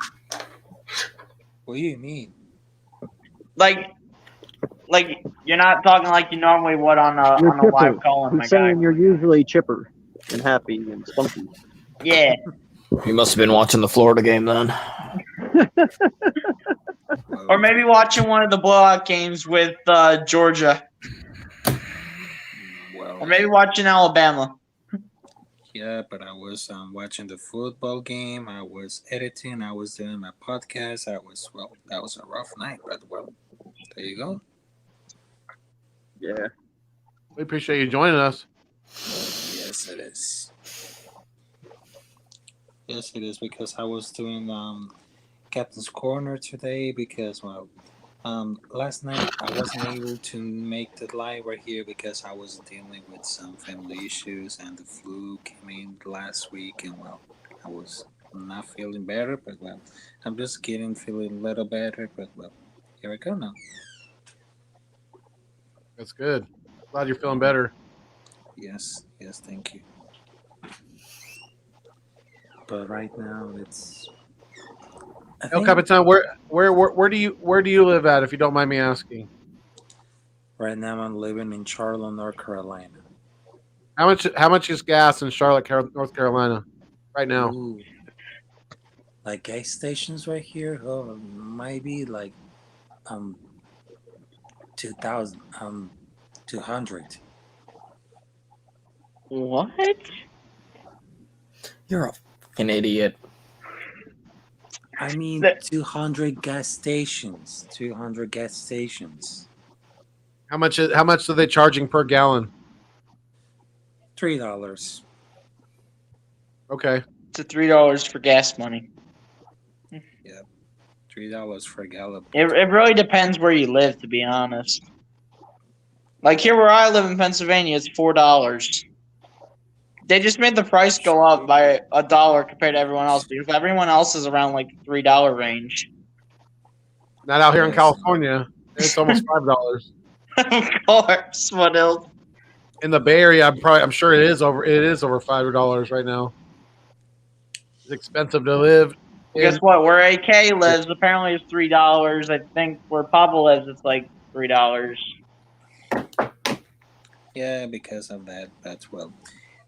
What do you mean? Like you're not talking like you normally would on a You're live chipper. call, I'm my guy. saying you're usually chipper and happy and spunky. Yeah. You must have been watching the Florida game then. Or maybe watching one of the blowout games with Georgia. Well, Or maybe watching Alabama. yeah, but I was watching the football game. I was editing. I was doing my podcast. That was a rough night, but well, there you go. Yeah. We appreciate you joining us. Yes, it is. Yes, it is because I was doing Captain's Corner today because last night I wasn't able to make the live right here because I was dealing with some family issues and the flu came in last week and well I was not feeling better, but well I'm just feeling a little better, but well here I go now. That's good. Glad you're feeling better. Yes, thank you. But right now it's El Capitan, where do you live at, if you don't mind me asking? right now I'm living in Charlotte, North Carolina. How much is gas in Charlotte, North Carolina, right now? Ooh. Like gas stations right here, might be like 2,000 200. What? You're a fucking idiot. I mean That- 200 gas stations. 200 gas stations. How much are they charging per gallon? $3. Okay. It's $3 for gas money. $3 for a gallon. It really depends where you live, to be honest. Like here where I live in Pennsylvania, it's $4. They just made the price go up by $1 compared to everyone else because everyone else is around like the $3 range. Not out here in Yes. California. It's almost $5. Of course, what else? In the Bay Area, I'm sure it is over $5 right now. It's expensive to live. Guess what? Where AK lives, apparently it's $3. I think where Papa lives, it's like $3. Yeah, because of that. That's well.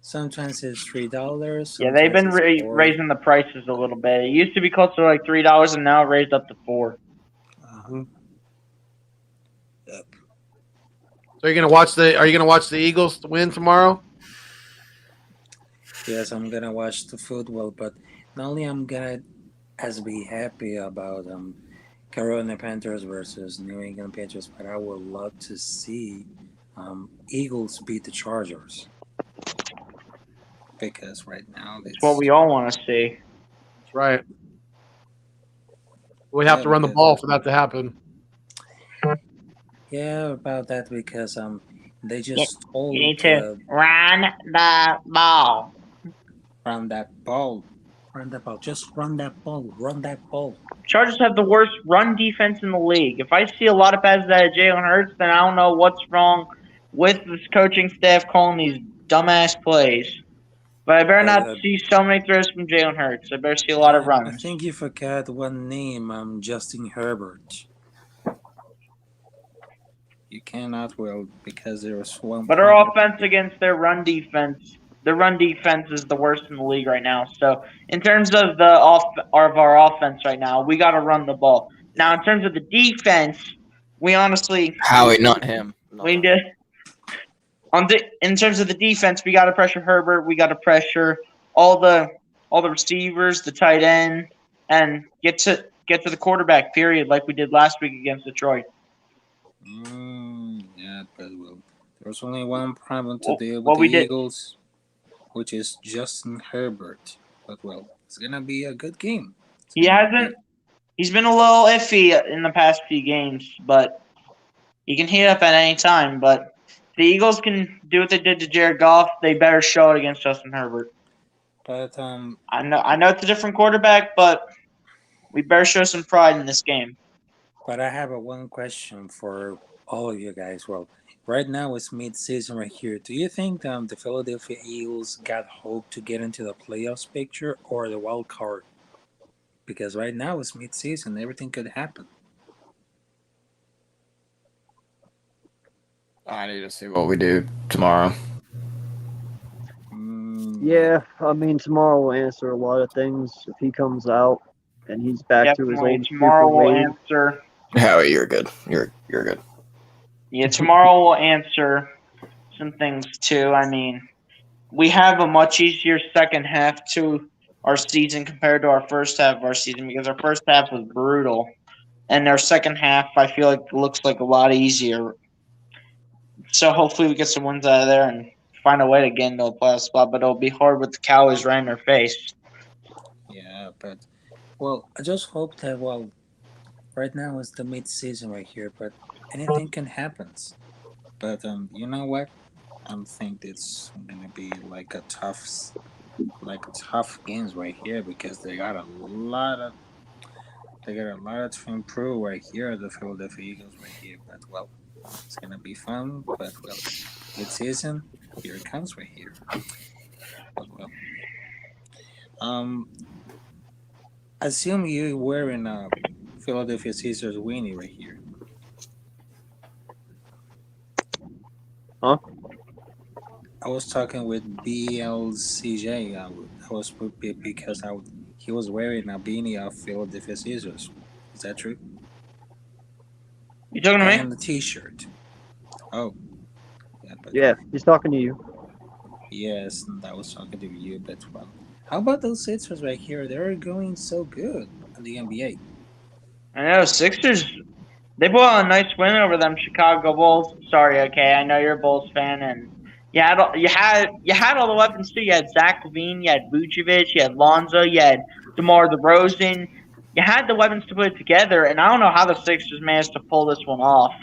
Sometimes it's $3. Yeah, they've been sometimes it's $4. raising the prices a little bit. It used to be closer to like $3, and now it raised up to $4. Yep. So are you gonna watch the Eagles win tomorrow? Yes, I'm gonna watch the football, but not only I'm gonna be happy about Carolina Panthers versus New England Patriots, but I would love to see Eagles beat the Chargers because right now It's what we all want to see. That's right. We have to run the ball for that to happen. Yeah, about that because they just told You need to run the ball. run that ball. Just run that ball. Chargers have the worst run defense in the league. If I see a lot of passes out of Jalen Hurts, then I don't know what's wrong with this coaching staff calling these dumbass plays. But I better not see so many throws from Jalen Hurts. I better see a lot of I runs. think you forgot one name, Justin Herbert. You cannot because there was one. But our offense against their run defense is the worst in the league right now. So in terms of our offense right now, we got to run the ball. Now in terms of the defense, we honestly Howie, not him. we did. In terms of the defense, we got to pressure Herbert. We got to pressure all the all the receivers, the tight end, and get to the quarterback. Period, like we did last week against Detroit. Yeah, but well, there's only one problem to Well, deal with what the we did. Eagles, which is Justin Herbert. But well, it's gonna be a good game. He hasn't. He's been a little iffy in the past few games, but he can heat up at any time. But the Eagles can do what they did to Jared Goff. They better show it against Justin Herbert. But I know it's a different quarterback, but we better show some pride in this game. But I have one question for all of you guys. Well, right now it's mid-season right here. Do you think the Philadelphia Eagles got hope to get into the playoffs picture or the wild card? Because right now it's mid-season, everything could happen. I need to see what we do tomorrow. Yeah, I mean, tomorrow will answer a lot of things if he comes out and he's back to his Definitely. old Tomorrow stupid will ways. answer. Oh, you're good. You're good. Yeah, tomorrow will answer some things too. I mean, we have a much easier second half to our season compared to our first half of our season because our first half was brutal, and our second half I feel like looks like a lot easier. So hopefully we get some wins out of there and find a way to get into a playoff spot. But it'll be hard with the Cowboys right in their face. Yeah, but well, I just hope that right now it's the mid-season right here, but anything can happen. But you know what? I think it's gonna be like a tough games right here because they got a lot to improve right here. The Philadelphia Eagles right here, but well, it's gonna be fun. But well, mid-season, here it comes right here. But well, assume you wearing a Philadelphia Caesars weenie right here. Huh? I was talking with BLCJ. I was because he was wearing a beanie of Philadelphia Caesars. Is that true? You talking to me? And the T-shirt. Oh, yeah, but Yeah, he's talking to you. yes, and I was talking to you. But well, how about those Sixers right here? They're going so good in the NBA. I know Sixers. They pulled out a nice win over them Chicago Bulls. Sorry, okay, I know you're a Bulls fan, and you had all the weapons too. You had Zach LaVine, you had Vucevic, you had Lonzo, you had DeMar DeRozan. You had the weapons to put it together, and I don't know how the Sixers managed to pull this one off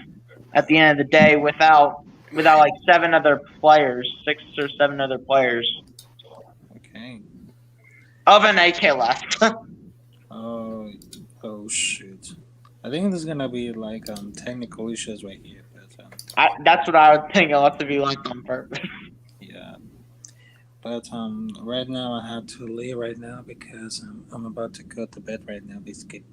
at the end of the day without like 7 other players, 6 or 7 other players. Okay. Of an AK left. Oh shoot! I think there's gonna be like technical issues right here. But, that's what I would think. I'll have to be like on purpose. yeah. But right now I have to leave right now because I'm about to go to bed right now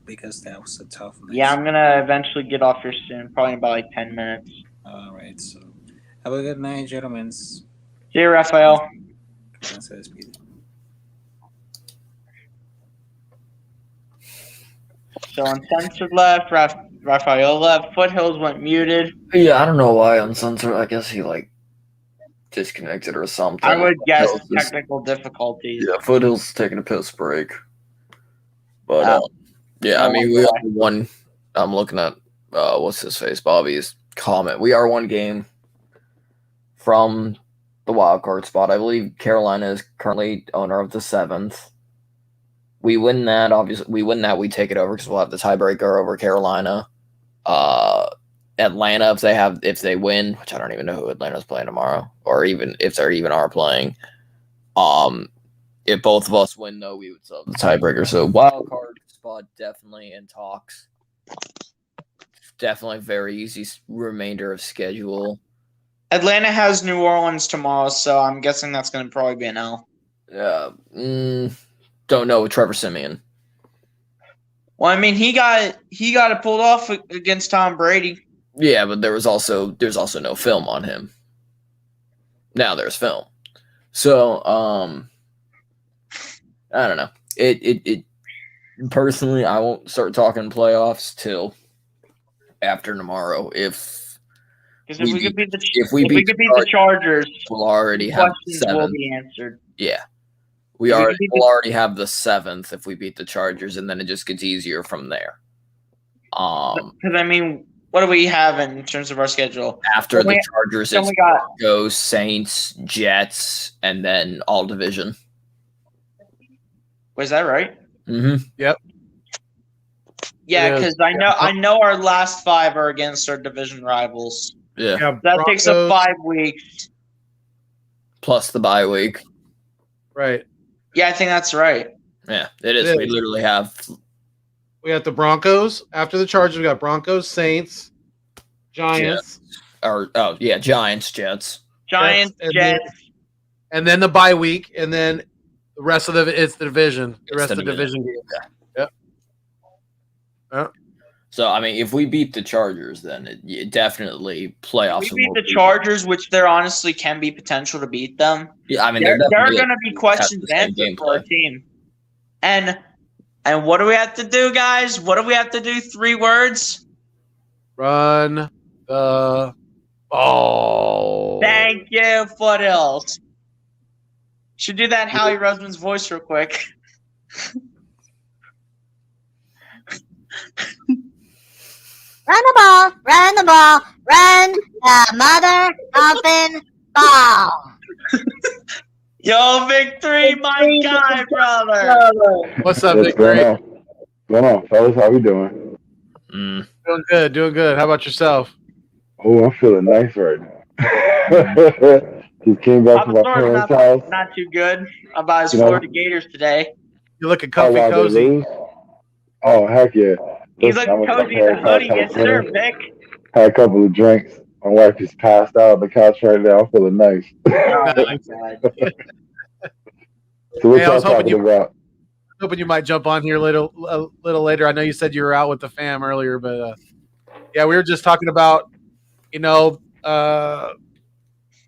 because that was a tough night. Yeah, I'm gonna eventually get off here soon, probably in about like 10 minutes. All right, so have a good night, gentlemen. See you, Raphael. So Uncensored left, Raphael left, Foothills went muted. Yeah, I don't know why Uncensored. I guess he like disconnected or something. I would guess technical difficulties. Yeah, Foothills taking a piss break. But yeah, I mean we are one. I'm looking at what's his face, Bobby's comment. We are one game from the wild card spot. I believe Carolina is currently owner of the 7th. We win that, obviously. We win that, we take it over because we'll have the tiebreaker over Carolina. Atlanta, if they win, which I don't even know who Atlanta's playing tomorrow, or even if they even are playing. If both of us win, though, we would still have the tiebreaker. So wild card spot definitely in talks. Definitely very easy remainder of schedule. Atlanta has New Orleans tomorrow, so I'm guessing that's going to probably be an L. Don't know with Trevor Siemian. Well, I mean, he got it pulled off against Tom Brady. Yeah, but there's also no film on him. Now there's film. So, I don't know. It personally, I won't start talking playoffs till after tomorrow. Because if we could beat the Chargers, we'll already have questions will be answered. Yeah. we'll already have the 7th if we beat the Chargers, and then it just gets easier from there. Because I mean, what do we have in terms of our schedule? After the Chargers, then it's we got- Broncos, Saints, Jets, and then all division. Was that right? Mm-hmm. Yep. Yeah, because I know our last 5 are against our division rivals. Yeah. That takes up 5 weeks. Plus the bye week. Right. Yeah, I think that's right. Yeah, it is. We literally have. We got the Broncos. After the Chargers, we got Broncos, Saints, Giants. Giants, Jets. Giants, Jets. And then the bye week, and then the rest of it's the division. The rest of the division games. Yep. So, I mean, if we beat the Chargers, then it definitely playoffs. We beat the Chargers, which there honestly can be potential to beat them. Yeah, I mean, there are going to be questions answered for our team. And what do we have to do, guys? What do we have to do? 3 words? Run the ball. Thank you, Foothills. Should do that Howie Roseman's voice real quick. Run the ball, run the ball, run the mother effing ball. Yo, Victory, my guy, brother. What's up, Victory? Going on, fellas? How we doing? Doing good. How about yourself? Oh, I'm feeling nice right now. Just came back from my parents' house. Not too good about his Florida Gators today. You're looking comfy, cozy. Oh, heck yeah. He's looking cozy in the hoodie. Yes, sir, Vic. Had a couple of drinks. My wife is passed out on the couch right now. I'm feeling nice. So what y'all talking about? Hoping you might jump on here a little later. I know you said you were out with the fam earlier, but we were just talking about, the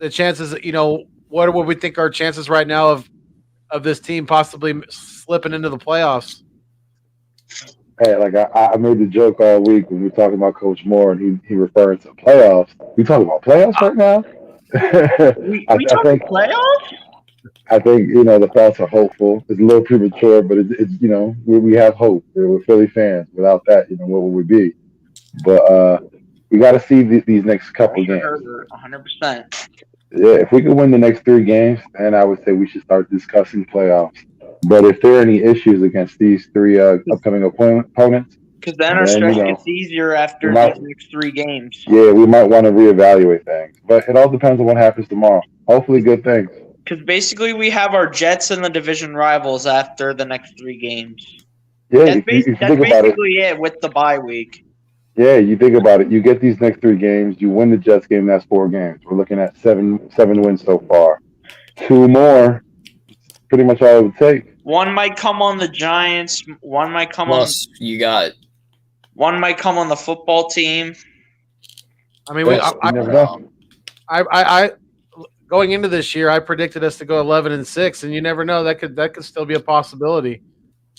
chances. What would we think our chances right now of this team possibly slipping into the playoffs? Hey, like I made the joke all week when we were talking about Coach Moore, and he referred to playoffs. We talking about playoffs right now? we talking playoffs? I think the thoughts are hopeful. It's a little premature, but it's we have hope. We're Philly fans. Without that, what would we be? But we got to see these next couple games. 100%. Yeah, if we could win the next 3 games, then I would say we should start discussing playoffs. But if there are any issues against these 3 upcoming opponents, because then our stretch gets easier after these next 3 games. Yeah, we might want to reevaluate things. But it all depends on what happens tomorrow. Hopefully, good things. Because basically, we have our Jets and the division rivals after the next 3 games. Yeah, that's basically it with the bye week. Yeah, you think about it. You get these next 3 games. You win the Jets game. That's 4 games. We're looking at 7 wins so far. 2 more. Pretty much all it would take. One might come on the Giants. One might come on One might come on the football team. I mean, I going into this year, I predicted us to go 11-6, and you never know, that could still be a possibility.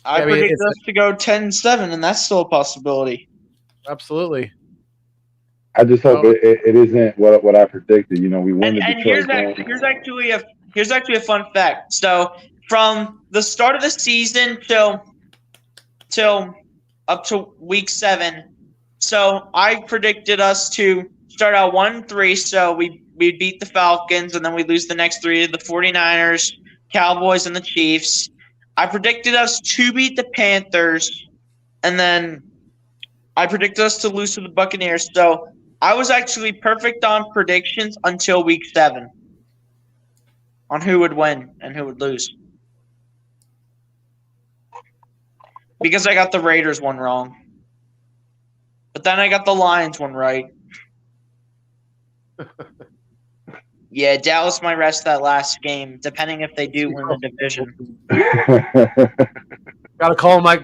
I predicted us to go 10-7, and that's still a possibility. Absolutely. I just hope it isn't what I predicted. We win the Detroit game. Here's actually a fun fact. So from the start of the season till up to week 7, so I predicted us to start out 1-3. So we'd beat the Falcons, and then we lose the next 3 to the 49ers, Cowboys, and the Chiefs. I predicted us to beat the Panthers, and then I predicted us to lose to the Buccaneers. So I was actually perfect on predictions until week 7 on who would win and who would lose. Because I got the Raiders one wrong. But then I got the Lions one right. Yeah, Dallas might rest that last game, depending if they do win the division. Gotta call my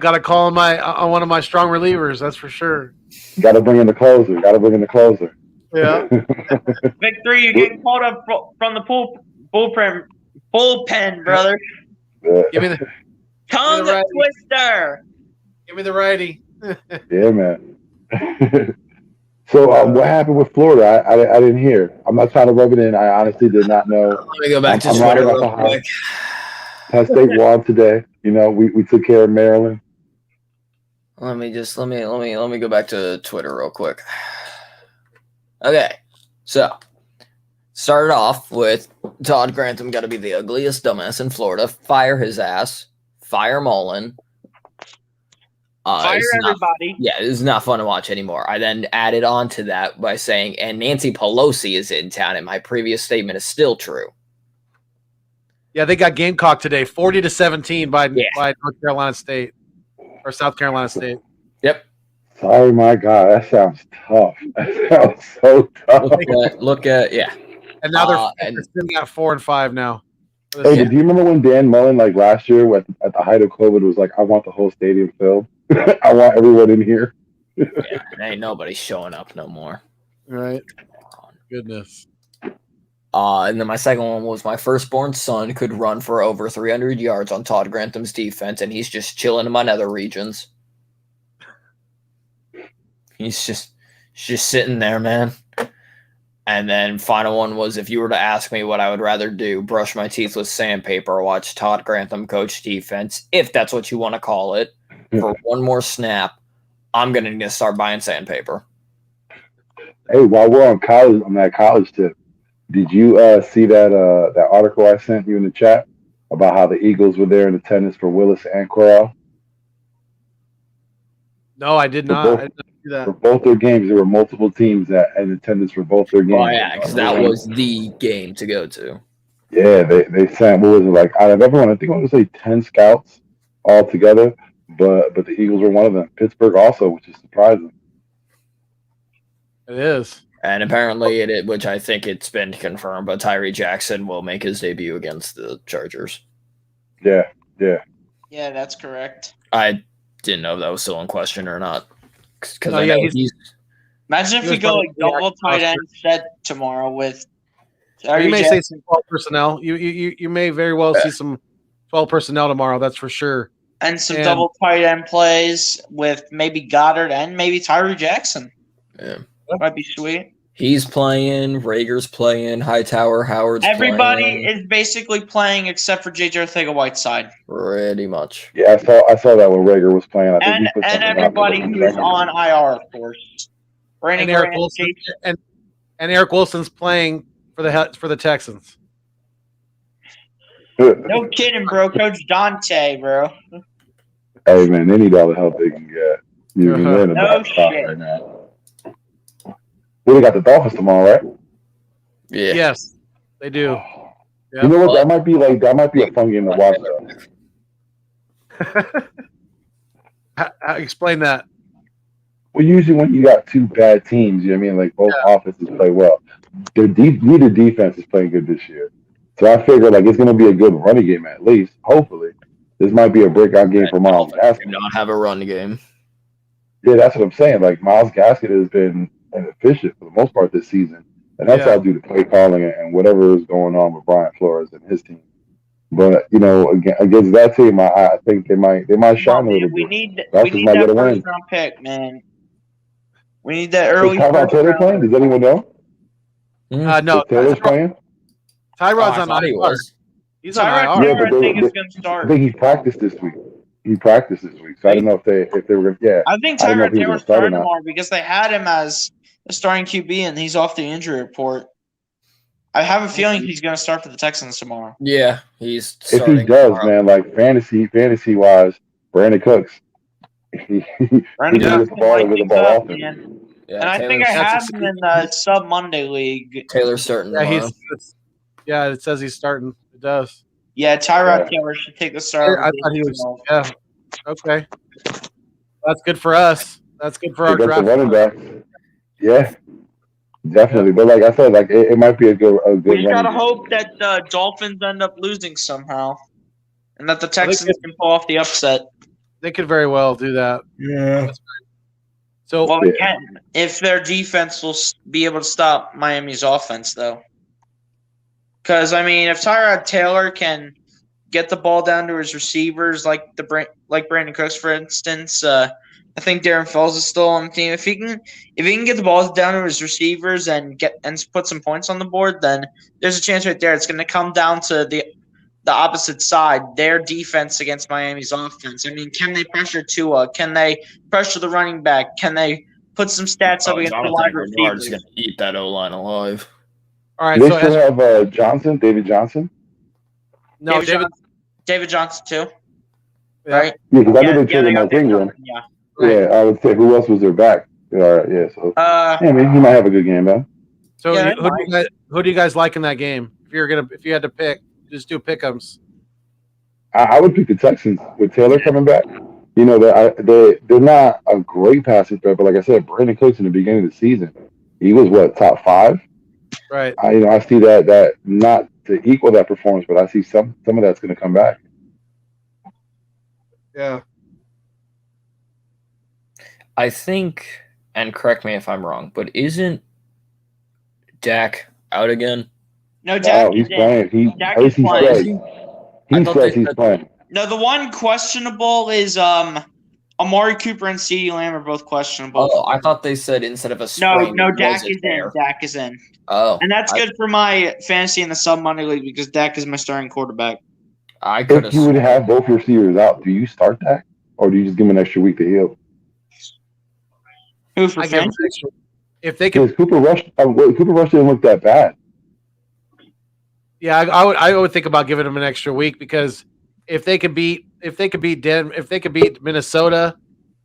one of my strong relievers, that's for sure. Gotta bring in the closer. Yeah. Victory, you're getting called up from the bullpen, brother. Give me the tongue twister. Give me the righty. Yeah, man. So what happened with Florida? I didn't hear. I'm not trying to rub it in. I honestly did not know. Let me go back to Twitter real quick. Penn State won today. You know, we took care of Maryland. Let me go back to Twitter real quick. Okay, so started off with Todd Grantham got to be the ugliest dumbass in Florida. Fire his ass. Fire Mullen. Fire everybody. Yeah, this is not fun to watch anymore. I then added on to that by saying, and Nancy Pelosi is in town, and my previous statement is still true. Yeah, they got Gamecock today, 40-17 by North Carolina State or South Carolina State. Yep. Sorry, my God, that sounds tough. That sounds so tough. Look at And now they're sitting at 4-5 now. Hey, but do you remember when Dan Mullen, like last year, at the height of COVID, was like, "I want the whole stadium filled. I want everyone in here." Yeah, ain't nobody showing up no more. Right. Goodness. And then my second one was my firstborn son could run for over 300 yards on Todd Grantham's defense, and he's just chilling in my nether regions. He's just sitting there, man. And then final one was, if you were to ask me what I would rather do, brush my teeth with sandpaper or watch Todd Grantham coach defense, if that's what you want to call it, for one more snap, I'm going to need to start buying sandpaper. Hey, while we're on that college tip, did you see that article I sent you in the chat about how the Eagles were there in attendance for Willis and Corral? No, I did not. I did not do that. For both their games, there were multiple teams that in attendance for both their games. Oh, yeah, because that was the game to go to. Yeah, they sent, what was it, like, out of everyone, I think it was like 10 scouts all together, but the Eagles were one of them. Pittsburgh also, which is surprising. It is. And apparently, which I think it's been confirmed, but Tyree Jackson will make his debut against the Chargers. Yeah. Yeah, that's correct. I didn't know if that was still in question or not. Because imagine if we go like double tight end set tomorrow with. You may say some 12 personnel. You may very well see some 12 personnel tomorrow. That's for sure. And some double tight end plays with maybe Goddard and maybe Tyree Jackson. Yeah, that might be sweet. He's playing. Rager's playing. Hightower, Howard's Everybody playing. is basically playing except for J.J. Arcega-Whiteside. Pretty much. Yeah, I saw that when Rager was playing. And everybody who's on IR, of course. And Eric Wilson's playing for the Texans. No kidding, bro. Coach Dante, bro. Hey, man, they need all the help they can get. They're in a bad spot right now. Well, they got the Dolphins tomorrow, right? Yeah. Yes, they do. You know what? That might be a fun game to watch, though. Explain that. Well, usually when you got two bad teams, you know what I mean? Like both offenses play well. Neither defense is playing good this year. So I figure like it's going to be a good running game at least. Hopefully, this might be a breakout game for Myles Gaskin. Not have a run game. Yeah, that's what I'm saying. Like Myles Gaskin has been inefficient for the most part this season, and that's all due to play calling and whatever is going on with Brian Flores and his team. But against that team, I think they might shine a little bit. We need that first round pick, man. We need that early. Is Tyrod Taylor playing? Does anyone know? No, Taylor's playing. Tyrod's on IR. He's on IR. I think it's going to start. I think he practiced this week. So I don't know if they were going to. Yeah. I think Tyrod Taylor's starting tomorrow because they had him as a starting QB and he's off the injury report. I have a feeling he's going to start for the Texans tomorrow. Yeah, he's. If he does, tomorrow. Man, like fantasy wise, Brandon Cooks. Brandon Cooks the ball off him. Yeah, and I think I have him in the sub Monday league. Taylor's starting. Yeah, it says he's starting. It does. Yeah, Tyrod Taylor should take the start. I thought he was. Yeah. Okay. That's good for us. That's good for our draft. Running back. Yeah. Definitely, but like I said, like it might be a good. We just gotta hope that the Dolphins end up losing somehow, and that the Texans can pull off the upset. They could very well do that. Yeah. So, well, again, if their defense will be able to stop Miami's offense, though, because I mean, if Tyrod Taylor can get the ball down to his receivers, like Brandon Cooks, for instance. I think Darren Fells is still on the team. If he can get the ball down to his receivers and put some points on the board, then there's a chance right there. It's going to come down to the opposite side, their defense against Miami's offense. I mean, can they pressure Tua? Can they pressure the running back? Can they put some stats up against the wide receivers? Going to eat that O-line alive. All right, Do they so still have David Johnson? no, David Johnson too, yeah. right? Yeah, because I know they they traded got Mark David Ingram. Johnson, yeah. Right. Yeah, I would say who else was their back? All right, yeah. So Uh, yeah, I mean, he might have a good game, man. So Yeah, who do you guys like in that game? If you had to pick, just do pick'ems. I would pick the Texans with Taylor coming back. You know, they're not a great passing threat, but like I said, Brandon Cooks in the beginning of the season, he was top 5. Right. I see that not to equal that performance, but I see some of that's going to come back. Yeah. I think, and correct me if I'm wrong, but isn't Dak out again? no, Dak Oh, he's is in. playing. Dak At least is he playing. says he's playing. No, the one questionable is Amari Cooper and CeeDee Lamb are both questionable. Oh, I thought they said instead of a sprain. No, it Dak was a is tear. in. Dak is in. Oh, And that's good for my fantasy in the sub Monday league because Dak is my starting quarterback. I could If you would have both your receivers out, do you start that, or do you just give him an extra week to heal? Who for I give them fantasy? extra. If they could, Because Cooper Rush didn't look that bad. yeah, I would think about giving them an extra week because if they could beat Minnesota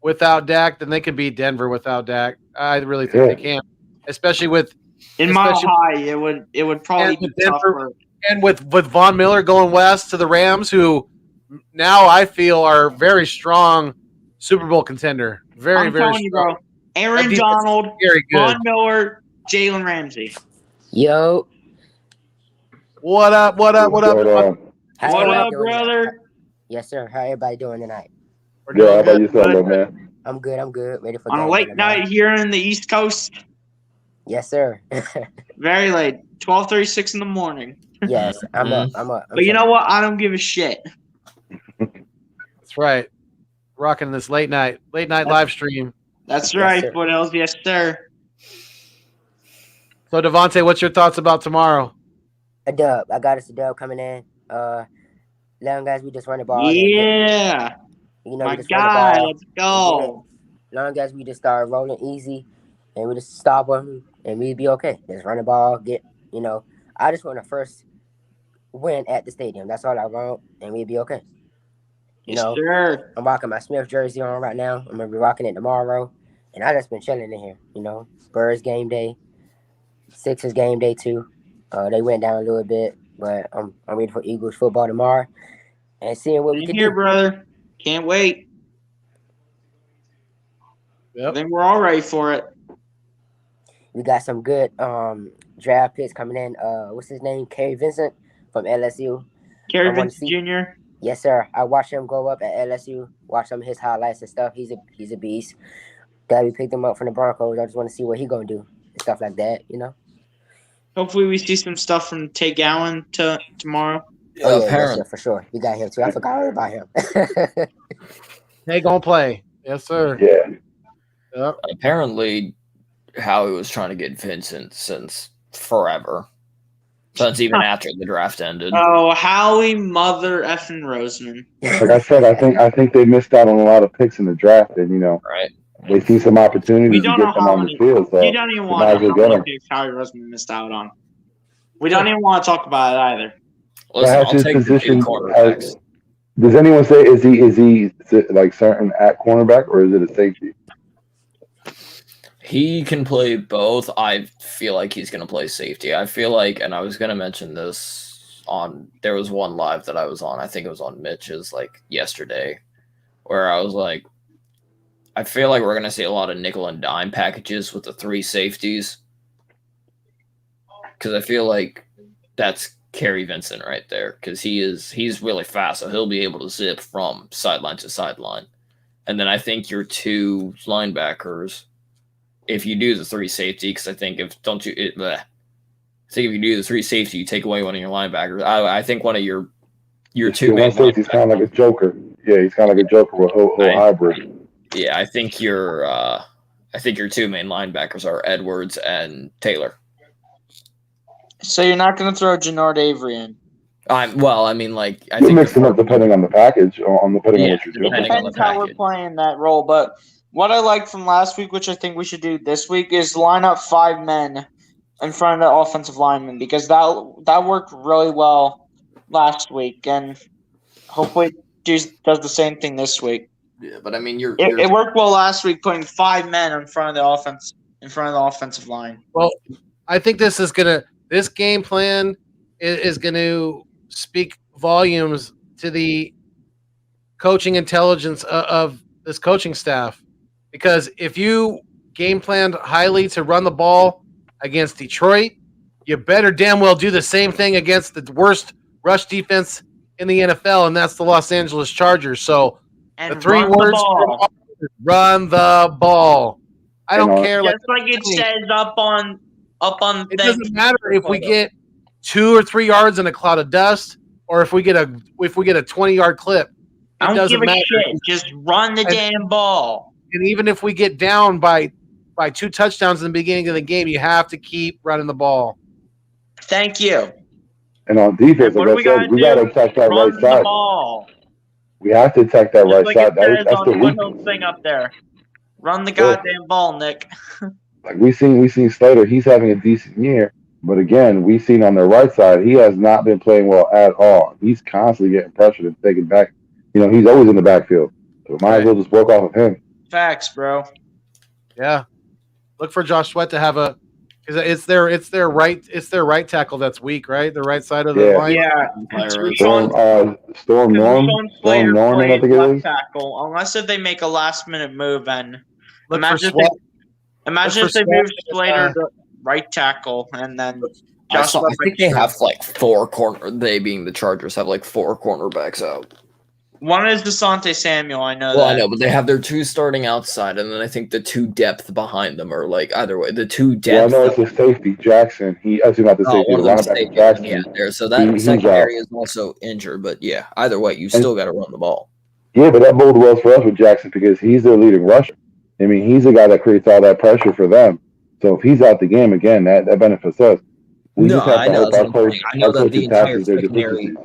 without Dak, then they could beat Denver without Dak. I really think they can, especially with In Mile High, it would probably and be with Denver- tougher. and with Von Miller going west to the Rams, who now I feel are very strong Super Bowl contender. Very I'm very telling you, strong. bro. Aaron That defense Donald, is very good. Von Miller, Jalen Ramsey. Yo, What up? What up? What up? But, how What everybody up, doing brother? tonight? Yes, sir. How everybody doing tonight? We're yeah, how doing about good. yourself, though, man? I'm good. I'm good. Ready for On a game late day tomorrow. night here in the East Coast, Yes, sir. very late, 12:36 in the morning. yes, I'm up. I'm up. But you know what? I don't give a shit. That's right. Rocking this late night live stream. That's Yes, right, sir. Foothills. Yes, sir. So Devontae, what's your thoughts about tomorrow? A dub. I got us a dub coming in. Long guys, we just run the ball. Yeah, You know, my we just run the guy. ball. Let's go. Long as we just start rolling easy and we just stop them and we'd be okay. Just run the ball, I just want to first win at the stadium. That's all I want, and we'd be okay. Yes, sir. I'm rocking my Smith jersey on right now. I'm gonna be rocking it tomorrow, and I just been chilling in here. Spurs game day, Sixers game day too. They went down a little bit, but I'm ready for Eagles football tomorrow and seeing what we Same can here, do. brother. Can't wait. Yep. I think we're all ready for it. We got some good draft picks coming in. What's his name? Kerry Vincent from LSU. Kerry I wanna Vincent see- Jr. Yes, sir. I watched him go up at LSU. Watch some of his highlights and stuff. He's a beast. Glad we picked him up from the Broncos. I just want to see what he gonna do and stuff like that. Hopefully, we see some stuff from Tay Gowan tomorrow. Oh yeah, yes, apparently, sir, for sure. We got him too. I forgot all about him. They gonna play. Yes, sir. Yeah. Yep. apparently, Howie was trying to get Vincent since forever. Since even after the draft ended. Oh, Howie Mother effing Roseman. Like I said, I think they missed out on a lot of picks in the draft, and Right. they see some We opportunities to don't know get them how on the many. field. So You don't even might want as to know well how get many 'em. picks Howie Roseman missed out on. We don't even want to talk about it either. Listen, Perhaps I'll his take the two position quarterbacks. Does anyone say is he like certain at cornerback, or is it a safety? He can play both. I feel like he's going to play safety. I feel like, and I was going to mention this there was one live that I was on. I think it was on Mitch's yesterday, where I was like, I feel like we're going to see a lot of nickel and dime packages with the 3 safeties. Because I feel like that's Kerry Vincent right there. Because he's really fast, so he'll be able to zip from sideline to sideline. And then I think your 2 linebackers, if you do the 3 safety, because I think if you do the 3 safety, you take away one of your linebackers. I think one of your 2 main One safety's kind of like a joker. Yeah, he's kind of like a joker with a whole hybrid. Yeah, I think your 2 main linebackers are Edwards and Taylor. So you're not going to throw Jannard Avery in? Well, I mean, like I You think mix them up depending on the package, on depending on Yeah, what you're It doing. depending on the depends how we're package. playing that role, but what I liked from last week, which I think we should do this week, is line up 5 men in front of the offensive lineman because that worked really well last week, and hopefully it does the same thing this week. Yeah, but I mean, you're It worked well last week, putting 5 men in front of the offensive line. Well, I think this game plan is going to speak volumes to the coaching intelligence of this coaching staff. Because if you game planned highly to run the ball against Detroit, you better damn well do the same thing against the worst rush defense in the NFL, and that's the Los Angeles Chargers. So And the 3 run words the ball. run the ball. I don't care. Just like it says up on it doesn't matter if we get 2 or 3 yards in a cloud of dust, or if we get a 20-yard clip. I It don't doesn't give a matter. shit. Just run the damn ball. And even if we get down by 2 touchdowns in the beginning of the game, you have to keep running the ball. Thank you. And on defense, What like do I said, we got to attack that Run right the side. ball. We have to attack that Just right like side. it says That's the on the weakness. Foothills thing up there. Run the goddamn ball, Nick. Like we seen Slater, he's having a decent year, but again, we seen on the right side, he has not been playing well at all. He's constantly getting pressured and taken back. You know, he's always in the backfield. So might as well just work off of him. Facts, bro. Yeah. Look for Josh Sweat to have because it's their right tackle that's weak, right? The right side of the line. Yeah. Storm Norman, I think it left is. tackle, unless if they make a last minute move and Look imagine for if they move Slater to right tackle and then I Josh Sweat think they have like 4 corner. They being the Chargers have like 4 cornerbacks out. One is DeSante Samuel, I know that. Well, I know, but they have their 2 starting outside, and then I think the 2 depth behind them are like either way. The 2 depth. Yeah, I know it's the safety Jackson. He actually not the safety, the linebacker Jackson. Yeah, there. So that secondary is also injured, but yeah, either way, you still got to run the ball. Yeah, but that bodes well for us with Jackson because he's their leading rusher. I mean, he's the guy that creates all that pressure for them. So if he's out the game again, that benefits us. We just have to hope our coach passes their deficiencies.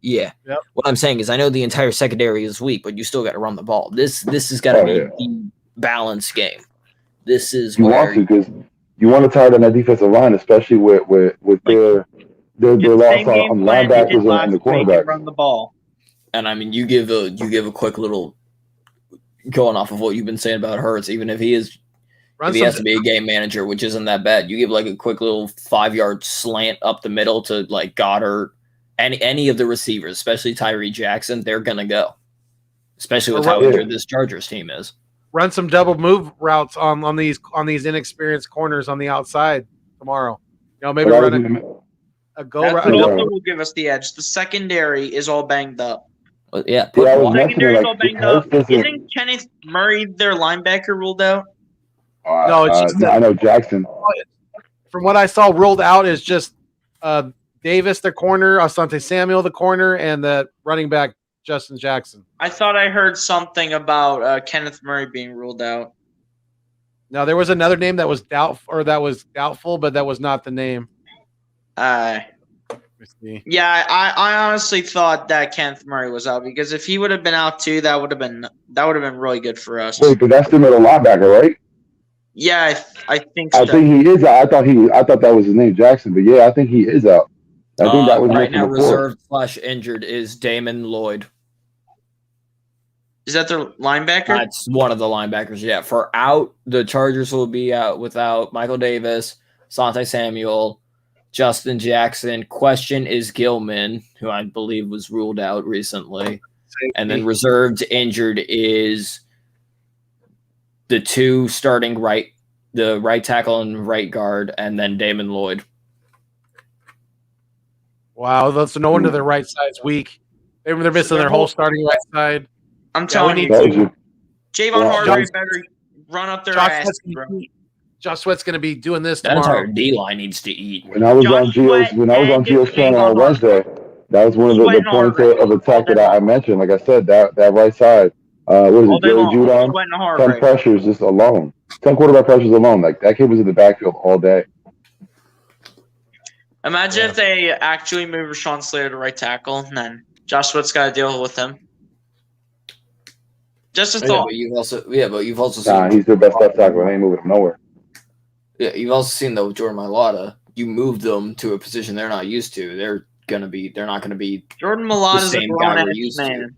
Yeah. Yep. What I'm saying is I know the entire secondary is weak, but you still got to run the ball. This has got to be the balanced game. This is want to because you want to tie down that defensive line, especially with their loss on linebackers and the quarterback. Run the ball. And I mean, you give a quick little going off of what you've been saying about Hurts, even if he has to be a game manager, which isn't that bad. You give like a quick little 5-yard slant up the middle to like Goddard. Any of the receivers, especially Tyree Jackson, they're gonna go. Especially with how injured this Chargers team is. Run some double move routes on these inexperienced corners on the outside tomorrow. You know, maybe run a go route. That also will give us the edge. The secondary is all banged up. Well, yeah, the secondary is all banged up. Isn't Kenneth Murray their linebacker ruled out? No, it's just I know Jackson. From what I saw, ruled out is just Davis, the corner, Asante Samuel, the corner, and the running back, Justin Jackson. I thought I heard something about Kenneth Murray being ruled out. No, there was another name that was doubtful, but that was not the name. Yeah, I honestly thought that Kenneth Murray was out because if he would have been out too, that would have been really good for us. Wait, but that's the middle linebacker, right? Yeah, I think so. I think he is out. I thought that was his name, Jackson, but yeah, I think he is out. I think that was right now reserved / injured is Damon Lloyd. Is that their linebacker? That's one of the linebackers. Yeah, for out the Chargers will be out without Michael Davis, Asante Samuel, Justin Jackson. Question is Gilman, who I believe was ruled out recently, and then reserved injured is the 2 starting the right tackle and right guard, and then Damon Lloyd. Wow, that's no wonder their right side's weak. They're missing their whole starting right side. I'm telling you, Javon Hargrave better run up their ass. Josh Sweat's going to be doing this that tomorrow. Entire D line needs to eat. When I was on Gio's channel on Wednesday, that was one of the points of attack that I mentioned. Like I said, that right side. What is it, Jerry Judon? 10 pressures just alone. 10 quarterback pressures alone. Like that kid was in the backfield all day. Imagine if they actually move Rashawn Slater to right tackle, and then Josh Sweat's got to deal with him. Just a Yeah, thought. but you've also Nah, seen. he's their best left tackle. They ain't moving him nowhere. Yeah, you've also seen though with Jordan Mailata, you move them to a position they're not used to. They're not gonna be Jordan Mailata's the a same grown guy we're ass used to. man.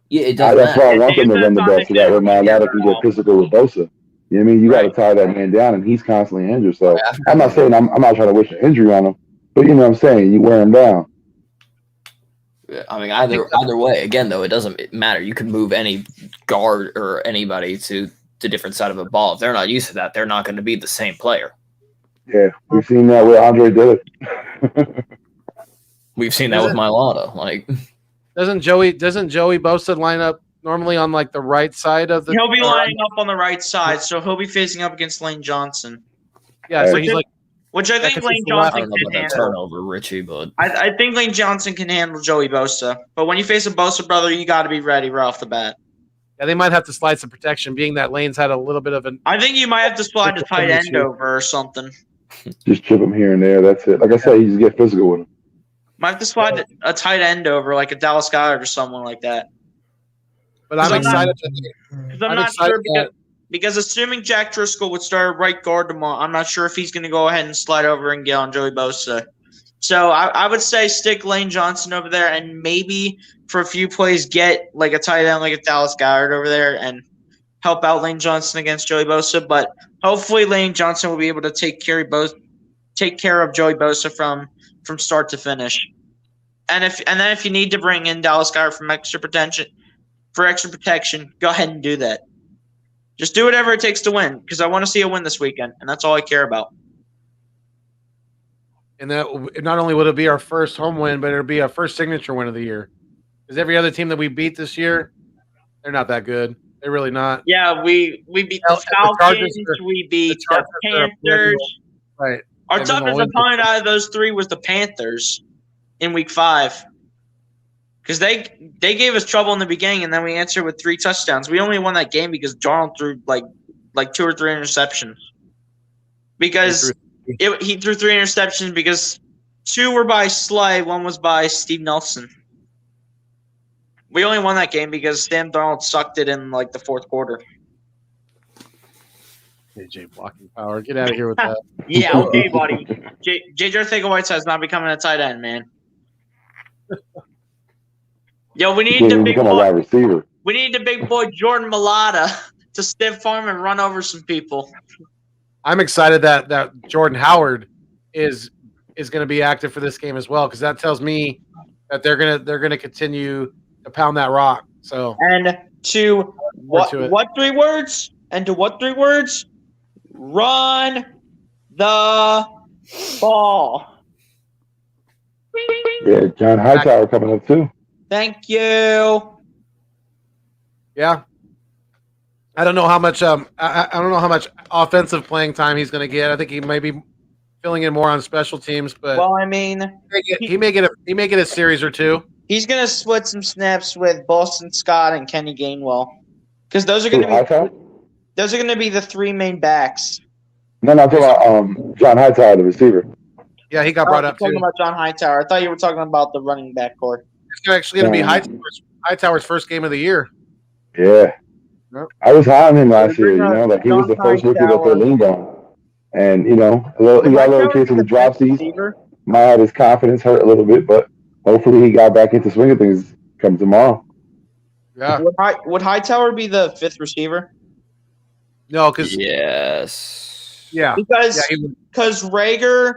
Yeah, it doesn't That's why I matter. want them to run the ball so that way Mailata can get physical with Bosa. You know what I mean? You got to tie that man down, and he's constantly injured. So I'm not saying I'm not trying to wish an injury on him, but you know what I'm saying? You wear him down. I mean, either way, again though, it doesn't matter. You can move any guard or anybody to the different side of a ball. If they're not used to that, they're not going to be the same player. Yeah, we've seen that with Andre did it. We've seen that with Mailata. Like, doesn't Joey Bosa line up normally on like the right side of the? He'll be lining up on the right side, so he'll be facing up against Lane Johnson. Yeah, so he's like, which I think Lane I Johnson don't know can about that handle. turnover, Richie, but I think Lane Johnson can handle Joey Bosa, but when you face a Bosa brother, you got to be ready right off the bat. yeah, they might have to slide some protection, being that Lane's had a little bit of an. I think you might have to slide the tight end over or something. Just chip him here and there. That's it. Like I said, you just get physical with him. Might have to slide a tight end over, like a Dallas Goedert or someone like that. But I'm excited. Because I'm not sure because assuming Jack Driscoll would start at right guard tomorrow, I'm not sure if he's going to go ahead and slide over and get on Joey Bosa. So I would say stick Lane Johnson over there and maybe for a few plays get like a tight end like a Dallas Goedert over there and help out Lane Johnson against Joey Bosa. But hopefully Lane Johnson will be able to take care of Joey Bosa from start to finish. And then if you need to bring in Dallas Goedert for extra protection, go ahead and do that. Just do whatever it takes to win, because I want to see a win this weekend, and that's all I care about. And that not only would it be our first home win, but it'll be our first signature win of the year. Because every other team that we beat this year, they're not that good. They're really not. Yeah, we beat the Falcons, we beat the Panthers. Right. Our toughest opponent out of those three was the Panthers in Week 5. Because they gave us trouble in the beginning, and then we answered with 3 touchdowns. We only won that game because Darnold threw like 2 or 3 interceptions. Because he threw 3 interceptions because 2 were by Slay, 1 was by Steve Nelson. We only won that game because Sam Darnold sucked it in like the 4th quarter. AJ blocking power. Get out of here with that. Yeah, okay, buddy. J.J. Arcega-Whiteside's not becoming a tight end, man. Yo, we need the big boy. Receiver. We need the big boy Jordan Mailata to stiff arm and run over some people. I'm excited that Jordan Howard is going to be active for this game as well, because that tells me that they're gonna continue to pound that rock. So and to what 3 words? And to what 3 words? Run the ball. Yeah, John Hightower coming up too. Thank you. Yeah. I don't know how much I don't know how much offensive playing time he's going to get. I think he may be filling in more on special teams, but well, I mean, he may get a series or 2. He's going to split some snaps with Boston Scott and Kenny Gainwell, because those are going to be the 3 main backs. No, I'm talking about John Hightower, the receiver. Yeah, he got brought up too. Talking about John Hightower. I thought you were talking about the running back core. It's actually going to be Hightower's first game of the year. Yeah. I was high on him last year, like he was the first rookie that they leaned on. And, he got a little case of the dropsies. Might have his confidence hurt a little bit, but hopefully he got back into swing of things come tomorrow. Yeah. Would Hightower be the 5th receiver? No, because yes. Yeah. Because Rager,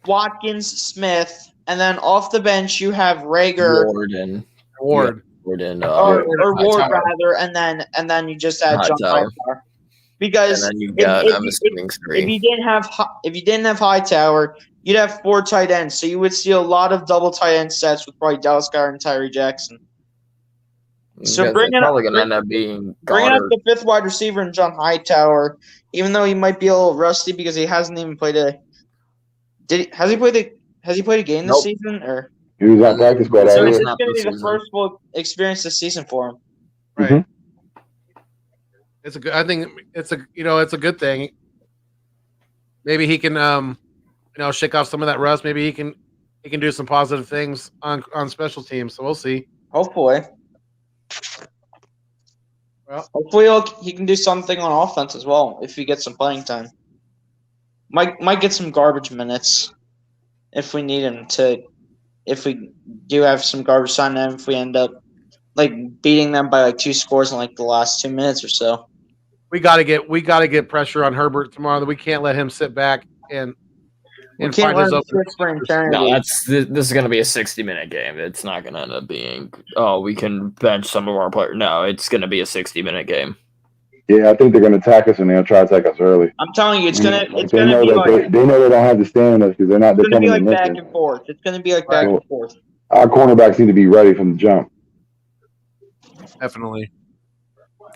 Watkins, Smith, and then off the bench you have Rager, Ward, or Ward rather, and then you just add John Hightower. Because and then you got if you didn't have Hightower, you'd have 4 tight ends, so you would see a lot of double tight end sets with probably Dallas Goedert and Tyree Jackson. So bring up the 5th wide receiver in John Hightower, even though he might be a little rusty because he hasn't even played a. Has he played a game this season or? He was on practice squad. So it's going to be the first full experience this season for him. Right. Mm-hmm. I think it's a good thing. Maybe he can shake off some of that rust. Maybe he can do some positive things on special teams. So we'll see. Hopefully. Well, Hopefully he can do something on offense as well if he gets some playing time. Might get some garbage minutes if we need him to. If we do have some garbage time, and if we end up beating them by 2 scores in the last 2 minutes or so. we gotta get pressure on Herbert tomorrow. That we can't let him sit back and We can't find let his him open. sit for eternity. No, this is going to be a 60-minute game. It's not going to end up being, we can bench some of our players. No, it's going to be a 60-minute game. Yeah, I think they're going to attack us and they'll try to attack us early. I'm telling you, it's gonna be they know they don't have the stamina because they're not. It's gonna be back and forth. It's gonna be back and forth. Our cornerbacks need to be ready from the jump. Definitely.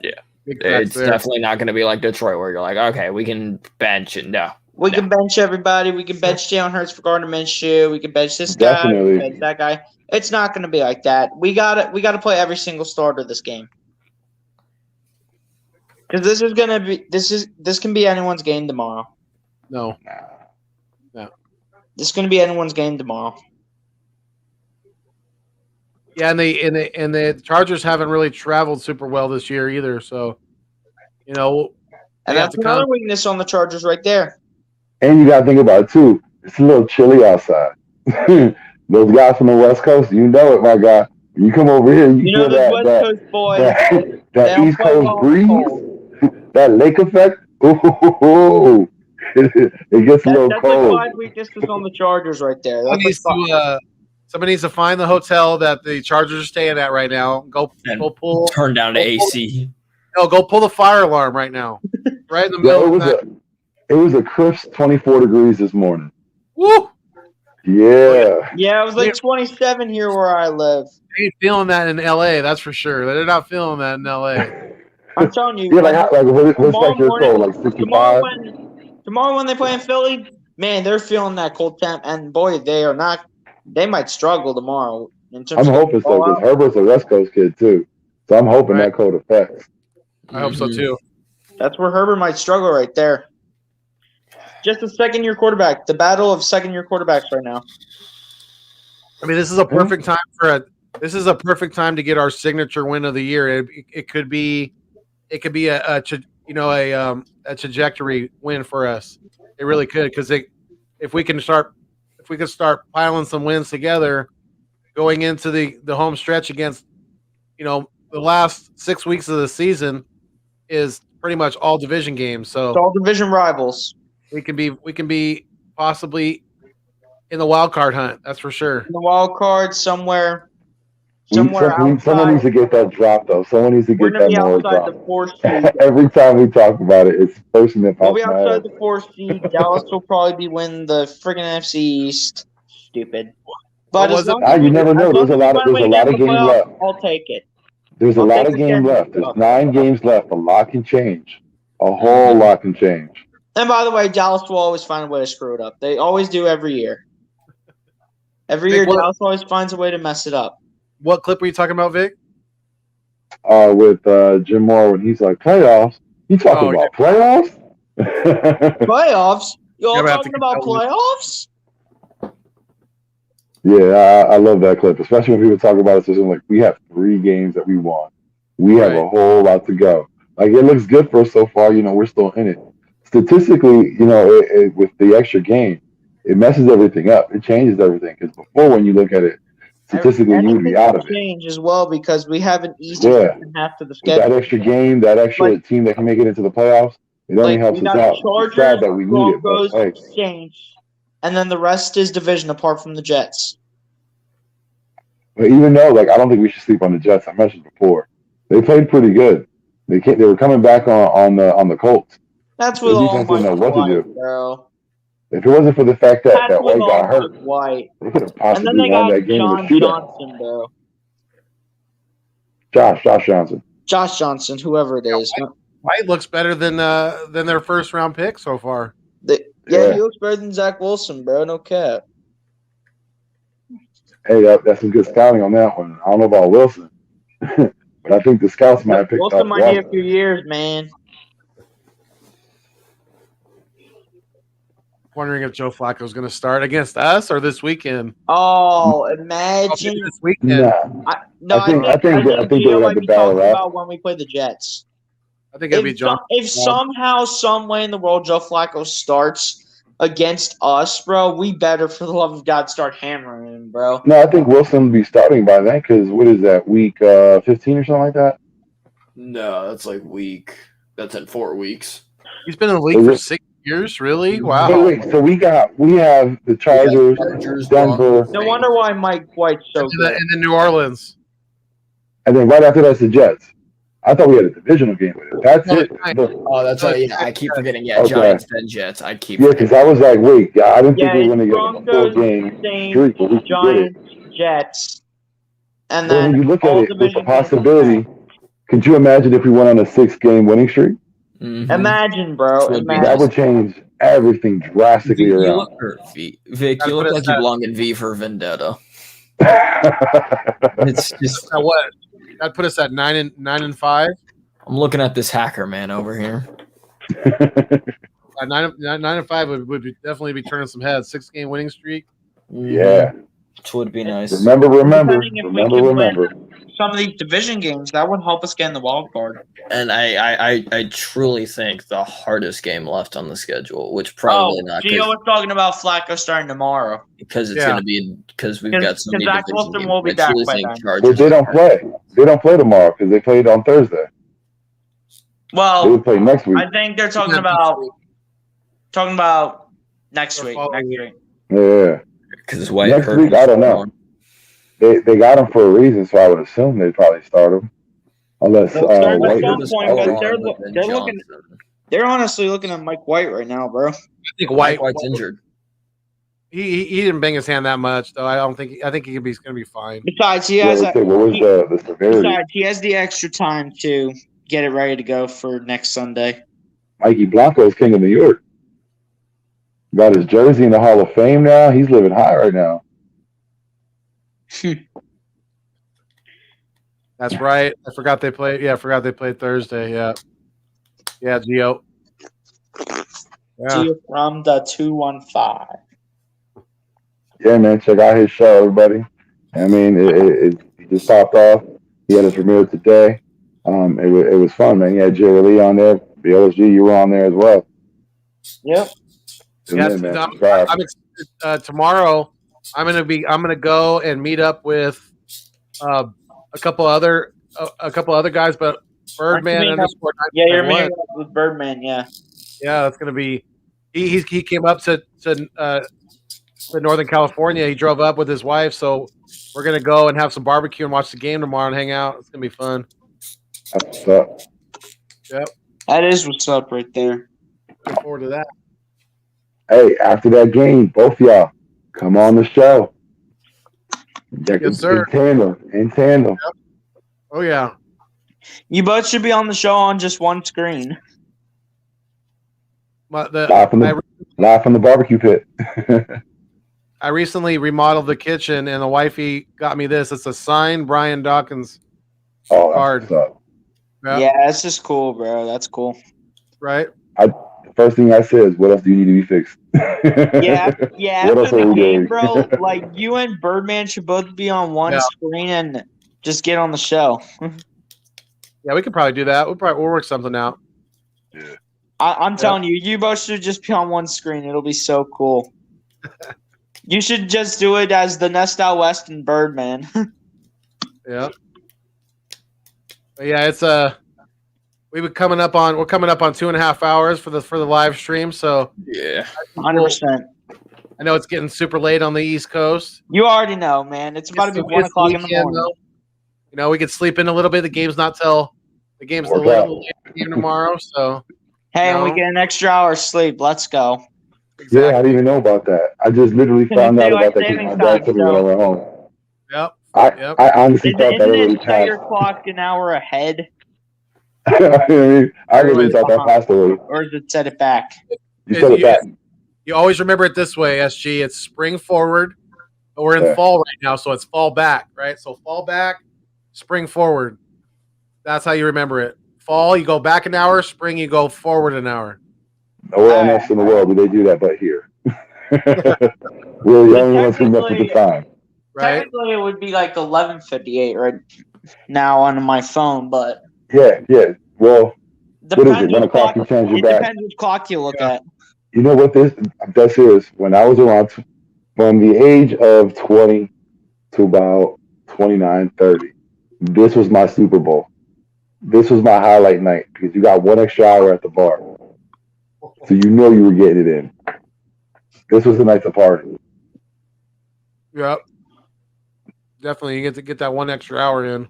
Yeah. It's definitely not going to be like Detroit where you're like, okay, we can bench it. No. We can bench everybody. We can bench Jalen Hurts for Gardner Minshew. We can bench this guy. We can bench that guy. It's not going to be like that. We got to play every single starter this game. Because this can be anyone's game tomorrow. No. This is going to be anyone's game tomorrow. Yeah, and the Chargers haven't really traveled super well this year either. So, and that's another weakness on the Chargers right there. And you got to think about it too. It's a little chilly outside. Those guys from the West Coast, you know it, my guy. You come over here, you feel that West Coast boys. That East Coast breeze, that lake effect. Ooh, it gets a little cold. That's 5 weaknesses on the Chargers right there. Somebody needs to find the hotel that the Chargers are staying at right now. Go pull. Turn down the AC. Go pull the fire alarm right now. Right in the middle of that. It was a crisp 24 degrees this morning. Woo! Yeah. Yeah, it was 27 here where I live. They ain't feeling that in LA, that's for sure. They're not feeling that in LA. I'm telling you. Yeah, what's your cold? 65? Tomorrow when they play in Philly, man, they're feeling that cold temp. And boy, they might struggle tomorrow. I'm hoping so because Herbert's a West Coast kid too. So I'm hoping that cold affects. I hope so too. That's where Herbert might struggle right there. Just a second-year quarterback. The battle of second-year quarterbacks right now. I mean, this is a perfect time to get our signature win of the year. It could be a trajectory win for us. It really could because if we can start piling some wins together, going into the home stretch against, the last 6 weeks of the season is pretty much all division games. So it's all division rivals. We can be possibly in the wild card hunt. That's for sure. In the wild card somewhere. Someone needs to get that drop though. Someone needs to get that more drop. The 4th seed. Every time we talk about it, it's the person that pops We'll be outside the 4th seed. Dallas will probably be winning the friggin' NFC East. Stupid. But you never know. There's a lot of games left. I'll take it. There's a lot of games left. There's 9 games left. A lot can change. A whole lot can change. And by the way, Dallas will always find a way to screw it up. They always do every year. Every year, Dallas always finds a way to mess it up. What clip were you talking about, Vic? With Jim Moore when he's like, playoffs? You talking about playoffs? Playoffs? You all talking about playoffs? Yeah, I love that clip, especially when people talk about it. So like, we have 3 games that we won. We have a whole lot to go. Like, it looks good for us so far. We're still in it. Statistically, with the extra game, it messes everything up. It changes everything. Because before, when you look at it, statistically, you would be out of it. Change as well because we have an easier half to the schedule. That extra game, that extra team that can make it into the playoffs, it only helps us out. It's sad that we need it. But, exchange, and then the rest is division apart from the Jets. But even though, I don't think we should sleep on the Jets. I mentioned before, they played pretty good. They were coming back on the Colts. That's with all my White, bro. If it wasn't for the fact that White got hurt, White. they could have possibly won that game in a shootout. Johnson, bro. Josh Johnson. Josh Johnson, whoever it is. White looks better than their first round pick so far. He looks better than Zach Wilson, bro. No cap. Hey, that's some good scouting on that one. I don't know about Wilson, but I think the scouts might have picked Wilson up. Wilson might need a few years, man. wondering if Joe Flacco's going to start against us or this weekend. Oh, Oh, maybe imagine. this weekend. No, I think they Gio would have might to be battle talking out. about when we play the Jets. I think it'd be John. If somehow, some way in the world, Joe Flacco starts against us, bro, we better, for the love of God, start hammering him, bro. No, I think Wilson will be starting by then because what is that, week 15 or something like that? No, that's like that's in 4 weeks. He's been in the league for 6 years, really? Wow. Wait, so we have the Chargers, Denver, No wonder why Mike White's so good. And then New Orleans. and then right after that's the Jets. I thought we had a divisional game with it. That's it. Oh, that's right. Yeah, I keep forgetting. Yeah, Okay. Giants then Jets. I keep. Yeah, because I was like, wait, I didn't think we were going to get a Broncos, 4-game Saints, streak, but we did it. Giants, Jets, and But then when you look all at it, with division the games possibility, could you imagine if we went on a 6-game winning streak? Mhm. Imagine, bro. Would be Imagine. That would change everything drastically You around. look hurt, Vic. You look like you belong in V for Vendetta. It's just What? That'd put us at 9-5. I'm looking at this hacker man over here. 9-5 would definitely be turning some heads. 6-game winning streak. Yeah. Which would be nice. Remember. Depending if we can win some of these division games, that would help us get in the wild card. And I truly think the hardest game left on the schedule, which probably not. Gio was talking about Flacco starting tomorrow. Because it's going to be because we've got so many Zach division Wilson games. will be I back truly by think then. Chargers But they don't play. They don't play tomorrow because they played on Thursday. They Well, would play next week. I think they're talking about next week. Next week. Yeah. Because White Next hurt. week, I don't know. They got him for a reason, so I would assume they'd probably start him. Unless They'll start White at some hurts. point, but they're looking. They're honestly looking at Mike White right now, bro. I think White's injured. He didn't bang his hand that much, though. I think he could be going to be fine. Besides, he Yeah, has let's say, what was the severity? besides, he has the extra time to get it ready to go for next Sunday. Mikey Blanco is king of New York. Got his jersey in the Hall of Fame now. He's living high right now. That's right. I forgot they played. Yeah, I forgot they played Thursday. Yeah, Gio. Yeah. Gio from the 215. Yeah, man, check out his show, everybody. I mean, it just popped off. He had his premiere today. It was fun, man. He had Jerry Lee on there. BLSG, you were on there as well. Yep. Yes, man, I'm excited. Tomorrow, I'm gonna go and meet up with a couple other guys, but Birdman underscore. Yeah, you're meeting up with Birdman. Yeah. Yeah, that's gonna be. He came up to Northern California. He drove up with his wife, so we're gonna go and have some barbecue and watch the game tomorrow and hang out. It's gonna be fun. That's what's up. Yep. That is what's up right there. Looking forward to that. Hey, after that game, both y'all come on the show. Yes, sir. In tandem. Yep. Oh yeah. You both should be on the show on just one screen. Live from the barbecue pit. I recently remodeled the kitchen, and the wifey got me this. It's a signed Brian Dawkins card. Yeah, that's just cool, bro. That's cool. Right? The first thing I said is, what else do you need to be fixed? Yeah. What else After are the we game, doing? bro, like you and Birdman should both be on one screen and just get on the show. Yeah, we could probably do that. We'll work something out. Yeah. I'm telling you, you both should just be on one screen. It'll be so cool. You should just do it as the Nest Out West and Birdman. Yeah. But yeah, it's we're coming up on 2.5 hours for the live stream. So yeah, 100%. I know it's getting super late on the East Coast. You already know, man. It's about to be 1 o'clock in the morning. Though. You know, we could sleep in a little bit. The game's a little late game tomorrow. So hey, and we get an extra hour of sleep. Let's go. Exactly. Yeah, I didn't even know about that. I just literally found out about that because my dad told me when I went home. Yep. I honestly thought that already passed. Set your clock an hour ahead? I really thought that passed already. Or is it set it back? You set it back. You always remember it this way, SG. It's spring forward. But we're in fall right now, so it's fall back, right? So fall back, spring forward. That's how you remember it. Fall, you go back an hour. Spring, you go forward an hour. Nowhere else in the world do they do that but here. We're the only ones who mess with the time. Right? Technically, it would be like 11:58 right now on my phone, but Yeah. Well, what is it? depends 1 which o'clock clock. you change It it back. depends which clock you look Yeah. at. You know what this is? When I was around from the age of 20 to about 29, 30, this was my Super Bowl. This was my highlight night because you got 1 extra hour at the bar. So you know you were getting it in. This was the night to party. Yep. Definitely, you get to get that 1 extra hour in.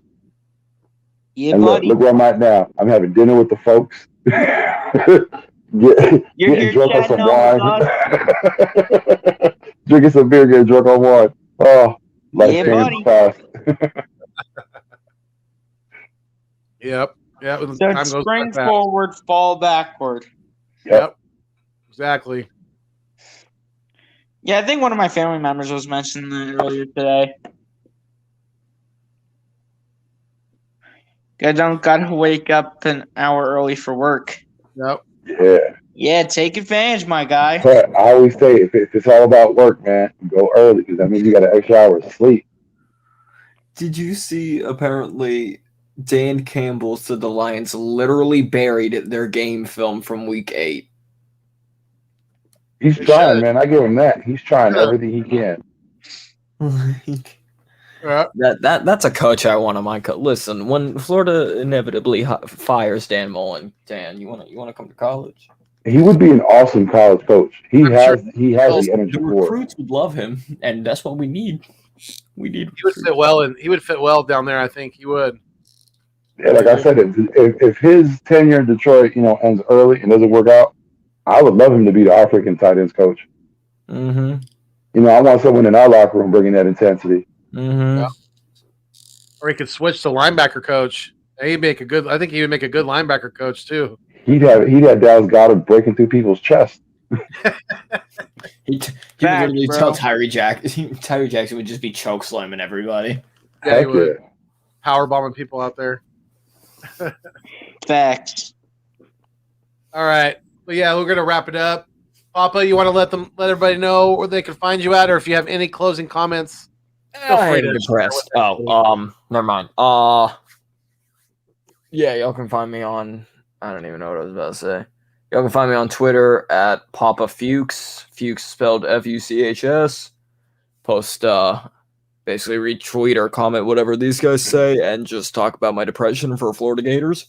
Yeah, And buddy. look where I'm at now. I'm having dinner with the folks. You're Getting here drunk on chatting some on with wine. Drinking some beer, getting drunk on wine. Oh, life Yeah, changed buddy. fast. Yep. Yeah. So Time it's goes spring by fast. forward, fall backward. Yep. Exactly. Yeah, I think one of my family members was mentioning that earlier today. I don't gotta wake up an hour early for work. Yep. Yeah. Yeah, take advantage, my guy. But I always say, if it's all about work, man, go early because that means you got an extra hour of sleep. Did you see, apparently, Dan Campbell said the Lions literally buried their game film from week 8. He's They trying, should. man. I give him that. He's trying Yeah. everything he can. Yep. That's a coach I want on my coach. Listen, when Florida inevitably fires Dan Mullen, Dan, you wanna come to college? He would be an awesome college coach. He I'm has sure the energy The for it. recruits would love him, and that's what we need. We need. He would fit well, and he would fit well down there. I think he would. Yeah, like I said, if his tenure in Detroit, ends early and doesn't work out, I would love him to be the African tight ends coach. Mm-hmm. I want someone in our locker room bringing that intensity. Mm-hmm. Yeah. Or he could switch to linebacker coach. He'd make a good. I think he would make a good linebacker coach too. He'd have Dallas Goedert breaking through people's chests. He would Facts, literally bro. tell Tyree Jackson would just be choke slamming everybody. Yeah, he Heck would. Power bombing people out there. Facts. All right. But yeah, we're gonna wrap it up. Papa, you want to let everybody know where they can find you at, or if you have any closing comments? Feel free to depressed. Never mind. Yeah, y'all can find me on. I don't even know what I was about to say. Y'all can find me on Twitter at Papa Fuchs. Fuchs spelled Fuchs. Post basically retweet or comment whatever these guys say, and just talk about my depression for Florida Gators.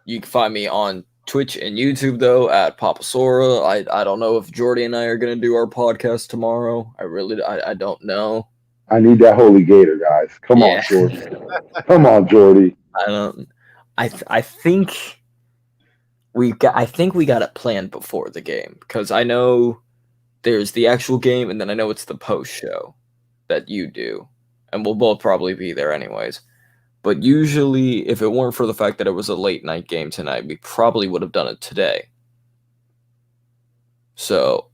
You can find me on Twitch and YouTube though at Papa Sora. I don't know if Jordy and I are gonna do our podcast tomorrow. I don't know. I need that holy gator, guys. Come on, Jordy. Come on, Jordy. I think we got it planned before the game, because I know there's the actual game, and then I know it's the post show that you do, and we'll both probably be there anyways. But usually, if it weren't for the fact that it was a late night game tonight, we probably would have done it today. So,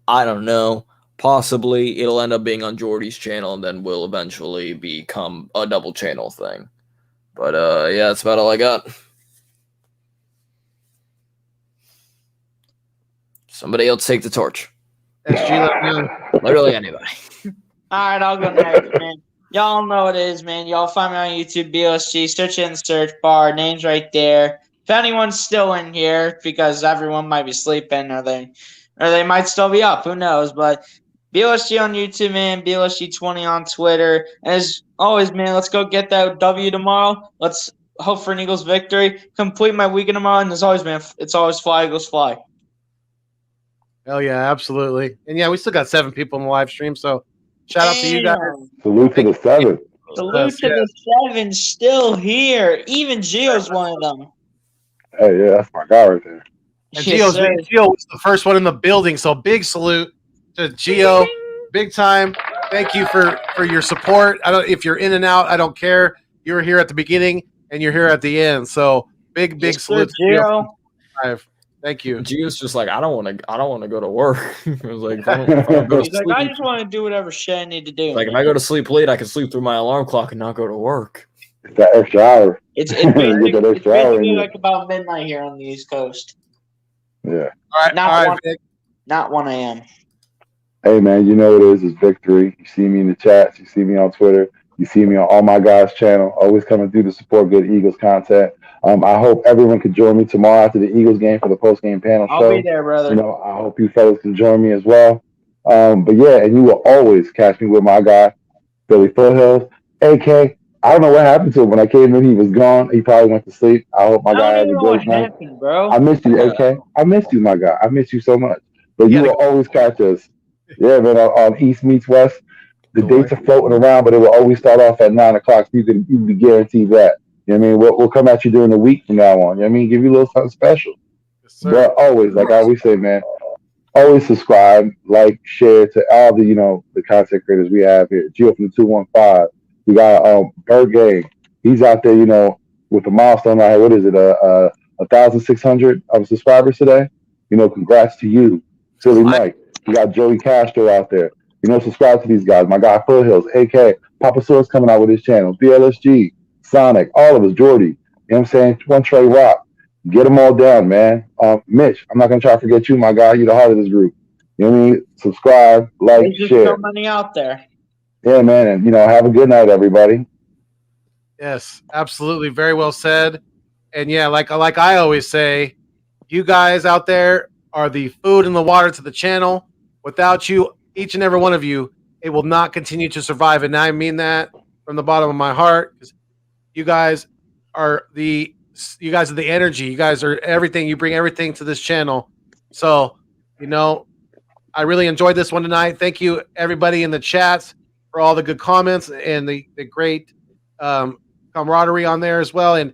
I don't know. Possibly it'll end up being on Jordy's channel, and then will eventually become a double channel thing. But yeah, that's about all I got. Somebody else take the torch. SG, let me know. Literally anybody. All right, I'll go next, man. Y'all know what it is, man. Y'all find me on YouTube, BLSG. Search it in the search bar. Name's right there. If anyone's still in here, because everyone might be sleeping, or they might still be up. Who knows? But BLSG on YouTube, man. BLSG20 on Twitter. And as always, man, let's go get that W tomorrow. Let's hope for an Eagles victory. Complete my weekend tomorrow. And as always, man, it's always fly, Eagles fly. Hell yeah, absolutely. And yeah, we still got 7 people in the live stream, so shout out to you guys. Salute to the 7. Salute to the 7 still here. Even Gio's one of them. Hey, yeah, that's my guy right there. And Yes, sir. Gio was the first one in the building, so big salute to Gio. Big time. Thank you for your support. If you're in and out, I don't care. You were here at the beginning and you're here at the end. So big Yes, salute sir, to Gio. Gio. Thank you. Gio's just like, I don't want to go to work. It was like, if I don't go to He's like, sleep, I just want to do whatever shit I need to do. like if I go to sleep late, I can sleep through my alarm clock and not go to work. It's that extra hour. It's Get that extra hour in basically you. like about midnight here on the East Coast. Yeah. All right, Not all right, one. Vic. Not 1 a.m. Hey man, you know what it is. It's victory. You see me in the chats. You see me on Twitter. You see me on all my guys' channel. Always coming through to support good Eagles content. I hope everyone can join me tomorrow after the Eagles game for the post game panel I'll show. be there, brother. You know, I hope you fellas can join me as well. But yeah, and you will always catch me with my guy, Billy Foothills. AK, I don't know what happened to him. When I came in, he was gone. He probably went to sleep. I hope my I guy don't has even a know what great night. happened, bro. I missed you, AK. I missed you, my guy. I missed you so much. But You you gotta will always catch us. Yeah, man, on East Meets West. The dates are floating around, but it will always start off at 9 o'clock. So you can be guaranteed that. You know what I mean? We'll come at you during the week from now on. You know what I mean? Give you a little something special. Yes, sir. But always, like I always say, man, always subscribe, like, share to all the, the content creators we have here. Gio from the 215. We got Bird Gang. He's out there, with the milestone right here. What is it? 1,600 subscribers today. Congrats to you. Philly Mike. We got Joey Castro out there. Subscribe to these guys. My guy Foothills, AK, Papa Source coming out with his channel. BLSG, Sonic, all of us, Jordy. You know what I'm saying? One Trey Rock. Get them all down, man. Mitch, I'm not going to try to forget you, my guy. You're the heart of this group. You know what I mean? Subscribe, like, There's just share. so many out there. Yeah, man. And, have a good night, everybody. Yes, absolutely. Very well said. And yeah, like I always say, you guys out there are the food and the water to the channel. Without you, each and every one of you, it will not continue to survive. And I mean that from the bottom of my heart, because you guys are the energy. You guys are everything. You bring everything to this channel. So, I really enjoyed this one tonight. Thank you, everybody in the chats, for all the good comments and the great camaraderie on there as well. And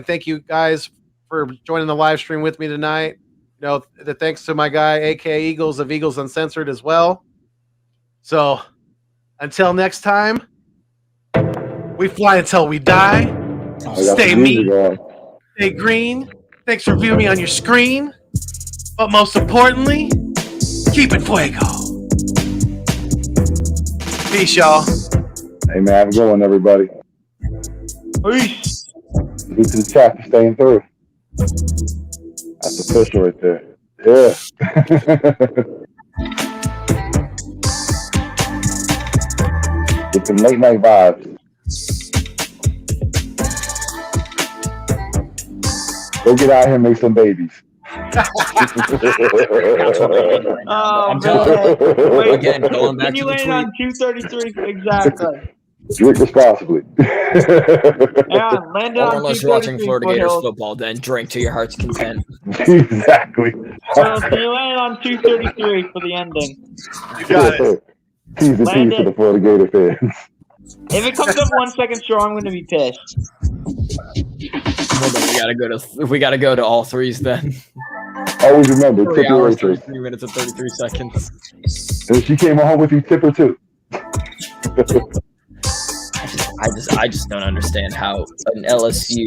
thank you guys for joining the live stream with me tonight. The thanks to my guy, AK Eagles of Eagles Uncensored as well. So until next time, we fly until we die. Stay mean, stay green. Thanks for viewing me on your screen. But most importantly, keep it fuego. Peace, y'all. Hey, man, have a good one, everybody. Peace. Due to the chat for staying through. That's official right there. Yeah. With some late night vibes. Go get out here and make some babies. Oh, man. Wait, Again, going back can you to the land on tweet. 233? Exactly. Drink responsibly. Yeah, land Or on unless you're watching 233. Florida Gators Foothills. football, then drink to your heart's content. Exactly. So can you land on 233 for the ending? You got it. Tease and Land tease to it. the Florida Gator fans. If it comes up 1 second strong, I'm gonna be pissed. Well, then we gotta go to all threes then. Always remember, 3 tip your hours, waitress. 33 minutes, and 33 seconds. And if she came home with you, tip her too. I just don't understand how an LSU